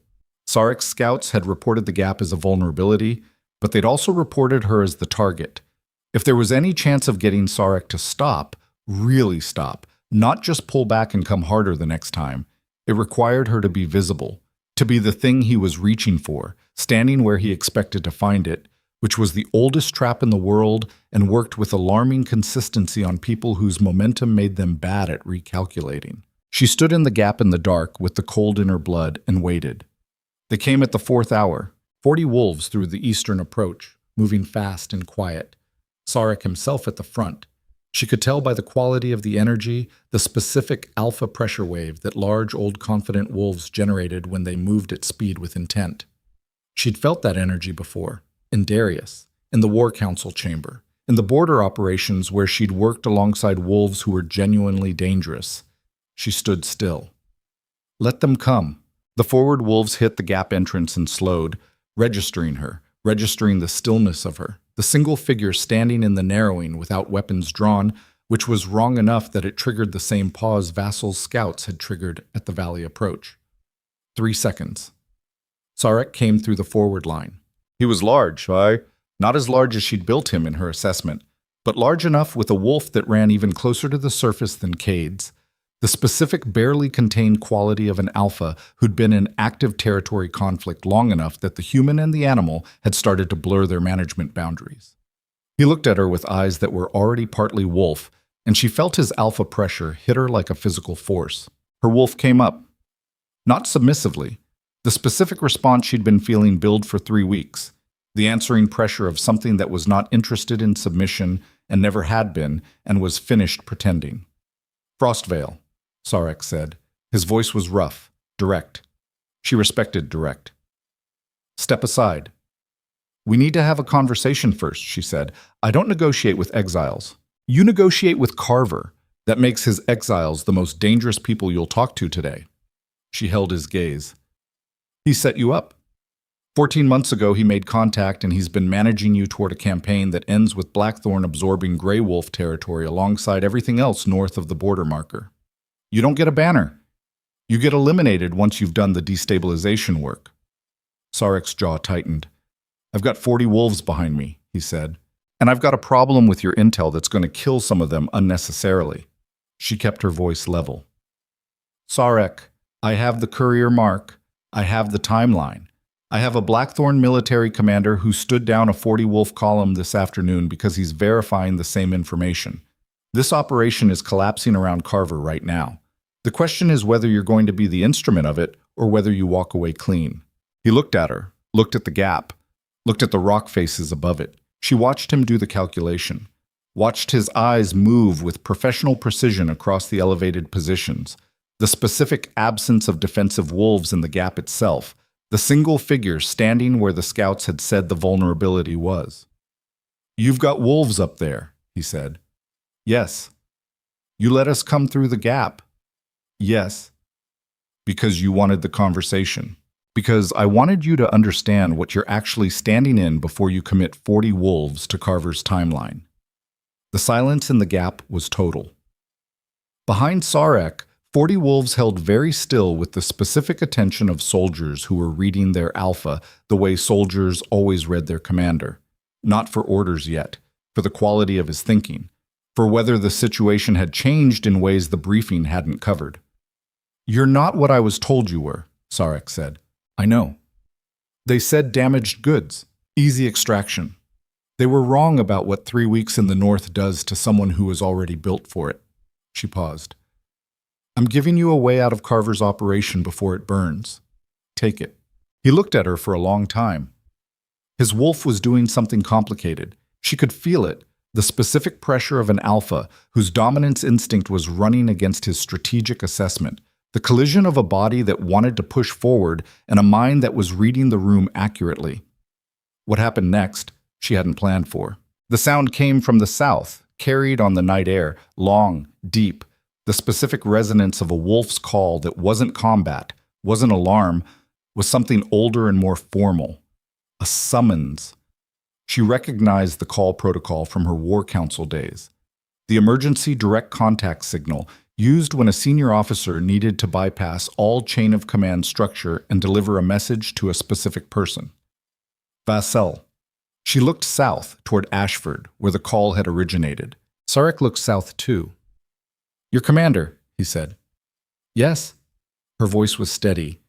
Sarek's scouts had reported the gap as a vulnerability, but they'd also reported her as the target. If there was any chance of getting Sarek to stop, really stop, not just pull back and come harder the next time, it required her to be visible, to be the thing he was reaching for, standing where he expected to find it, which was the oldest trap in the world and worked with alarming consistency on people whose momentum made them bad at recalculating. She stood in the gap in the dark with the cold in her blood and waited. They came at the 4th hour, 40 wolves through the eastern approach, moving fast and quiet. Sarek himself at the front. She could tell by the quality of the energy, the specific alpha pressure wave that large, old, confident wolves generated when they moved at speed with intent. She'd felt that energy before, in Darius, in the War Council chamber, in the border operations where she'd worked alongside wolves who were genuinely dangerous. She stood still. Let them come. The forward wolves hit the gap entrance and slowed, registering her, registering the stillness of her, the single figure standing in the narrowing without weapons drawn, which was wrong enough that it triggered the same pause Vassal's scouts had triggered at the valley approach. 3 seconds. Sarek came through the forward line. He was large, not as large as she'd built him in her assessment, but large enough with a wolf that ran even closer to the surface than Cade's. The specific, barely contained quality of an alpha who'd been in active territory conflict long enough that the human and the animal had started to blur their management boundaries. He looked at her with eyes that were already partly wolf, and she felt his alpha pressure hit her like a physical force. Her wolf came up. Not submissively. The specific response she'd been feeling build for 3 weeks. The answering pressure of something that was not interested in submission and never had been and was finished pretending. Frostveil, Sarek said. His voice was rough, direct. She respected direct. Step aside. We need to have a conversation first, she said. I don't negotiate with exiles. You negotiate with Carver. That makes his exiles the most dangerous people you'll talk to today. She held his gaze. He set you up. 14 months ago, he made contact and he's been managing you toward a campaign that ends with Blackthorn absorbing Grey Wolf territory alongside everything else north of the border marker. You don't get a banner. You get eliminated once you've done the destabilization work. Sarek's jaw tightened. I've got 40 wolves behind me, he said, and I've got a problem with your intel that's going to kill some of them unnecessarily. She kept her voice level. Sarek, I have the courier mark. I have the timeline. I have a Blackthorn military commander who stood down a 40-wolf column this afternoon because he's verifying the same information. This operation is collapsing around Carver right now. The question is whether you're going to be the instrument of it or whether you walk away clean. He looked at her, looked at the gap, looked at the rock faces above it. She watched him do the calculation. watched his eyes move with professional precision across the elevated positions, the specific absence of defensive wolves in the gap itself, the single figure standing where the scouts had said the vulnerability was. "You've got wolves up there," he said. "Yes." "You let us come through the gap." "Yes." "Because you wanted the conversation. Because I wanted you to understand what you're actually standing in before you commit 40 wolves to Carver's timeline." The silence in the gap was total. Behind Sarek, 40 wolves held very still with the specific attention of soldiers who were reading their alpha the way soldiers always read their commander. Not for orders yet, for the quality of his thinking, for whether the situation had changed in ways the briefing hadn't covered. "You're not what I was told you were," Sarek said. "I know. They said damaged goods, easy extraction. They were wrong about what 3 weeks in the north does to someone who is already built for it." She paused. "I'm giving you a way out of Carver's operation before it burns. Take it." He looked at her for a long time. His wolf was doing something complicated. She could feel it, the specific pressure of an alpha whose dominance instinct was running against his strategic assessment, the collision of a body that wanted to push forward and a mind that was reading the room accurately. What happened next, she hadn't planned for. The sound came from the south, carried on the night air, long, deep, the specific resonance of a wolf's call that wasn't combat, wasn't alarm, was something older and more formal. A summons. She recognized the call protocol from her War Council days. The emergency direct contact signal used when a senior officer needed to bypass all chain of command structure and deliver a message to a specific person. Vassal. She looked south toward Ashford, where the call had originated. Sarek looked south too. "Your commander," he said. "Yes." Her voice was steady.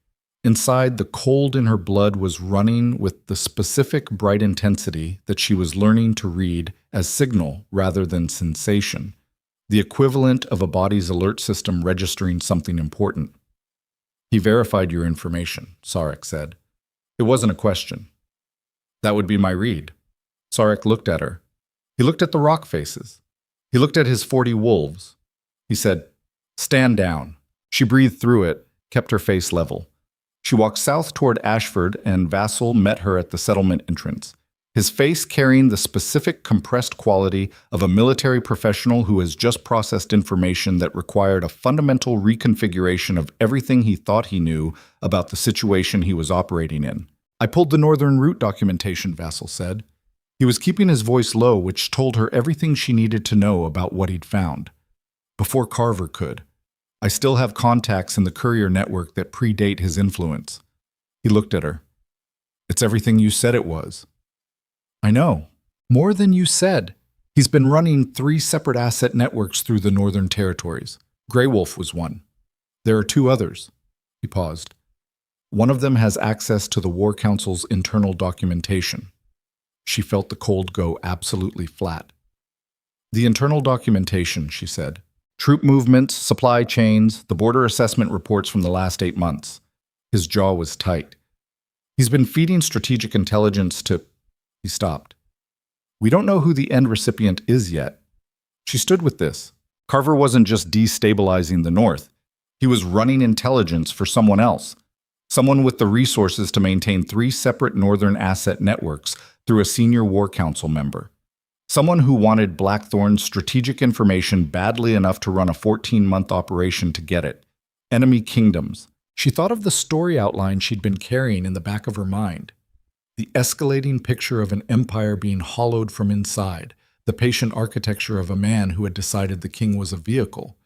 Inside, the cold in her blood was running with the specific bright intensity that she was learning to read as signal rather than sensation, the equivalent of a body's alert system registering something important. "He verified your information," Sarek said. "It wasn't a question." "That would be my read." Sarek looked at her. He looked at the rock faces. He looked at his 40 wolves. He said, "Stand down." She breathed through it, kept her face level. She walked south toward Ashford, and Vassal met her at the settlement entrance, his face carrying the specific compressed quality of a military professional who has just processed information that required a fundamental reconfiguration of everything he thought he knew about the situation he was operating in. "I pulled the Northern Route documentation," Vassal said. He was keeping his voice low, which told her everything she needed to know about what he'd found. "Before Carver could. I still have contacts in the courier network that predate his influence." He looked at her. "It's everything you said it was." "I know. More than you said. He's been running 3 separate asset networks through the Northern Territories. Grey Wolf was one. There are 2 others." He paused. "One of them has access to the War Council's internal documentation." She felt the cold go absolutely flat. "The internal documentation," she said. "Troop movements, supply chains, the border assessment reports from the last 8 months. His jaw was tight. "He's been feeding strategic intelligence to—" He stopped. "We don't know who the end recipient is yet." She stood with this. Carver wasn't just destabilizing the North. He was running intelligence for someone else. Someone with the resources to maintain 3 separate Northern asset networks through a senior War Council member. Someone who wanted Blackthorn's strategic information badly enough to run a 14-month operation to get it. Enemy kingdoms. She thought of the story outline she'd been carrying in the back of her mind. The escalating picture of an empire being hollowed from inside, the patient architecture of a man who had decided the king was a vehicle.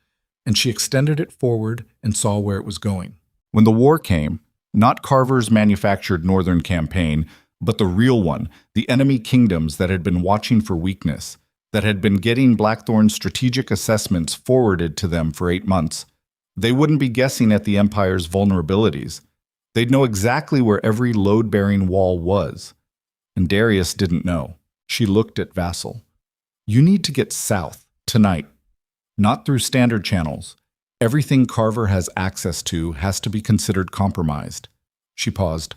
And she extended it forward and saw where it was going. When the war came, not Carver's manufactured Northern campaign, but the real one, the enemy kingdoms that had been watching for weakness, that had been getting Blackthorn's strategic assessments forwarded to them for 8 months. They wouldn't be guessing at the Empire's vulnerabilities. They'd know exactly where every load-bearing wall was. And Darius didn't know. She looked at Vassal. "You need to get south, tonight. Not through standard channels. Everything Carver has access to has to be considered compromised." She paused.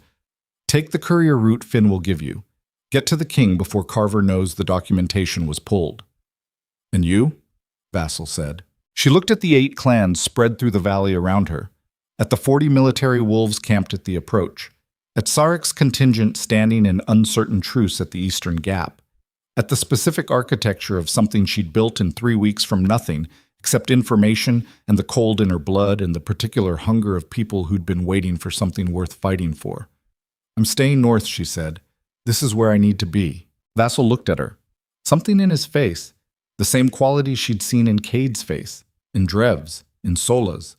"Take the courier route Finn will give you. Get to the king before Carver knows the documentation was pulled." And you? Vassal said. She looked at the 8 clans spread through the valley around her, at the 40 military wolves camped at the approach, at Sarek's contingent standing in uncertain truce at the eastern gap, at the specific architecture of something she'd built in 3 weeks from nothing except information and the cold in her blood and the particular hunger of people who'd been waiting for something worth fighting for. I'm staying north, she said. This is where I need to be. Vassal looked at her. Something in his face, the same quality she'd seen in Cade's face, in Drev's, in Sola's,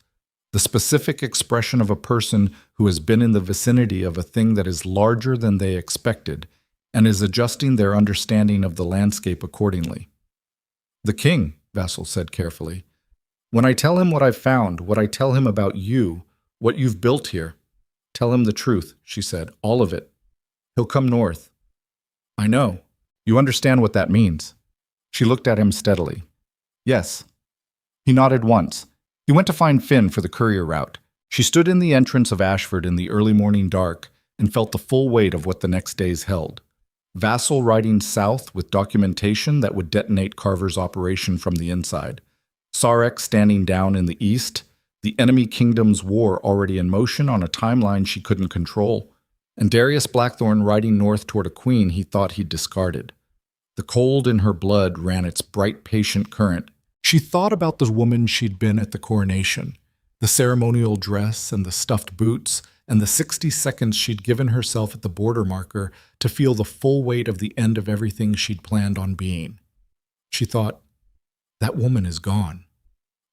the specific expression of a person who has been in the vicinity of a thing that is larger than they expected and is adjusting their understanding of the landscape accordingly. The king, Vassal said carefully. When I tell him what I've found, what I tell him about you, what you've built here, tell him the truth, she said, all of it. He'll come north. I know. You understand what that means. She looked at him steadily. Yes. He nodded once. He went to find Finn for the courier route. She stood in the entrance of Ashford in the early morning dark and felt the full weight of what the next days held. Vassal riding south with documentation that would detonate Carver's operation from the inside. Sarek standing down in the east, the enemy kingdom's war already in motion on a timeline she couldn't control, and Darius Blackthorne riding north toward a queen he thought he'd discarded. The cold in her blood ran its bright, patient current. She thought about the woman she'd been at the coronation, the ceremonial dress and the stuffed boots, and the 60 seconds she'd given herself at the border marker to feel the full weight of the end of everything she'd planned on being. She thought, that woman is gone.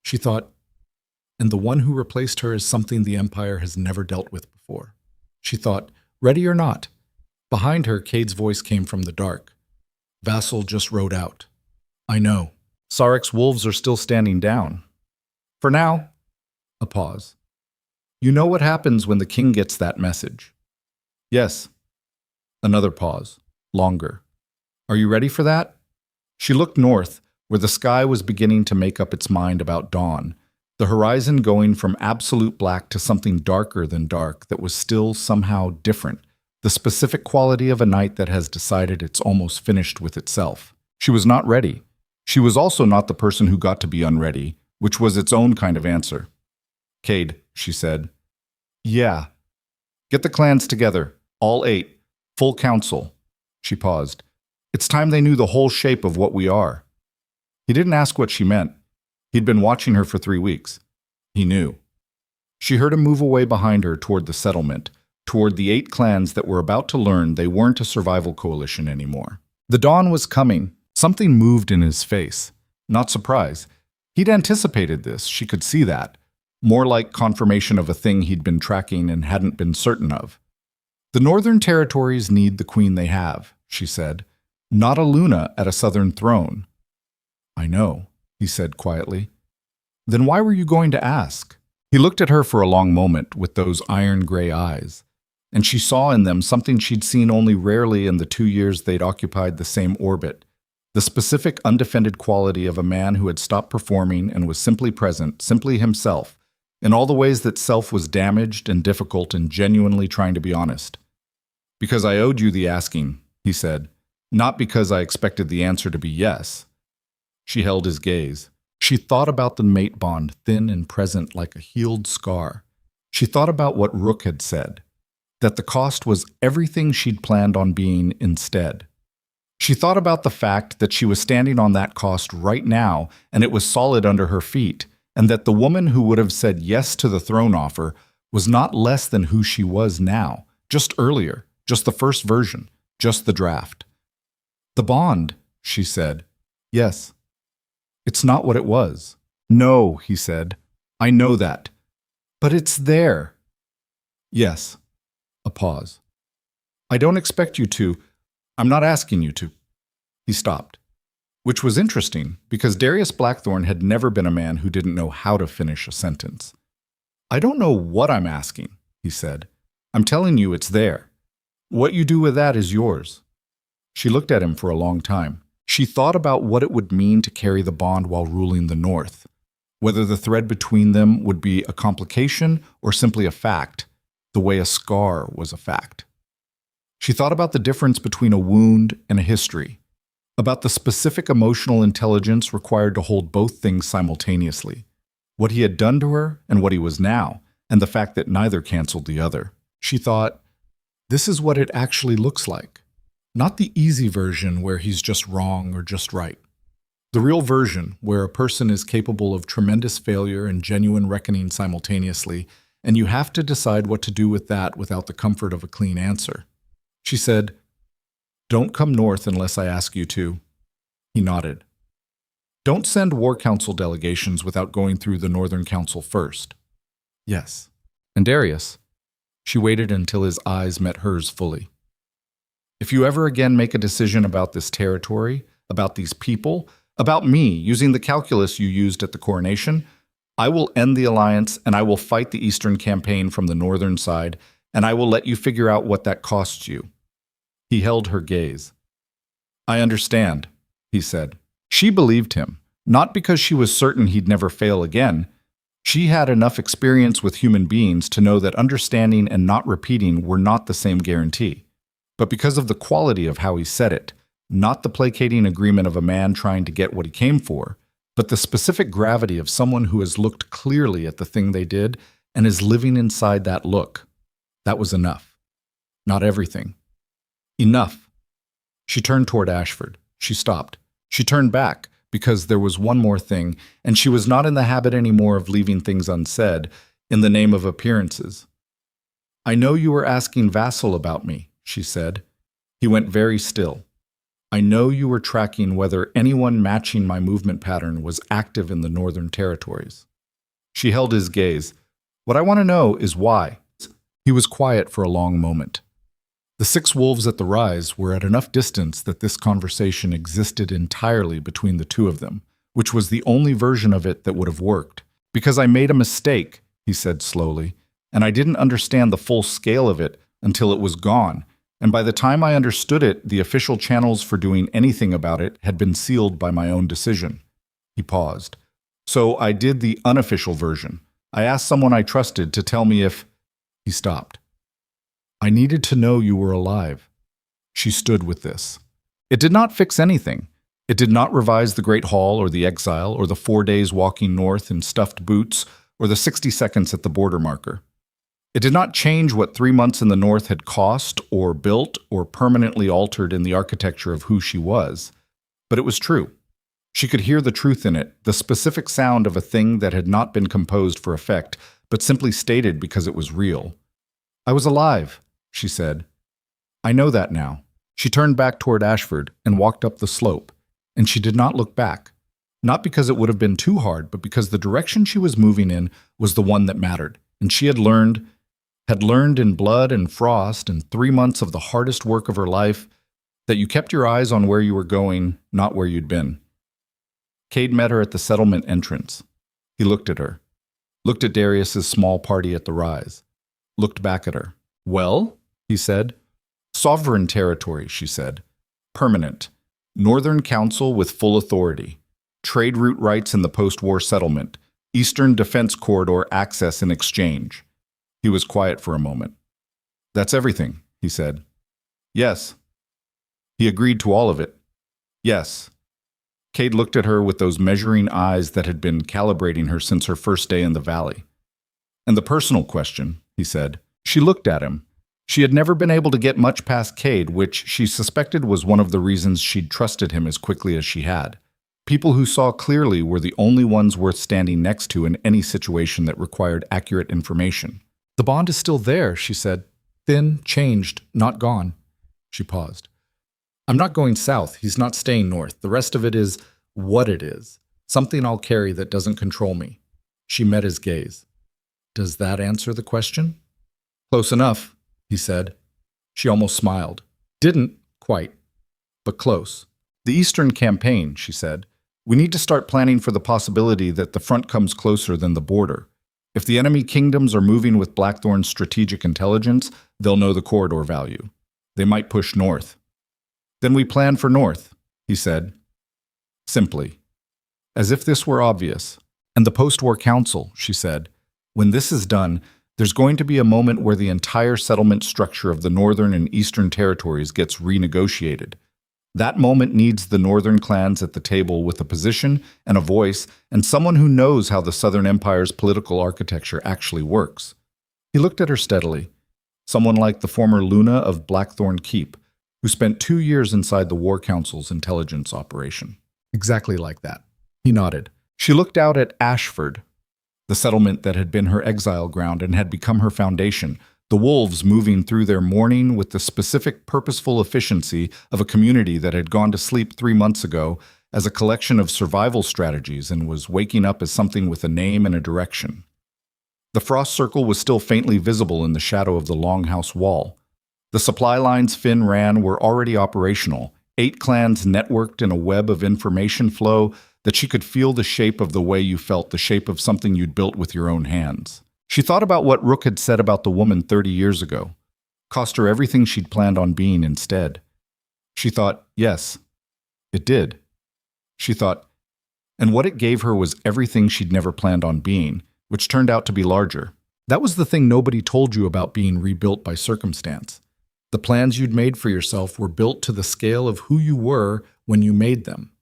She thought, and the one who replaced her is something the Empire has never dealt with before. She thought, ready or not. Behind her, Cade's voice came from the dark. Vassal just rode out. I know. Sarek's wolves are still standing down. For now. A pause. You know what happens when the king gets that message? Yes. Another pause. Longer. Are you ready for that? She looked north, where the sky was beginning to make up its mind about dawn, the horizon going from absolute black to something darker than dark that was still somehow different, the specific quality of a night that has decided it's almost finished with itself. She was not ready. She was also not the person who got to be unready, which was its own kind of answer. Cade, she said. Yeah. Get the clans together, all 8, full council. She paused. It's time they knew the whole shape of what we are. He didn't ask what she meant. He'd been watching her for 3 weeks. He knew. She heard him move away behind her toward the settlement, toward the 8 clans that were about to learn they weren't a survival coalition anymore. The dawn was coming. Something moved in his face. Not surprise. He'd anticipated this, she could see that. More like confirmation of a thing he'd been tracking and hadn't been certain of. The northern territories need the queen they have, she said. Not a Luna at a southern throne. I know, he said quietly. Then why were you going to ask? He looked at her for a long moment with those iron-gray eyes, and she saw in them something she'd seen only rarely in the 2 years they'd occupied the same orbit. The specific, undefended quality of a man who had stopped performing and was simply present, simply himself, in all the ways that self was damaged and difficult and genuinely trying to be honest. Because I owed you the asking, he said, not because I expected the answer to be yes. She held his gaze. She thought about the mate bond, thin and present like a healed scar. She thought about what Rook had said, that the cost was everything she'd planned on being instead. She thought about the fact that she was standing on that cost right now and it was solid under her feet, and that the woman who would have said yes to the throne offer was not less than who she was now, just earlier, just the first version, just the draft. The bond, she said. Yes. It's not what it was. No, he said. I know that. But it's there. Yes. A pause. I don't expect you to. I'm not asking you to. He stopped. Which was interesting, because Darius Blackthorne had never been a man who didn't know how to finish a sentence. I don't know what I'm asking, he said. I'm telling you it's there. What you do with that is yours. She looked at him for a long time. She thought about what it would mean to carry the bond while ruling the North, whether the thread between them would be a complication or simply a fact, the way a scar was a fact. She thought about the difference between a wound and a history. about the specific emotional intelligence required to hold both things simultaneously. What he had done to her and what he was now, and the fact that neither canceled the other. She thought, this is what it actually looks like. Not the easy version where he's just wrong or just right. The real version where a person is capable of tremendous failure and genuine reckoning simultaneously, and you have to decide what to do with that without the comfort of a clean answer. She said, "Don't come north unless I ask you to." He nodded. "Don't send war council delegations without going through the Northern Council first." "Yes." "And Darius?" She waited until his eyes met hers fully. "If you ever again make a decision about this territory, about these people, about me using the calculus you used at the coronation, I will end the alliance and I will fight the Eastern campaign from the northern side, and I will let you figure out what that costs you." He held her gaze. "I understand," he said. She believed him, not because she was certain he'd never fail again. She had enough experience with human beings to know that understanding and not repeating were not the same guarantee, but because of the quality of how he said it, not the placating agreement of a man trying to get what he came for, but the specific gravity of someone who has looked clearly at the thing they did and is living inside that look. That was enough. Not everything. Enough. She turned toward Ashford. She stopped. She turned back, because there was one more thing, and she was not in the habit anymore of leaving things unsaid in the name of appearances. "I know you were asking Vassal about me," she said. He went very still. "I know you were tracking whether anyone matching my movement pattern was active in the Northern Territories." She held his gaze. "What I want to know is why." He was quiet for a long moment. The 6 wolves at the rise were at enough distance that this conversation existed entirely between the two of them, which was the only version of it that would have worked. "Because I made a mistake," he said slowly, "and I didn't understand the full scale of it until it was gone, and by the time I understood it, the official channels for doing anything about it had been sealed by my own decision." He paused. "So I did the unofficial version. I asked someone I trusted to tell me if—" He stopped. "I needed to know you were alive." She stood with this. It did not fix anything. It did not revise the Great Hall or the exile or the 4 days walking north in stuffed boots or the 60 seconds at the border marker. It did not change what 3 months in the north had cost or built or permanently altered in the architecture of who she was. But it was true. She could hear the truth in it, the specific sound of a thing that had not been composed for effect, but simply stated because it was real. "I was alive," she said. "I know that now." She turned back toward Ashford and walked up the slope, and she did not look back, not because it would have been too hard, but because the direction she was moving in was the one that mattered, and she had learned in blood and frost and 3 months of the hardest work of her life that you kept your eyes on where you were going, not where you'd been. Cade met her at the settlement entrance. He looked at her, looked at Darius's small party at the rise, looked back at her. "Well?" he said. "Sovereign territory," she said. "Permanent. Northern Council with full authority. Trade route rights in the post-war settlement. Eastern Defense Corridor access in exchange." He was quiet for a moment. "That's everything," he said. "Yes." He agreed to all of it. "Yes." Cade looked at her with those measuring eyes that had been calibrating her since her first day in the valley. "And the personal question," he said. She looked at him. She had never been able to get much past Cade, which she suspected was one of the reasons she'd trusted him as quickly as she had. People who saw clearly were the only ones worth standing next to in any situation that required accurate information. "The bond is still there," she said. "Thin, changed, not gone." She paused. "I'm not going south. He's not staying north. The rest of it is what it is. Something I'll carry that doesn't control me." She met his gaze. "Does that answer the question?" "Close enough," he said. She almost smiled. "Didn't, quite, but close." "The Eastern campaign," she said. "We need to start planning for the possibility that the front comes closer than the border. If the enemy kingdoms are moving with Blackthorn's strategic intelligence, they'll know the corridor value. They might push north." "Then we plan for north," he said. Simply. As if this were obvious. "And the post-war council," she said. "When this is done, there's going to be a moment where the entire settlement structure of the northern and eastern territories gets renegotiated. That moment needs the northern clans at the table with a position and a voice and someone who knows how the Southern Empire's political architecture actually works. He looked at her steadily. Someone like the former Luna of Blackthorn Keep, who spent 2 years inside the War Council's intelligence operation. Exactly like that. He nodded. She looked out at Ashford, the settlement that had been her exile ground and had become her foundation, the wolves moving through their mourning with the specific purposeful efficiency of a community that had gone to sleep 3 months ago as a collection of survival strategies and was waking up as something with a name and a direction. The frost circle was still faintly visible in the shadow of the longhouse wall. The supply lines Finn ran were already operational, 8 clans networked in a web of information flow that she could feel the shape of the way you felt, the shape of something you'd built with your own hands. She thought about what Rook had said about the woman 30 years ago. Cost her everything she'd planned on being instead. She thought, yes, it did. She thought, and what it gave her was everything she'd never planned on being, which turned out to be larger. That was the thing nobody told you about being rebuilt by circumstance. The plans you'd made for yourself were built to the scale of who you were when you made them.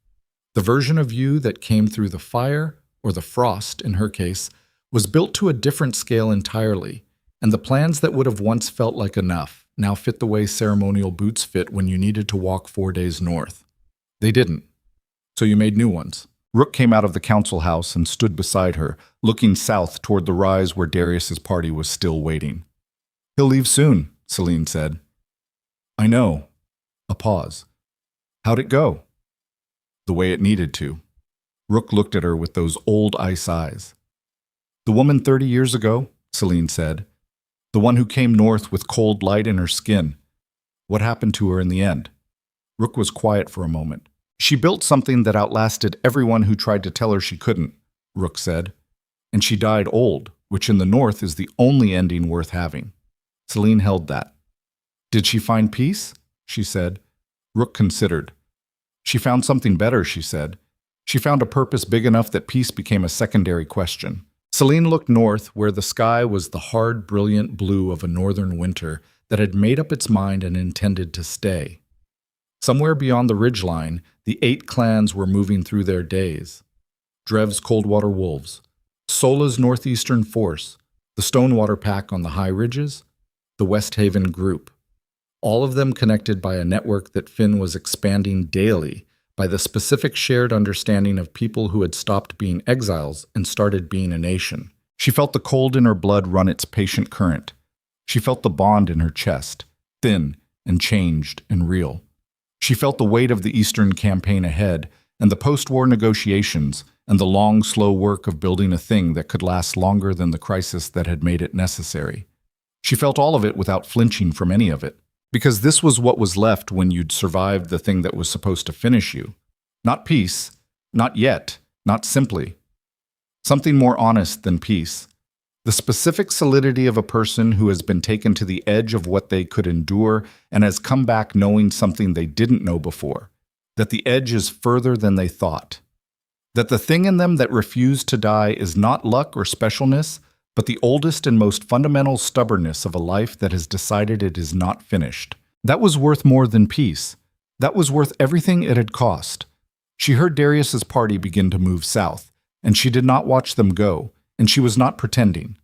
The version of you that came through the fire, or the frost in her case, was built to a different scale entirely, and the plans that would have once felt like enough now fit the way ceremonial boots fit when you needed to walk 4 days north. They didn't. So you made new ones. Rook came out of the council house and stood beside her, looking south toward the rise where Darius's party was still waiting. He'll leave soon, Celine said. I know. A pause. How'd it go? The way it needed to. Rook looked at her with those old ice eyes. The woman 30 years ago, Celine said. The one who came north with cold light in her skin. What happened to her in the end? Rook was quiet for a moment. She built something that outlasted everyone who tried to tell her she couldn't, Rook said. And she died old, which in the north is the only ending worth having. Celine held that. Did she find peace? She said. Rook considered. She found something better, she said. She found a purpose big enough that peace became a secondary question. Celine looked north, where the sky was the hard, brilliant blue of a northern winter that had made up its mind and intended to stay. Somewhere beyond the ridgeline, the 8 clans were moving through their days. Drev's Coldwater Wolves, Sola's Northeastern Force, the Stonewater Pack on the high ridges, the West Haven Group. All of them connected by a network that Finn was expanding daily by the specific shared understanding of people who had stopped being exiles and started being a nation. She felt the cold in her blood run its patient current. She felt the bond in her chest, thin and changed and real. She felt the weight of the Eastern campaign ahead and the post-war negotiations and the long, slow work of building a thing that could last longer than the crisis that had made it necessary. She felt all of it without flinching from any of it. Because this was what was left when you'd survived the thing that was supposed to finish you. Not peace, not yet, not simply. Something more honest than peace. The specific solidity of a person who has been taken to the edge of what they could endure and has come back knowing something they didn't know before. That the edge is further than they thought. That the thing in them that refused to die is not luck or specialness, but the oldest and most fundamental stubbornness of a life that has decided it is not finished. That was worth more than peace. That was worth everything it had cost. She heard Darius's party begin to move south, and she did not watch them go, and she was not pretending.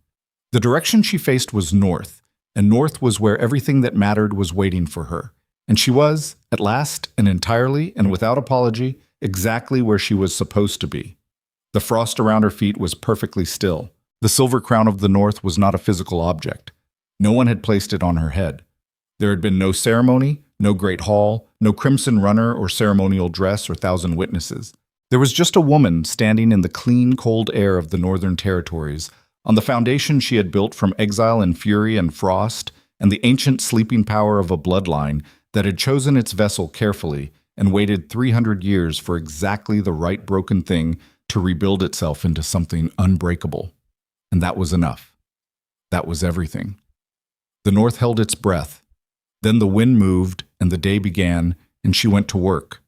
The direction she faced was north, and north was where everything that mattered was waiting for her. And she was, at last and entirely and without apology, exactly where she was supposed to be. The frost around her feet was perfectly still. The silver crown of the north was not a physical object. No one had placed it on her head. There had been no ceremony, no great hall, no crimson runner or ceremonial dress or 1,000 witnesses. There was just a woman standing in the clean, cold air of the northern territories, on the foundation she had built from exile and fury and frost, and the ancient sleeping power of a bloodline that had chosen its vessel carefully and waited 300 years for exactly the right broken thing to rebuild itself into something unbreakable. And that was enough. That was everything. The north held its breath. Then the wind moved, and the day began, and she went to work.